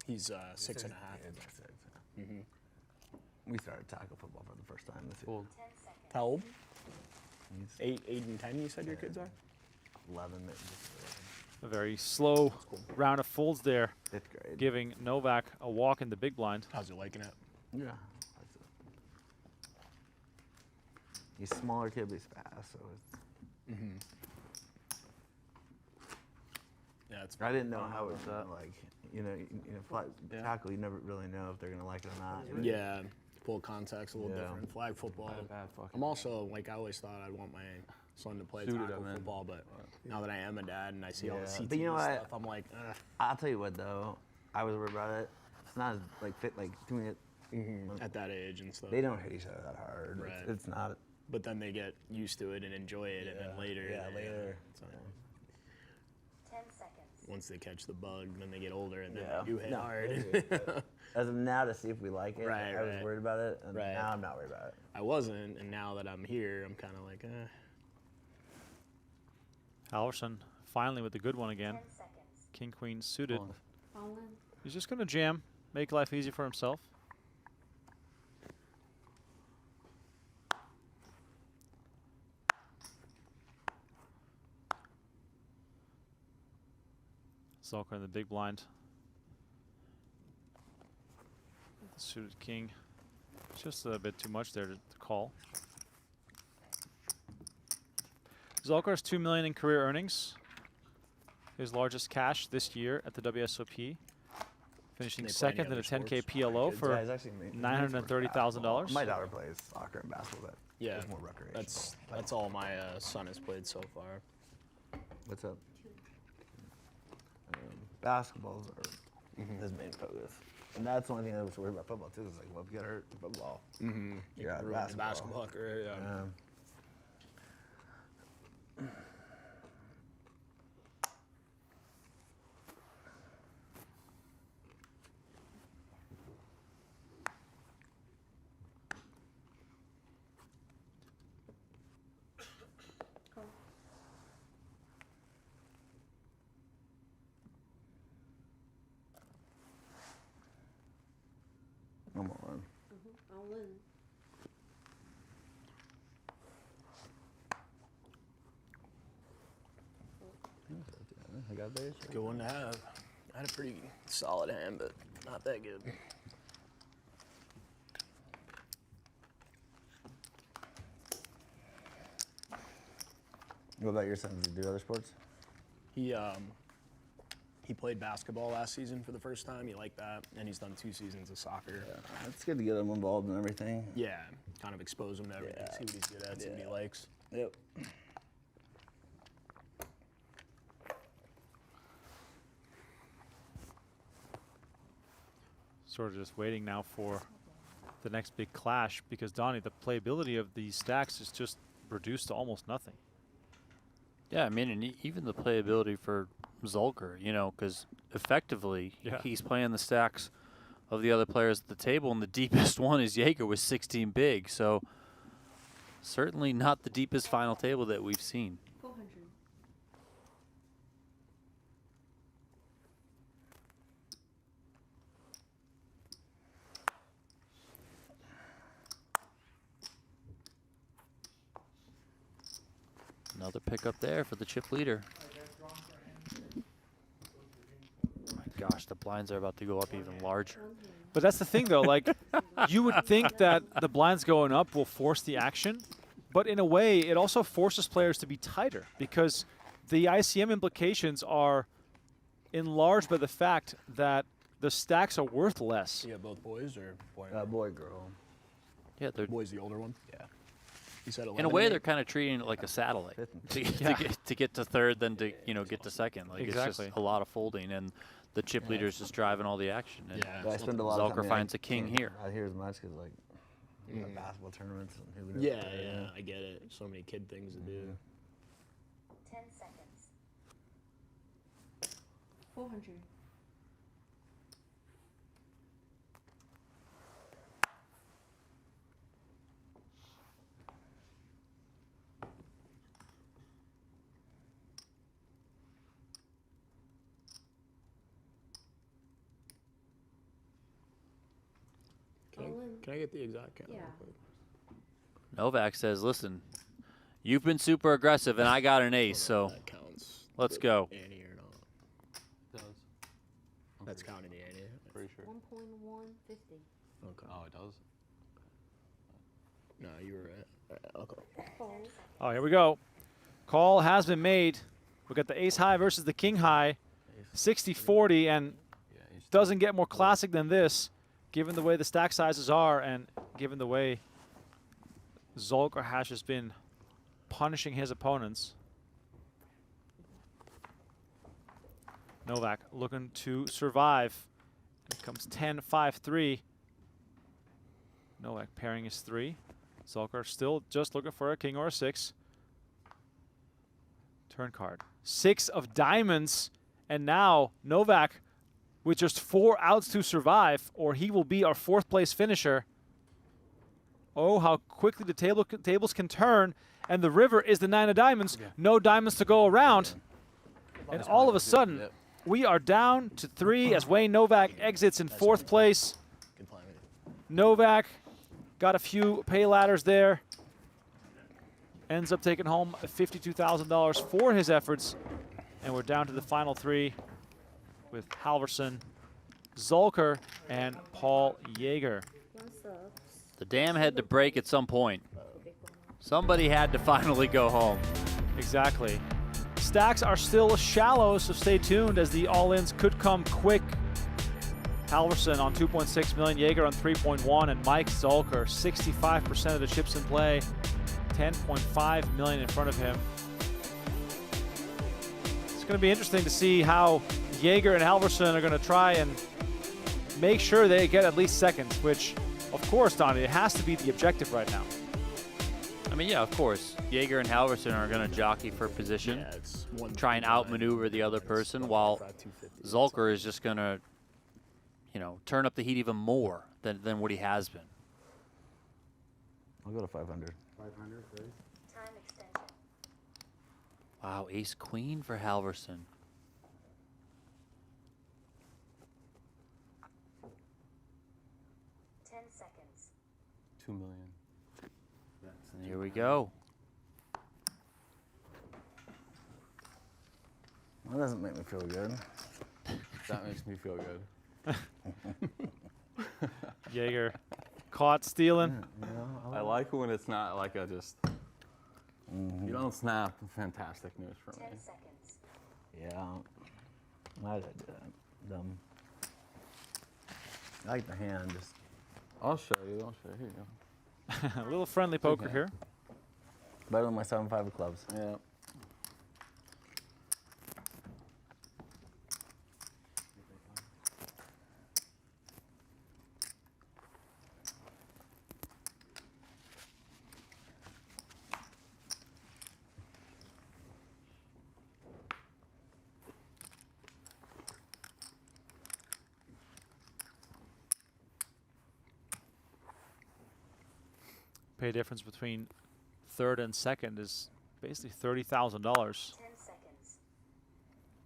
He's 6.5. Yeah, he's 6. We started tackle football for the first time this year. How old? He's 8 and 10. You said your kids are. 11. A very slow round of folds there, 5th grade. giving Novak a walk in the big blind. How's he liking it? Yeah. He's a smaller kid, but he's fast, so it's. Yeah, it's. I didn't know how it's like, flag tackle. You never really know if they're gonna like it or not. Right? Yeah, full contact's a little Yeah. different. Flag football. Bad fucking I'm also like I always thought I'd want my son to play Suited tackle him in. football, but now that I am a dad and I see all the Yeah. CTE But you know what? stuff, I'm like, ugh. I'll tell you what though, I was worried about it. It's not as like fit like doing it. At that age and stuff. They don't hit each other that hard. Right. It's not. But then they get used to it and enjoy it, and then later. Yeah, later. So 10 seconds. once they catch the bug, then they get older and then Yeah. you hit No, hard. As of now, to see if we like it, Right, I was right. worried about it, and Right. now I'm not worried about it. I wasn't, and now that I'm here, I'm kind of like, Halverson finally with the good one again. 10 seconds. King Queen suited. All in. He's just going to jam, make life easy for himself. Zulker in the big blind. The suited king. Just a bit too much there to call. Zulker has $2 million in career earnings. His largest cash this year at the WSOP. Finishing They play any second in a other 10K sports? PLO Yeah, for he's actually $930,000. My daughter plays soccer and basketball, but yeah, it's more recreational. that's all my son has played so far. What's up? Basketballs are his main focus, and that's the only thing I was worried about football too. Is like, well, if you get hurt in football, you're out of Ruin the basketball. career, yeah. Call. I'm all in. All in. I got theirs. Good one to have. I had a pretty solid hand, but not that good. What about your son? Does he do other sports? He played basketball last season for the first time. He liked that, and he's done 2 seasons of soccer. It's good to get him involved in everything. Yeah, kind of expose him to everything, Yeah. see what he's good at, see what he likes. Yep. Sort of just waiting now for the next big clash because, Donnie, the playability of these stacks is just reduced to almost nothing. Yeah, I mean, and even the playability for Zulker, you know, because effectively he's playing the stacks of the other players at the table, and the deepest one is Jaeger with 16 big. So certainly not the deepest final table that we've seen. 400. Another pickup there for the chip leader. My gosh, the blinds are about to go up even larger. But that's the thing, though. Like, you would think that the blinds going up will force the action, but in a way, it also forces players to be tighter because the ICM implications are enlarged by the fact that the stacks are worth less. Yeah, both boys or boy? Boy, girl. Yeah, they're Boy's the older one. Yeah. He said 11. in a way they're kind of treating it like a satellite to get to third, then to get to second. Like it's Exactly. just a lot of folding, and the chip leader's just driving all the action. And Yeah. I spend a lot of Zulker time. finds a king here. Out here as much because like basketball tournaments and who knows. Yeah, I get it. So many kid things to do. 10 seconds. 400. Can I get the exact count? Yeah. real quick? Novak says, "Listen, you've been super aggressive, and I got an ace, so That counts. let's go." Ante or not? It does. That's counting the ante. Pretty sure. 1.150. Okay. Oh, it does? No, you were right. All right, okay. Fold. Oh, here we go. Call has been made. We got the ace high versus the king high, 60-40, and Yeah. doesn't get more classic than this, given the way the stack sizes are and given the way Zulker has just been punishing his opponents. Novak looking to survive. It comes 10-5-3. Novak pairing his 3. Zulker still just looking for a king or a 6. Turn card. 6 of diamonds. And now Novak with just 4 outs to survive, or he will be our 4th place finisher. Oh, how quickly the tables can turn. And the river is the 9 of diamonds. No diamonds to go around. And all of a sudden, we are down to 3 as Wayne Novak exits in 4th place. Good plan. Novak got a few pay ladders there. Ends up taking home $52,000 for his efforts. And we're down to the final 3 with Halverson, Zulker, and Paul Jager. One subs. The dam had to break at some point. Somebody had to finally go home. Exactly. Stacks are still shallow, so stay tuned as the all-ins could come quick. Halverson on 2.6 million, Jaeger on 3.1, and Mike Zulker, 65% of the chips in play, 10.5 million in front of him. It's going to be interesting to see how Jaeger and Halverson are going to try and make sure they get at least seconds, which, of course, Donnie, it has to be the objective right now. I mean, yeah, of course. Jaeger and Halverson are going to jockey for position, Yeah, it's try and outmaneuver the other person, while Zulker is just going to, you know, turn up the heat even more than what he has been. I'll go to 500. 500, right? Time extension. Wow, ace-queen for Halverson. Ten seconds. 2 million. And here we go. That doesn't make me feel good. That makes me feel good. Jaeger caught stealing. You know, I like when it's not like a just You don't snap. Fantastic news for 10 me. seconds. Yeah. Why did I do that? Dumb. I like the hand. Just I'll show you. I'll show you. Here you go. A little friendly poker Okay. here. better than my 7-5 of clubs. Yeah. Pay difference between third and second is basically $30,000. 10 seconds.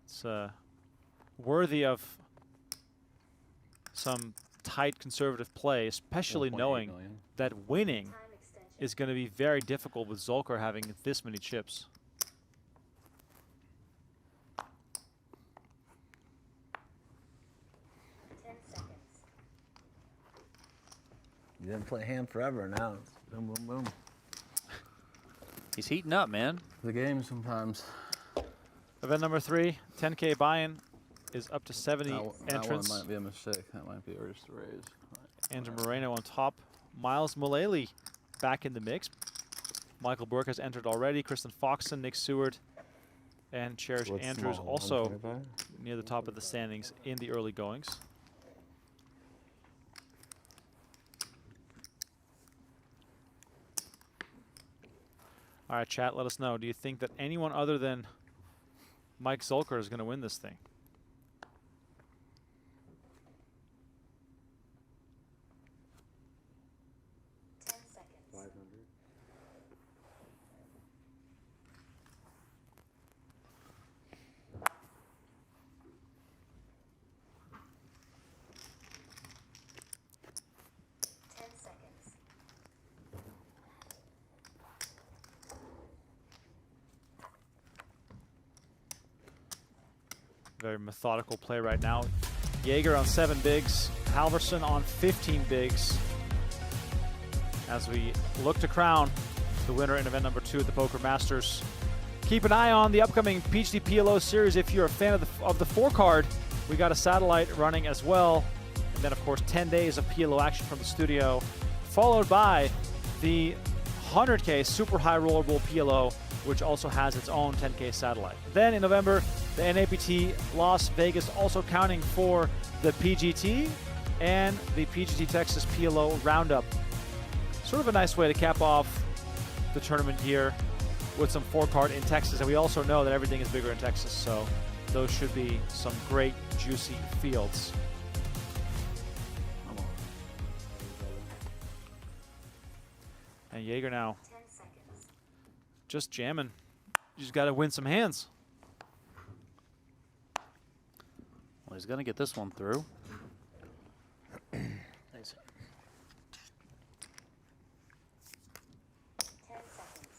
It's worthy of some tight conservative play, especially 1.8 knowing million. that winning Time extension. is going to be very difficult with Zulker having this many chips. You didn't play hand forever. Now it's boom, boom, boom. He's heating up, man. The game sometimes. Event number 3, 10K buy-in is up to 70 That entrants. one might be a mistake. That might be just a raise. Andrew Moreno on top. Miles Mullally back in the mix. Michael Burke has entered already. Kristen Foxon, Nick Seward, and Cherish What's Andrews small, also 125? near the top of the standings in the early goings. All right, chat, let us know. Do you think that anyone other than Mike Zulker is going to win this thing? Very methodical play right now. Jaeger on 7 bigs, Halverson on 15 bigs. As we look to crown the winner in event number 2 at the Poker Masters. Keep an eye on the upcoming PhD PLO series if you're a fan of the 4-card. We got a satellite running as well. And then, of course, 10 days of PLO action from the studio, followed by the 100K Super High Rollerball PLO, which also has its own 10K satellite. Then in November, the NAPT Las Vegas also counting for the PGT and the PGT Texas PLO Roundup. Sort of a nice way to cap off the tournament here with some 4-card in Texas. And we also know that everything is bigger in Texas, so those should be some great, juicy fields. And Jaeger now just jamming. You just got to win some hands. Well, he's going to get this one through. Nice. 10 seconds.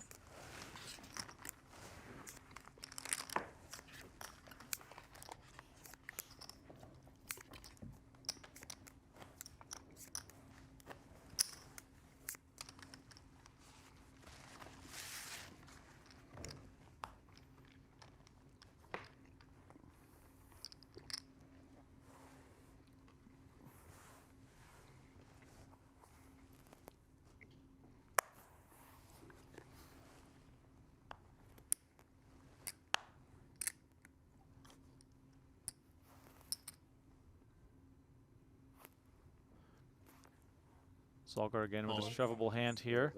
Zulker again with his shovable hand here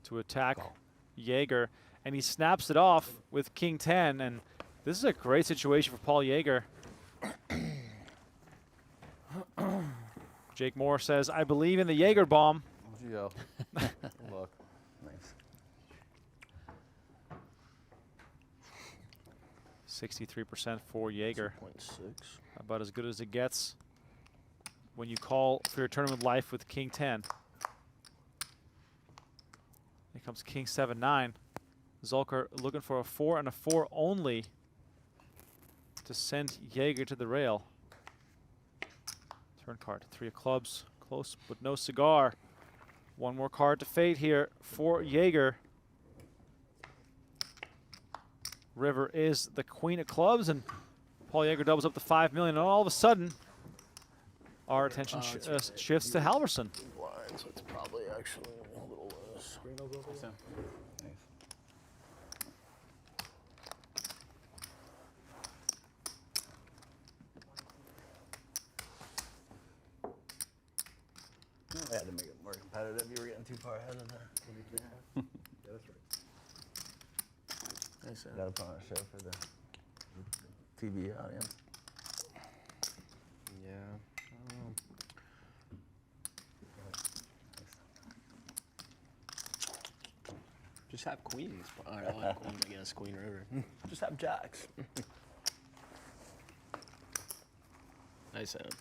to attack Jaeger. And he snaps it off with King 10. And this is a great situation for Paul Jager. Jake Moore says, I believe in the Jaeger bomb. Where'd you go? Look. Nice. 63% for Jaeger. 0.6. About as good as it gets when you call for your tournament life with King 10. Here comes King 7-9. Zulker looking for a 4 and a 4 only to send Jaeger to the rail. Turn card, 3 of clubs, close but no cigar. One more card to fade here for Jaeger. River is the queen of clubs, and Paul Jager doubles up to $5 million. And all of a sudden, our attention shifts to Halverson. Blind, so it's probably actually a little less. I had to make it more competitive. You were getting too far ahead of there. Yeah, that's right. Nice. Got to put on a show for the TV audience. Yeah. Just have queens. All right, I like queen against Queen River. Just have jacks. Nice hand.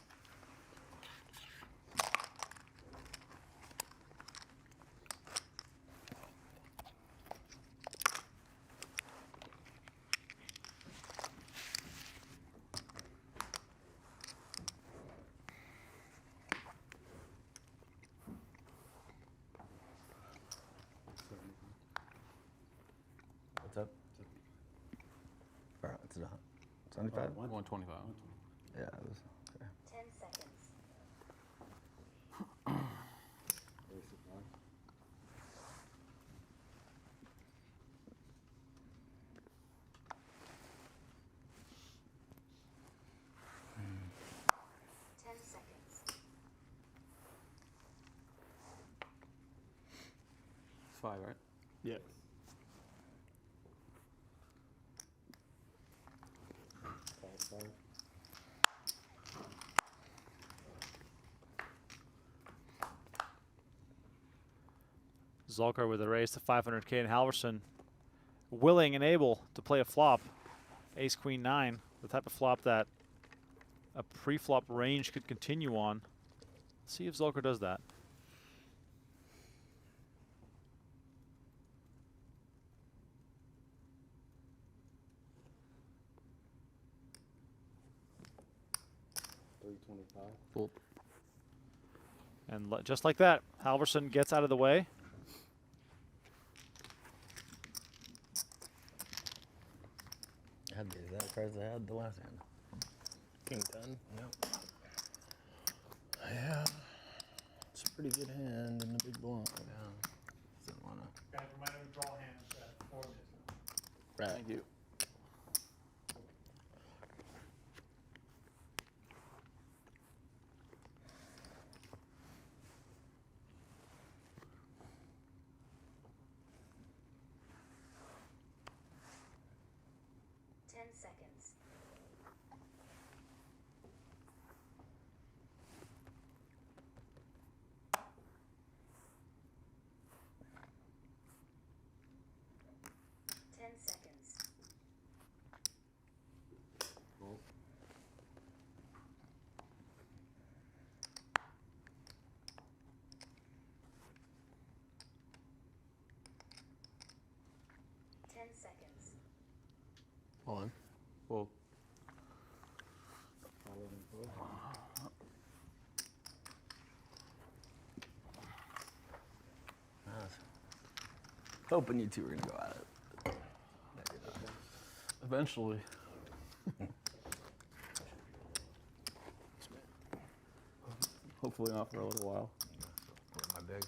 What's up? It's 75? 125. Yeah, it was. Okay. 10 seconds. It's 5, right? Yeah. Zulker with a raise to 500K, and Halverson willing and able to play a flop. Ace Queen 9, the type of flop that a pre-flop range could continue on. Let's see if Zulker does that. Cool. And just like that, Halverson gets out of the way. I had the exact cards I had the last hand. King 10. Yep. Yeah. It's a pretty good hand in the big blind. Yeah. Didn't want to. Guys, remind me to draw hands at 4 minutes. Right. Thank you. Seconds. Cool. 10 seconds. On. Well, Hoping you two were going to go at it. eventually. Hopefully not for a little while. My big.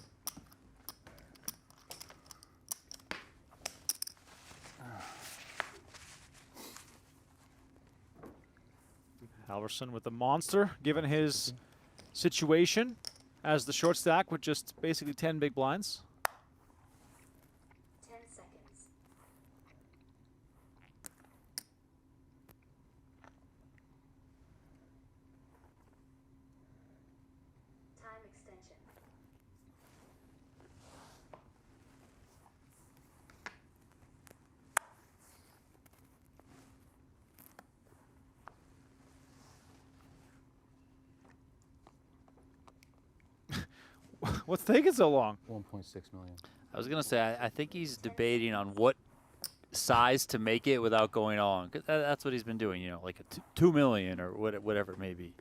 Halverson with the monster, given his situation as the short stack with just basically 10 big blinds. 10 seconds. Time extension. What's taking so long? 1.6 million. I was gonna say I think he's debating on what size to make it without going on. 'Cause that's what he's been doing, you know, like a 2 million or whatever it may be.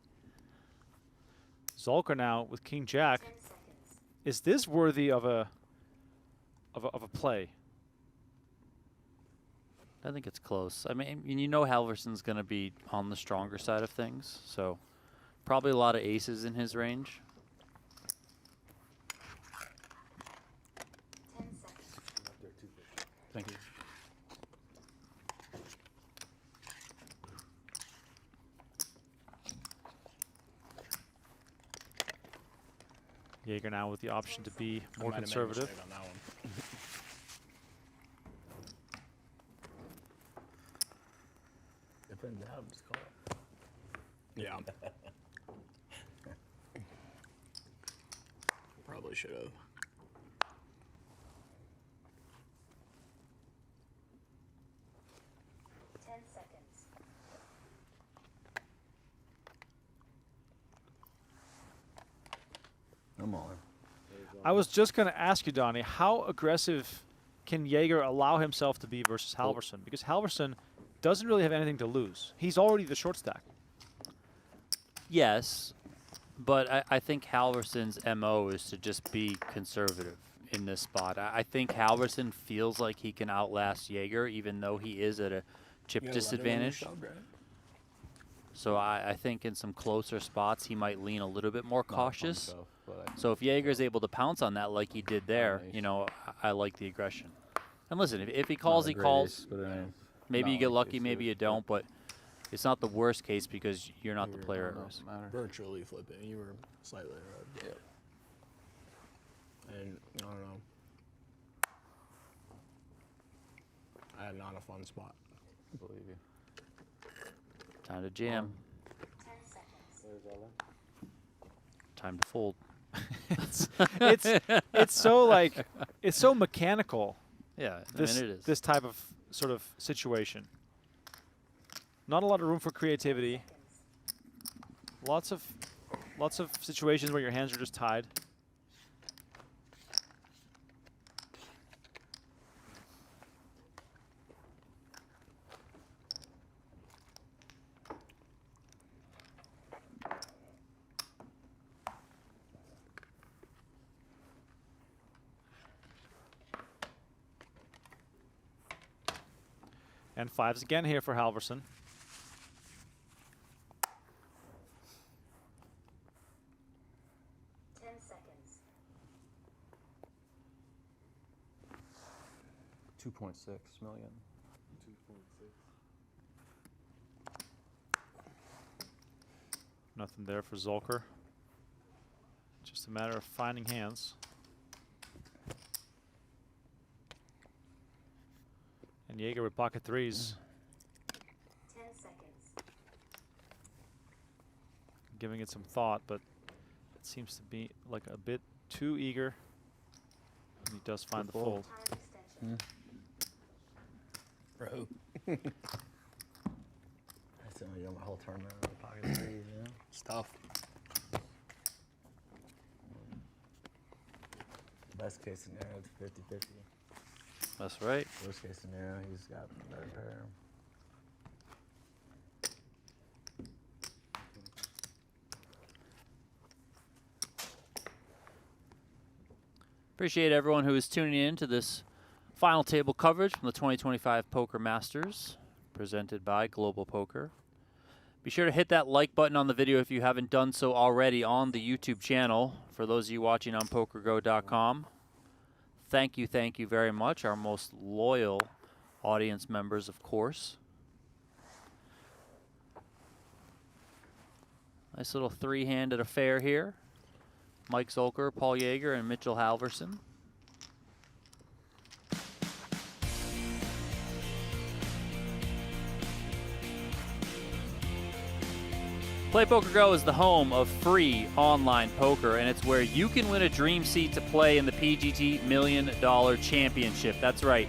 Zulker now with King Jack. 10 seconds. Is this worthy of a play? I think it's close. I mean, you know Halverson's going to be on the stronger side of things, so probably a lot of aces in his range. 10 seconds. Thank you. Jaeger now with the option to be I more might have made a conservative. mistake on that one. If in doubt, just call it. Yeah. Probably should have. Ten seconds. I'm all in. I was just going to ask you, Donnie, how aggressive can Jaeger allow himself to be versus Halverson? Because Halverson doesn't really have anything to lose. He's already the short stack. Yes, but I think Halverson's MO is to just be conservative in this spot. I think Halverson feels like he can outlast Jaeger, even though he is at a chip disadvantage. So I think in some closer spots, he might lean a little bit more cautious. So if Jaeger is able to pounce on that like he did there, you know, I like the aggression. And listen, if he calls, he calls. Maybe you get lucky, maybe you don't, but it's not the worst case because you're not the player at risk. Virtually flipping. You were slightly right. Yep. And I don't know. I had not a fun spot. I believe you. Time to jam. 10 seconds. Time to fold. It's so like it's so mechanical. Yeah, This I mean it is. this type of sort of situation. Not a lot of room for creativity. Lots of situations where your hands are just tied. And fives again here for Halverson. Seconds. 2.6 million. Nothing there for Zulker. Just a matter of finding hands. And Jaeger with pocket threes. 10 seconds. Giving it some thought, but it seems to be like a bit too eager. And he does find the fold. Time extension. Bro. I still got my whole tournament in the pocket threes, you know? It's tough. Best case scenario, it's 50-50. That's right. Worst case scenario, he's got a better pair. Appreciate everyone who is tuning in to this final table coverage from the 2025 Poker Masters, presented by Global Poker. Be sure to hit that like button on the video if you haven't done so already on the YouTube channel. For those of you watching on PokerGo.com, thank you very much. Our most loyal audience members, of course. Nice little three-handed affair here. Mike Zulker, Paul Jager, and Mitchell Halverson. Play Poker Go is the home of free online poker, and it's where you can win a dream seat to play in the PGT $1 Million Championship. That's right.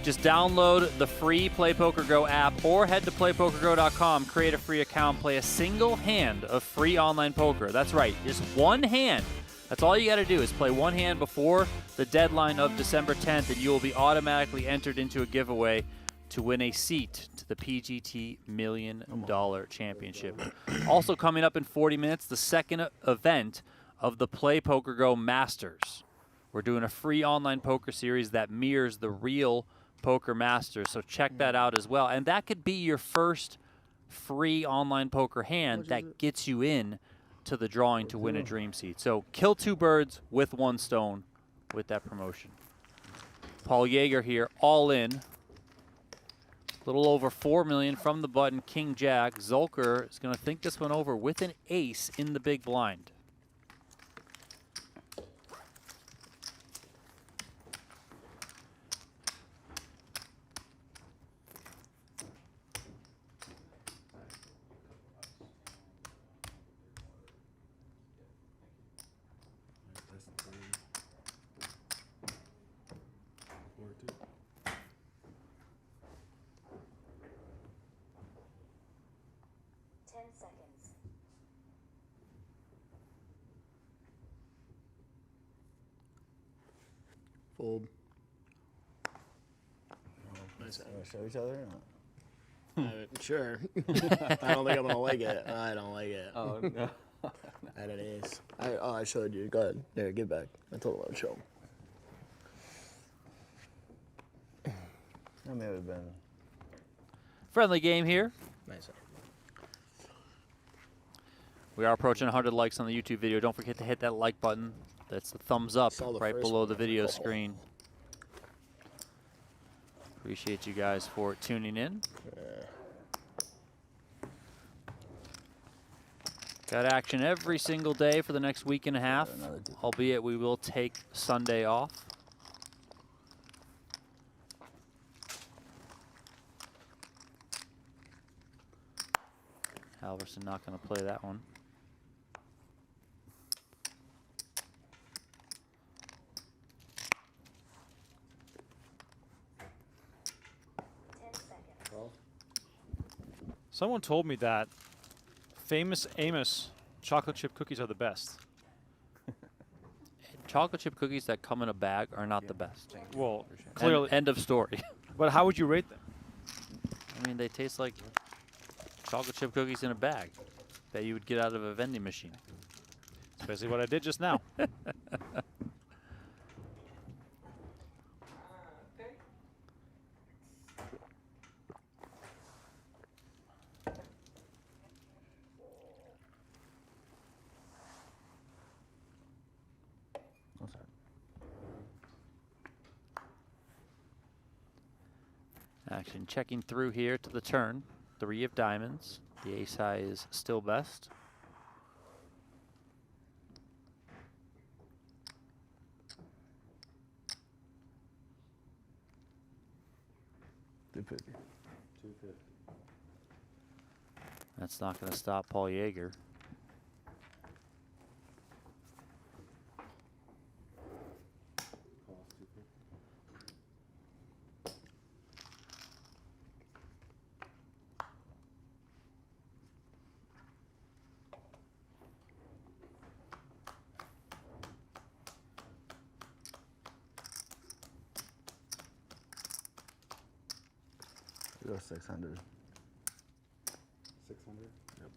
Just download the free Play Poker Go app or head to playpokergo.com, create a free account, play a single hand of free online poker. That's right, just one hand. That's all you got to do is play one hand before the deadline of December 10th, and you will be automatically entered into a giveaway to win a seat to the PGT $1 Million Championship. Also coming up in 40 minutes, the second event of the Play Poker Go Masters. We're doing a free online poker series that mirrors the real Poker Masters. So check that out as well. And that could be your first free online poker hand that gets you in to the drawing to win a dream seat. So kill 2 birds with 1 stone with that promotion. Paul Jager here, all in. A little over 4 million from the button, King Jack. Zulker is going to think this one over with an ace in the big blind. That's 3. 4, 2. Seconds. Fold. Nice. Want to show each other or not? Sure. I don't think I'm gonna like it. I don't like it. Oh, no. I had an ace. I showed you. Go ahead. There, get back. I told him I would show him. That may have been. Friendly game here. Nice. We are approaching 100 likes on the YouTube video. Don't forget to hit that like button. That's the thumbs up Saw the right first below one. the video screen. Appreciate you guys for tuning in. Got action every single day for the next week and a half, albeit we will take Sunday off. Halverson not going to play that one. Someone told me that Famous Amos chocolate chip cookies are the best. Chocolate chip cookies that come in a bag are not the best. Well, clearly. End of story. But how would you rate them? I mean, they taste like chocolate chip cookies in a bag that you would get out of a vending machine. That's basically what I did just now. Action checking through here to the turn. 3 of diamonds. The ace high is still best. That's not going to stop Paul Jager. Go 600. 600? Yep.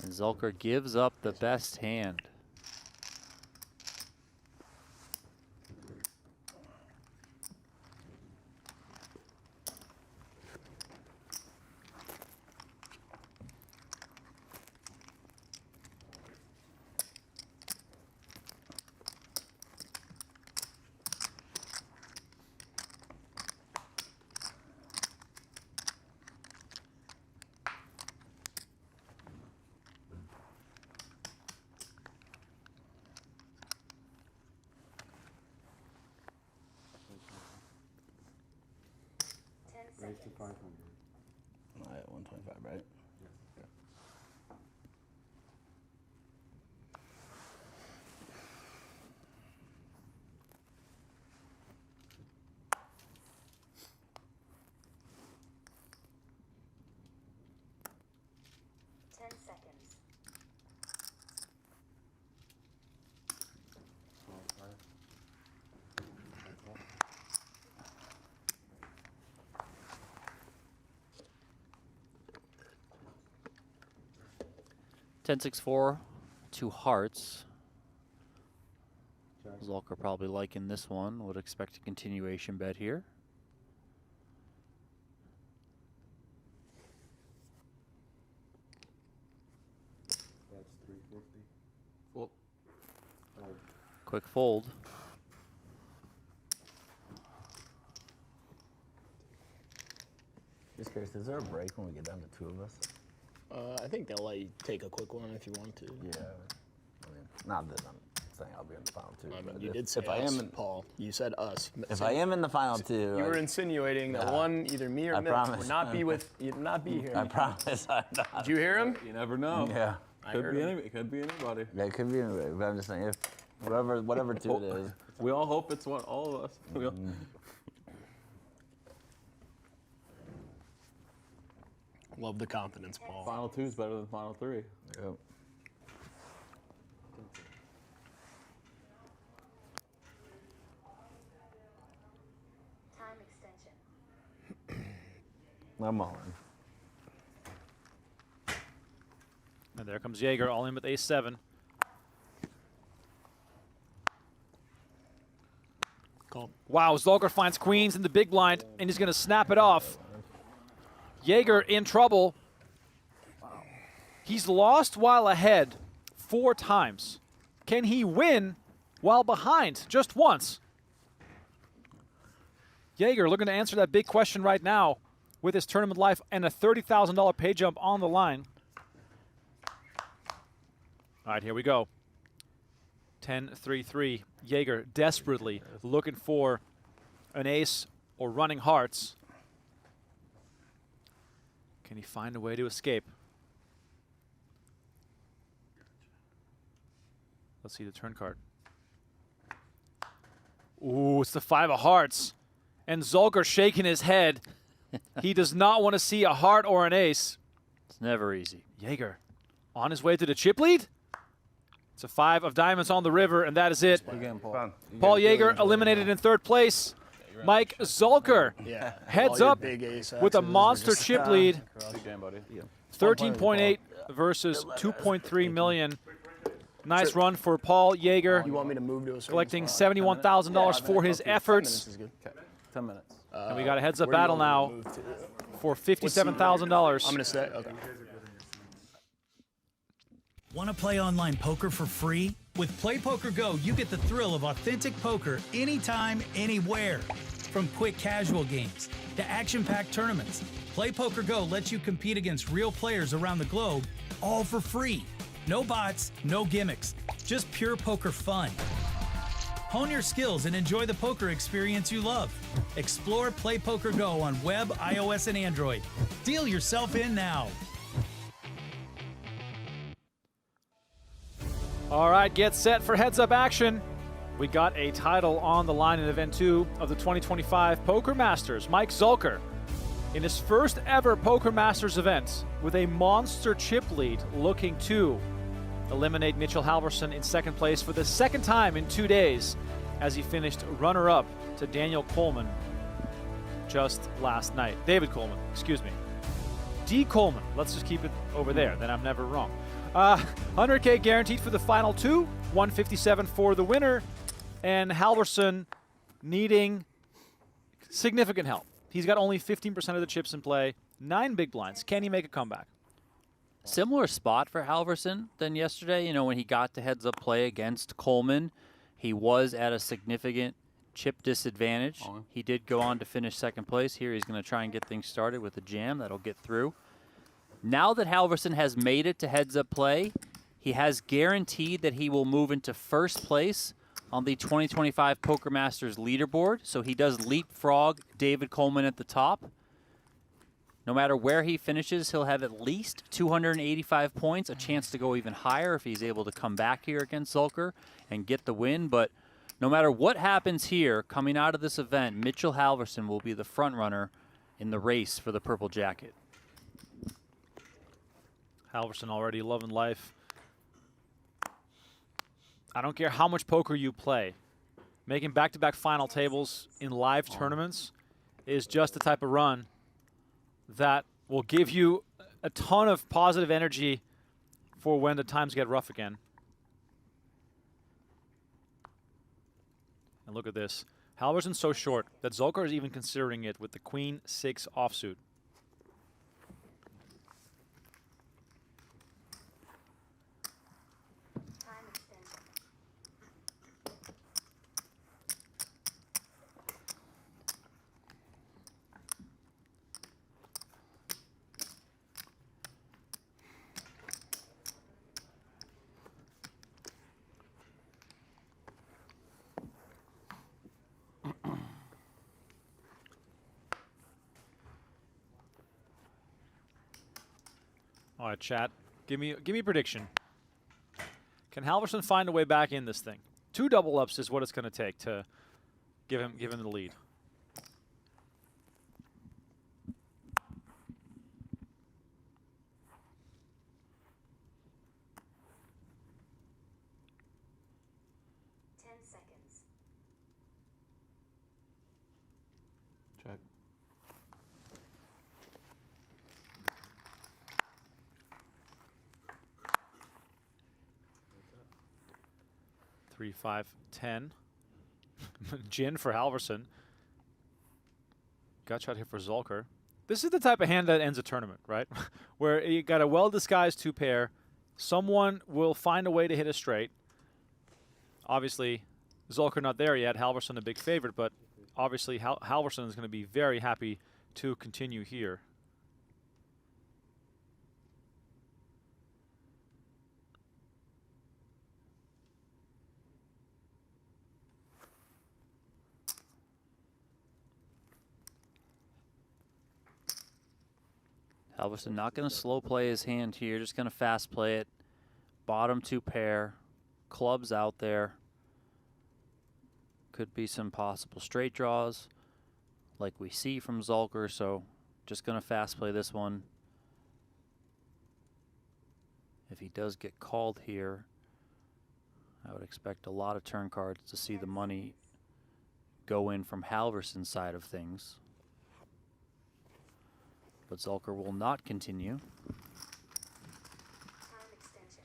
And Zulker gives up the best hand. Raise to 500. All right, 125, right? Yeah. 10-6-4, 2 hearts. Zulker probably liking this one. Would expect a continuation bet here. That's 350. Well, Quick fold. Just curious, is there a break when we get down to 2 of us? I think they'll let you take a quick one if you want to. Yeah. I mean, not that I'm saying I'll be in the final 2. I mean, but you if, did say if I us, am in, Paul. You said us. if I am in the final 2, You were insinuating that one, either me or I Mitch, promise. would not be with. You'd not be here. I promise I'm not. Did you hear him? You never know. Yeah. I Could heard be him. it could be anybody. Yeah, it could be anyway, but I'm just saying, if whatever 2 it is. We all hope it's all of us. We all- Love the confidence, Paul. Final 2 is better than final 3. Yep. Time extension. I'm all in. And there comes Jaeger, all in with ace-7. Call. Wow, Zulker finds queens in the big blind, and he's going to snap it off. Jaeger in trouble. He's lost while ahead 4 times. Can he win while behind just once? Jaeger looking to answer that big question right now with his tournament life and a $30,000 pay jump on the line. All right, here we go. 10-3-3. Jaeger desperately looking for an ace or running hearts. Can he find a way to escape? Let's see the turn card. Ooh, it's the 5 of hearts. And Zulker shaking his head. He does not want to see a heart or an ace. It's never easy. Jaeger on his way to the chip lead. It's a 5 of diamonds on the river, and that is it. Again, Paul. Paul Jager eliminated in 3rd place. Mike Zulker Yeah. heads All your up big ace with a X's are monster just- chip lead. Big game, buddy. 13.8 versus 2.3 million. Nice run for Paul Jager, You want me to move to a certain collecting spot? $71,000 for his 10 minutes efforts. is good. Okay. 10 minutes. And we got a heads-up Where do you battle want me now to move to? for $57,000. I'm gonna stay. Okay. Want to play online poker for free? With PlayPokerGo, you get the thrill of authentic poker anytime, anywhere. From quick casual games to action-packed tournaments, PlayPokerGo lets you compete against real players around the globe, all for free. No bots, no gimmicks, just pure poker fun. Hone your skills and enjoy the poker experience you love. Explore PlayPokerGo on web, iOS, and Android. Deal yourself in now. All right, get set for heads-up action. We got a title on the line in Event 2 of the 2025 Poker Masters. Mike Zulker, in his first ever Poker Masters event, with a monster chip lead, looking to eliminate Mitchell Halverson in 2nd place for the 2nd time in 2 days, as he finished runner-up to Daniel Coleman just last night. David Coleman, excuse me. D. Coleman, let's just keep it over there, then I'm never wrong. 100K guaranteed for the final 2, 157 for the winner, and Halverson needing significant help. He's got only 15% of the chips in play, 9 big blinds. Can he make a comeback? Similar spot for Halverson than yesterday. You know, when he got to heads-up play against Coleman, he was at a significant chip disadvantage. He did go on to finish 2nd place. Here he's going to try and get things started with a jam that'll get through. Now that Halverson has made it to heads-up play, he has guaranteed that he will move into 1st place on the 2025 Poker Masters leaderboard. So he does leapfrog David Coleman at the top. No matter where he finishes, he'll have at least 285 points, a chance to go even higher if he's able to come back here against Zulker and get the win. But no matter what happens here, coming out of this event, Mitchell Halverson will be the front runner in the race for the purple jacket. Halverson already loving life. I don't care how much poker you play. Making back-to-back final tables in live tournaments is just the type of run that will give you a ton of positive energy for when the times get rough again. And look at this. Halverson's so short that Zulker is even considering it with the Queen-6 offsuit. Time extension. All right, chat. Give me a prediction. Can Halverson find a way back in this thing? 2 double ups is what it's going to take to give him the lead. Seconds. Check. Three, 5, 10. Gin for Halverson. Gut shot here for Zulker. This is the type of hand that ends a tournament, right? Where you got a well-disguised 2-pair. Someone will find a way to hit a straight. Obviously, Zulker not there yet. Halverson a big favorite, but obviously Halverson is going to be very happy to continue here. Halverson not going to slow play his hand here, just going to fast play it. Bottom 2 pair, clubs out there. Could be some possible straight draws like we see from Zulker, so just going to fast play this one. If he does get called here, I would expect a lot of turn cards to see the money go in from Halverson's side of things. But Zulker will not continue. Time extension.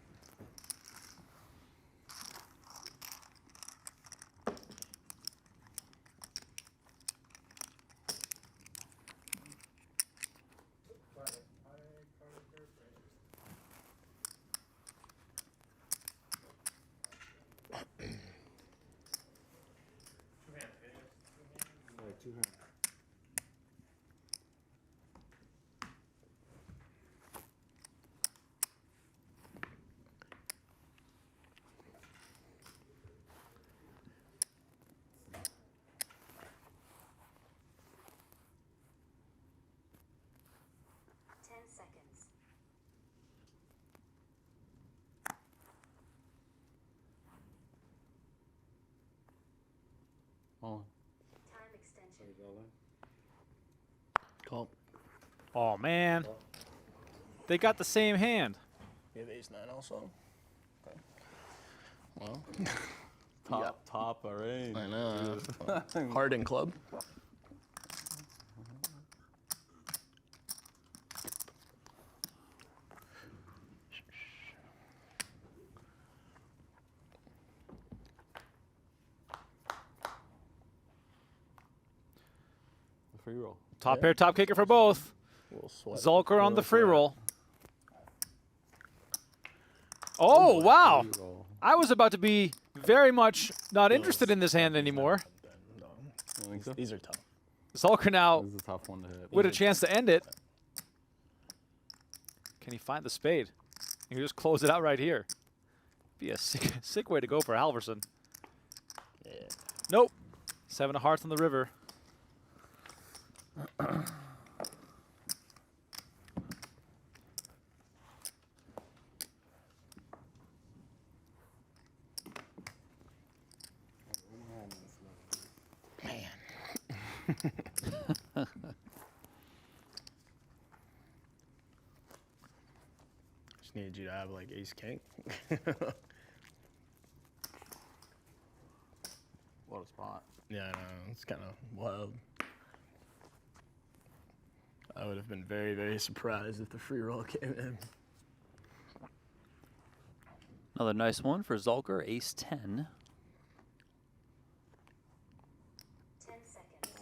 Seconds. Oh. Time extension. Call. Oh, man. They got the same hand. You have ace-9 also? Okay. Well, Top of range. I know. Hard in club. Free roll. Top pair, top kicker for both. Zulker on the free roll. Oh, wow. Free roll. I was about to be very much not interested in this hand anymore. You think so? These are tough. Zulker now This is a tough one to hit. with a chance to end it. Can he find the spade? He can just close it out right here. Be a sick way to go for Halverson. Yeah. Nope. 7 of hearts on the river. Just needed you to have like ace king. What a spot. Yeah, I know. It's kind of wild. I would have been very, very surprised if the free roll came in. Another nice one for Zulker, ace 10. 10 seconds.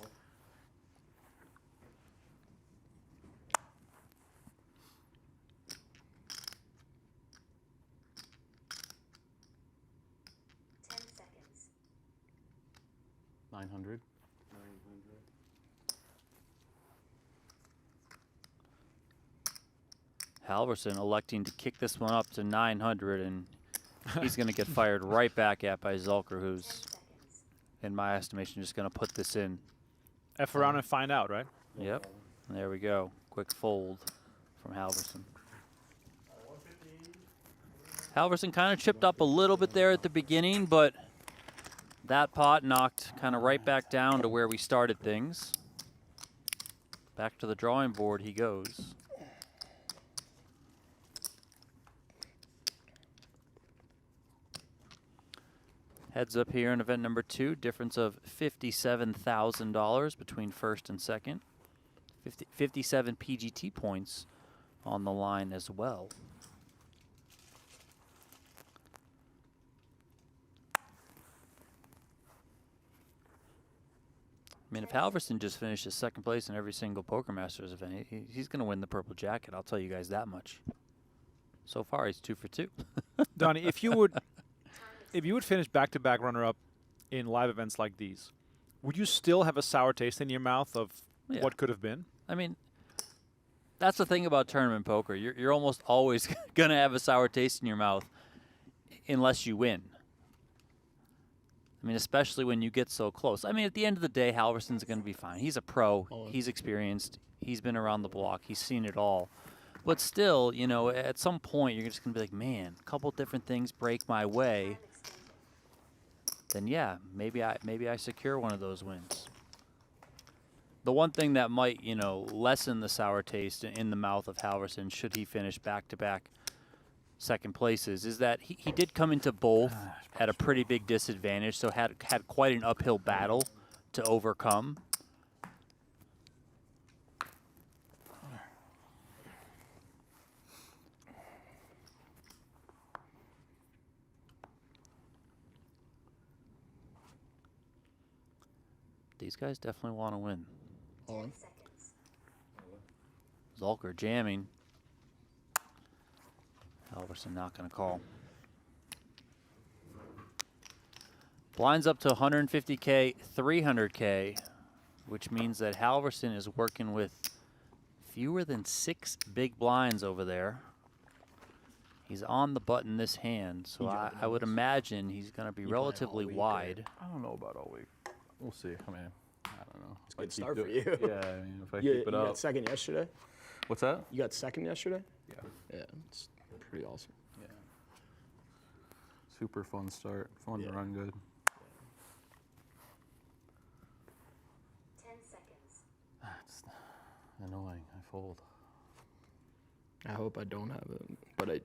Ten seconds. 900. Halverson electing to kick this one up to 900, and he's going to get fired right back at by Zulker, 10 who's, seconds. in my estimation, just going to put this in. F around and find out, right? Yep. There we go. Quick fold from Halverson. Halverson kind of chipped up a little bit there at the beginning, but that pot knocked kind of right back down to where we started things. Back to the drawing board he goes. Heads up here in event number 2, difference of $57,000 between first and second. 57 PGT points on the line as well. I mean, if Halverson just finishes second place in every single Poker Masters event, he's going to win the purple jacket. I'll tell you guys that much. So far, he's 2 for 2. Donnie, if you would finish back-to-back runner-up in live events like these, would you still have a sour taste in your mouth of Yeah. what could have been? I mean, that's the thing about tournament poker. You're almost always going to have a sour taste in your mouth unless you win. I mean, especially when you get so close. I mean, at the end of the day, Halverson's going to be fine. He's a pro. He's experienced. He's been around the block. He's seen it all. But still, you know, at some point, you're just going to be like, man, a couple different things break my way. Then, yeah, maybe I secure one of those wins. The one thing that might, you know, lessen the sour taste in the mouth of Halverson should he finish back-to-back second places is that he did come into both at a pretty big disadvantage, so had quite an uphill battle to overcome. These guys definitely want to win. 10 seconds. Zulker jamming. Halverson not going to call. Blinds up to 150K, 300K, which means that Halverson is working with fewer than 6 big blinds over there. He's on the button this hand, so I would imagine he's going to be relatively wide. I don't know about all week. We'll see. I mean, I don't know. It's a good start for you. Yeah, I mean, if I You keep it up. got second yesterday? What's that? You got second yesterday? Yeah. Yeah, it's pretty awesome. Yeah. Super fun start. Fun to run good. 10 seconds. It's annoying. I fold. I hope I don't have it, but I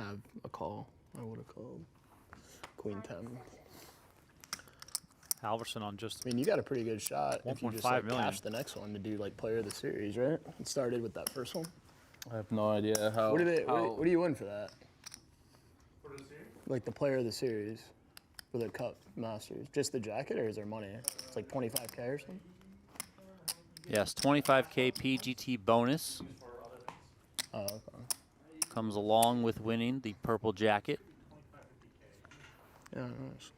have a call. I would have called. Queen 10. Halverson on just I mean, you got a pretty good shot if you just 1.5 like, million. cash the next one to do like player of the series, right? It started with that first one. I have no idea how. What do you win for that? Like the player of the series for the Cup Masters, just the jacket, or is there money? It's like 25K or something. Yes, 25K PGT bonus Oh, okay. comes along with winning the purple jacket. Yeah, nice.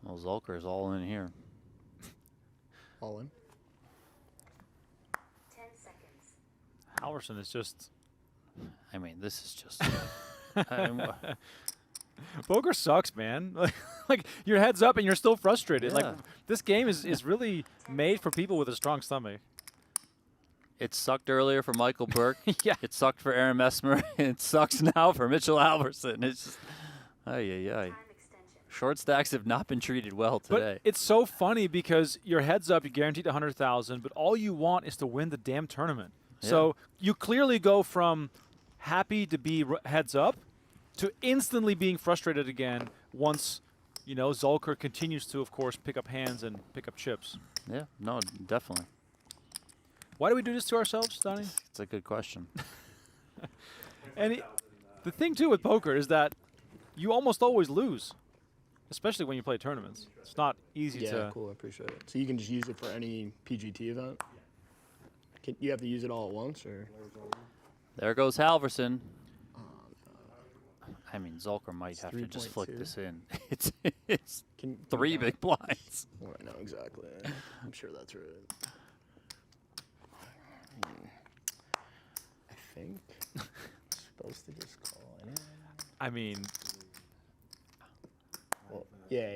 Well, Zulker is all in here. All in. 10 seconds. Halverson is just I mean, this is just. poker sucks, man. Like your head's up and you're still frustrated. Yeah. Like this game is really made for people with a strong stomach. It sucked earlier for Michael Burke. Yeah. It sucked for Aaron Messmer. And it sucks now for Mitchell Halverson. It's just. Ay, ay, ay. Time extension. Short stacks have not been treated well today. But it's so funny because your head's up, you're guaranteed 100,000, but all you want is to win the damn tournament. Yeah. So you clearly go from happy to be heads up to instantly being frustrated again once, you know, Zulker continues to, of course, pick up hands and pick up chips. Yeah, no, definitely. Why do we do this to ourselves, Donnie? It's a good question. And the thing, too, with poker is that you almost always lose, especially when you play tournaments. It's not easy Yeah, to... cool. I appreciate it. So you can just use it for any PGT event? Can you have to use it all at once, or? There goes Halverson. I mean, Zulker might have to just flick 3.2. this in. It's Can 3 you big blinds. Well, I know exactly. I'm sure that's right. I think I'm supposed to just call anyway. I mean, Well, yeah.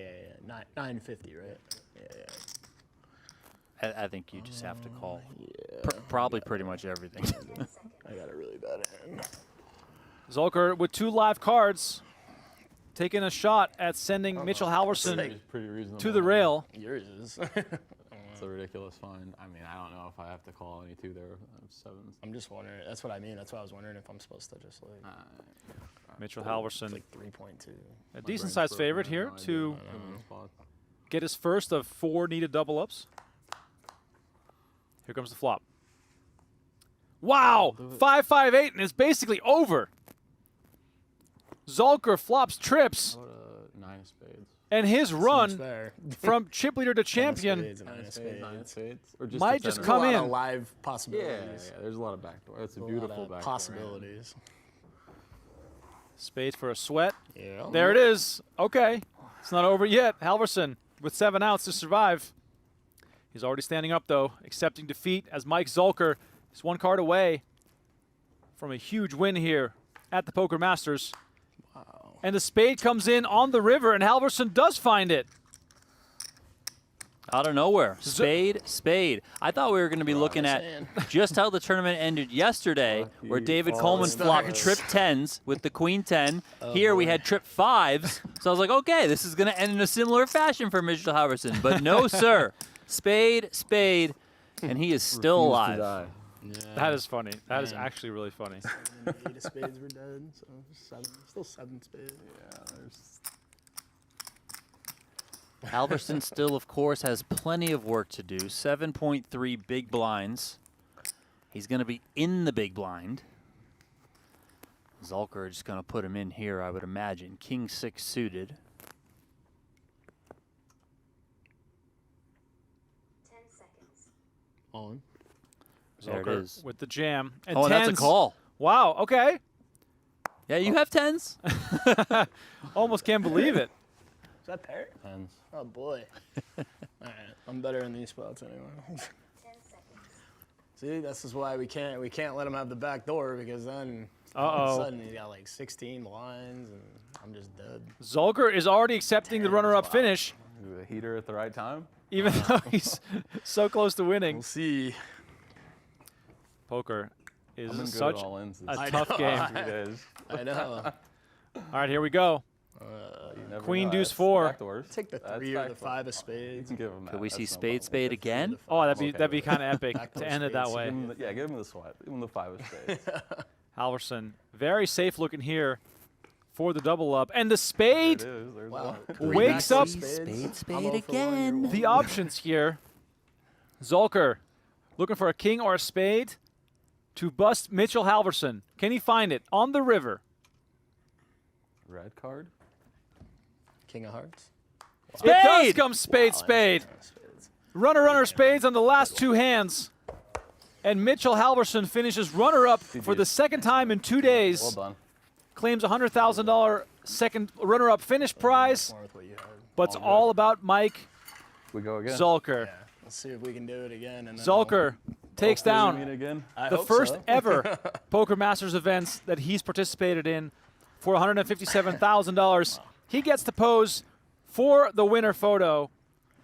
950, right? Yeah. I think you just have to call. Yeah. Probably pretty much everything. I got a really bad hand. Zulker with 2 live cards, taking a shot at sending Mitchell Halverson It's pretty reasonable. to the rail. Yours is. It's a ridiculous fine. I mean, I don't know if I have to call any 2 there. Sevens. I'm just wondering. That's what I mean. That's why I was wondering if I'm supposed to just like. Mitchell It's Halverson, like 3.2. a decent-sized favorite here to get his first of 4 needed double-ups. Here comes the flop. Wow! 5-5-8, and it's basically over. Zulker flops trips, How about 9 of spades? and his Seems run fair. from chip leader to champion Nine of spades. 9 of spades? Or just might a just tenor? come There's a lot in. of live Yeah, possibilities. there's a lot of backdoor. That's a A lot beautiful of backdoor. possibilities. Spades for a sweat. Yeah. There it is. Okay. It's not over yet. Halverson with 7 outs to survive. He's already standing up, though, accepting defeat as Mike Zulker is 1 card away from a huge win here at the Poker Masters. Wow. And the spade comes in on the river, and Halverson does find it. Out of nowhere. Spade. I thought we were going to be looking at saying. just how the tournament ended yesterday, where David Coleman flopped trip 10s with the queen 10. Here we had trip 5s. So I was like, okay, this is going to end in a similar fashion for Mitchell Halverson. But no, sir. Spade, and he is still alive. That is funny. That is actually really funny. 8 of spades were dead, so still 7 spades. Yeah, there's Halverson still, of course, has plenty of work to do. 7.3 big blinds. He's going to be in the big blind. Zulker just going to put him in here, I would imagine. King 6 suited. 10 seconds. On. There it Zulker is. with the jam. And Oh, and that's a 10s. call. Wow, okay. Yeah, you have 10s? Almost can't believe it. Is that pair? tens. Oh boy. All right, I'm better in these spots anyway. 10 seconds. See, this is why we can't let him have the back door, because then all Uh-oh. of a sudden he's got like 16 blinds and I'm just dead. Zulker is already accepting the runner-up finish, Do a heater at the right time. even though he's so close to winning. We'll see. Poker I've been is good such at all ins a this tough game. 3 days. I know. All right, here we go. You never Queen, know. deuce, That's 4. backdoors. Take the That's 3 or the backdoor. 5 of You spades. can give him that. Could we see That's no spade problem. again? Oh, Okay that'd be with kind of epic Backdoor to end it that spades. way. Give him the, yeah, give him the sweat. Give him the 5 of spades. Halverson, very safe looking here for the double up. And the There spade, it is. There's Wow. one. Three Wakes backdoor up- Spade I'm 0 for 1, you're again. 1. the options here. Zulker looking for a king or a spade to bust Mitchell Halverson. Can he find it on the river? Red card. King of hearts. It does Spade! come spade, spade. Spades. Runner, spades on the last 2 hands. And Mitchell Halverson finishes runner-up for the second time in 2 days. Well done. Claims $100,000 second runner-up finish prize. More with what you had. But it's all about Mike We go again. Zulker. Yeah. Let's see if we can do it again. And then Zulker takes Hopefully we meet down again. I the hope first so. ever Poker Masters events that he's participated in for $157,000. He gets to pose for the winner photo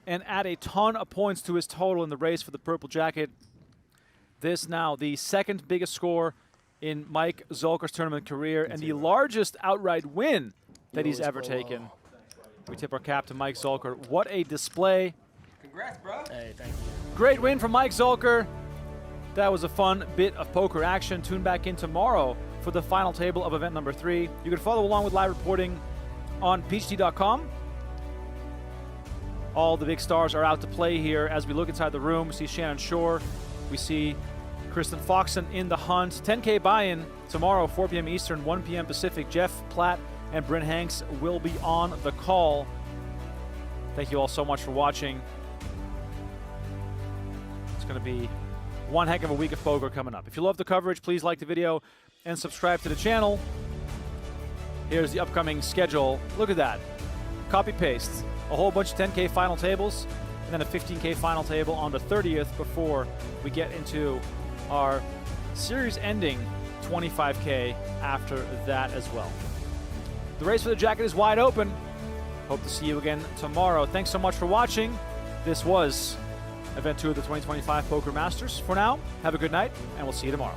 and add a ton of points to his total in the race for the purple jacket. This now the second biggest score in Mike Zulker's tournament career and the largest outright win that he's always ever play taken. well. We tip our cap to Mike Zulker. What a display. Hey, thank you. Great win from Mike Zulker. That was a fun bit of poker action. Tune back in tomorrow for the final table of event number 3. You can follow along with live reporting on peachtea.com. All the big stars are out to play here as we look inside the room. We see Shannon Shore. We see Kristen Foxen in the hunt. 10K buy-in tomorrow, 4 p.m. Eastern, 1 p.m. Pacific. Jeff Platt and Bryn Hanks will be on the call. Thank you all so much for watching. It's going to be one heck of a week of poker coming up. If you love the coverage, please like the video and subscribe to the channel. Here's the upcoming schedule. Look at that. Copy paste. A whole bunch of 10K final tables and then a 15K final table on the 30th before we get into our series ending 25K after that as well. The race for the jacket is wide open. Hope to see you again tomorrow. Thanks so much for watching. This was Event 2 of the 2025 Poker Masters. For now, have a good night, and we'll see you tomorrow.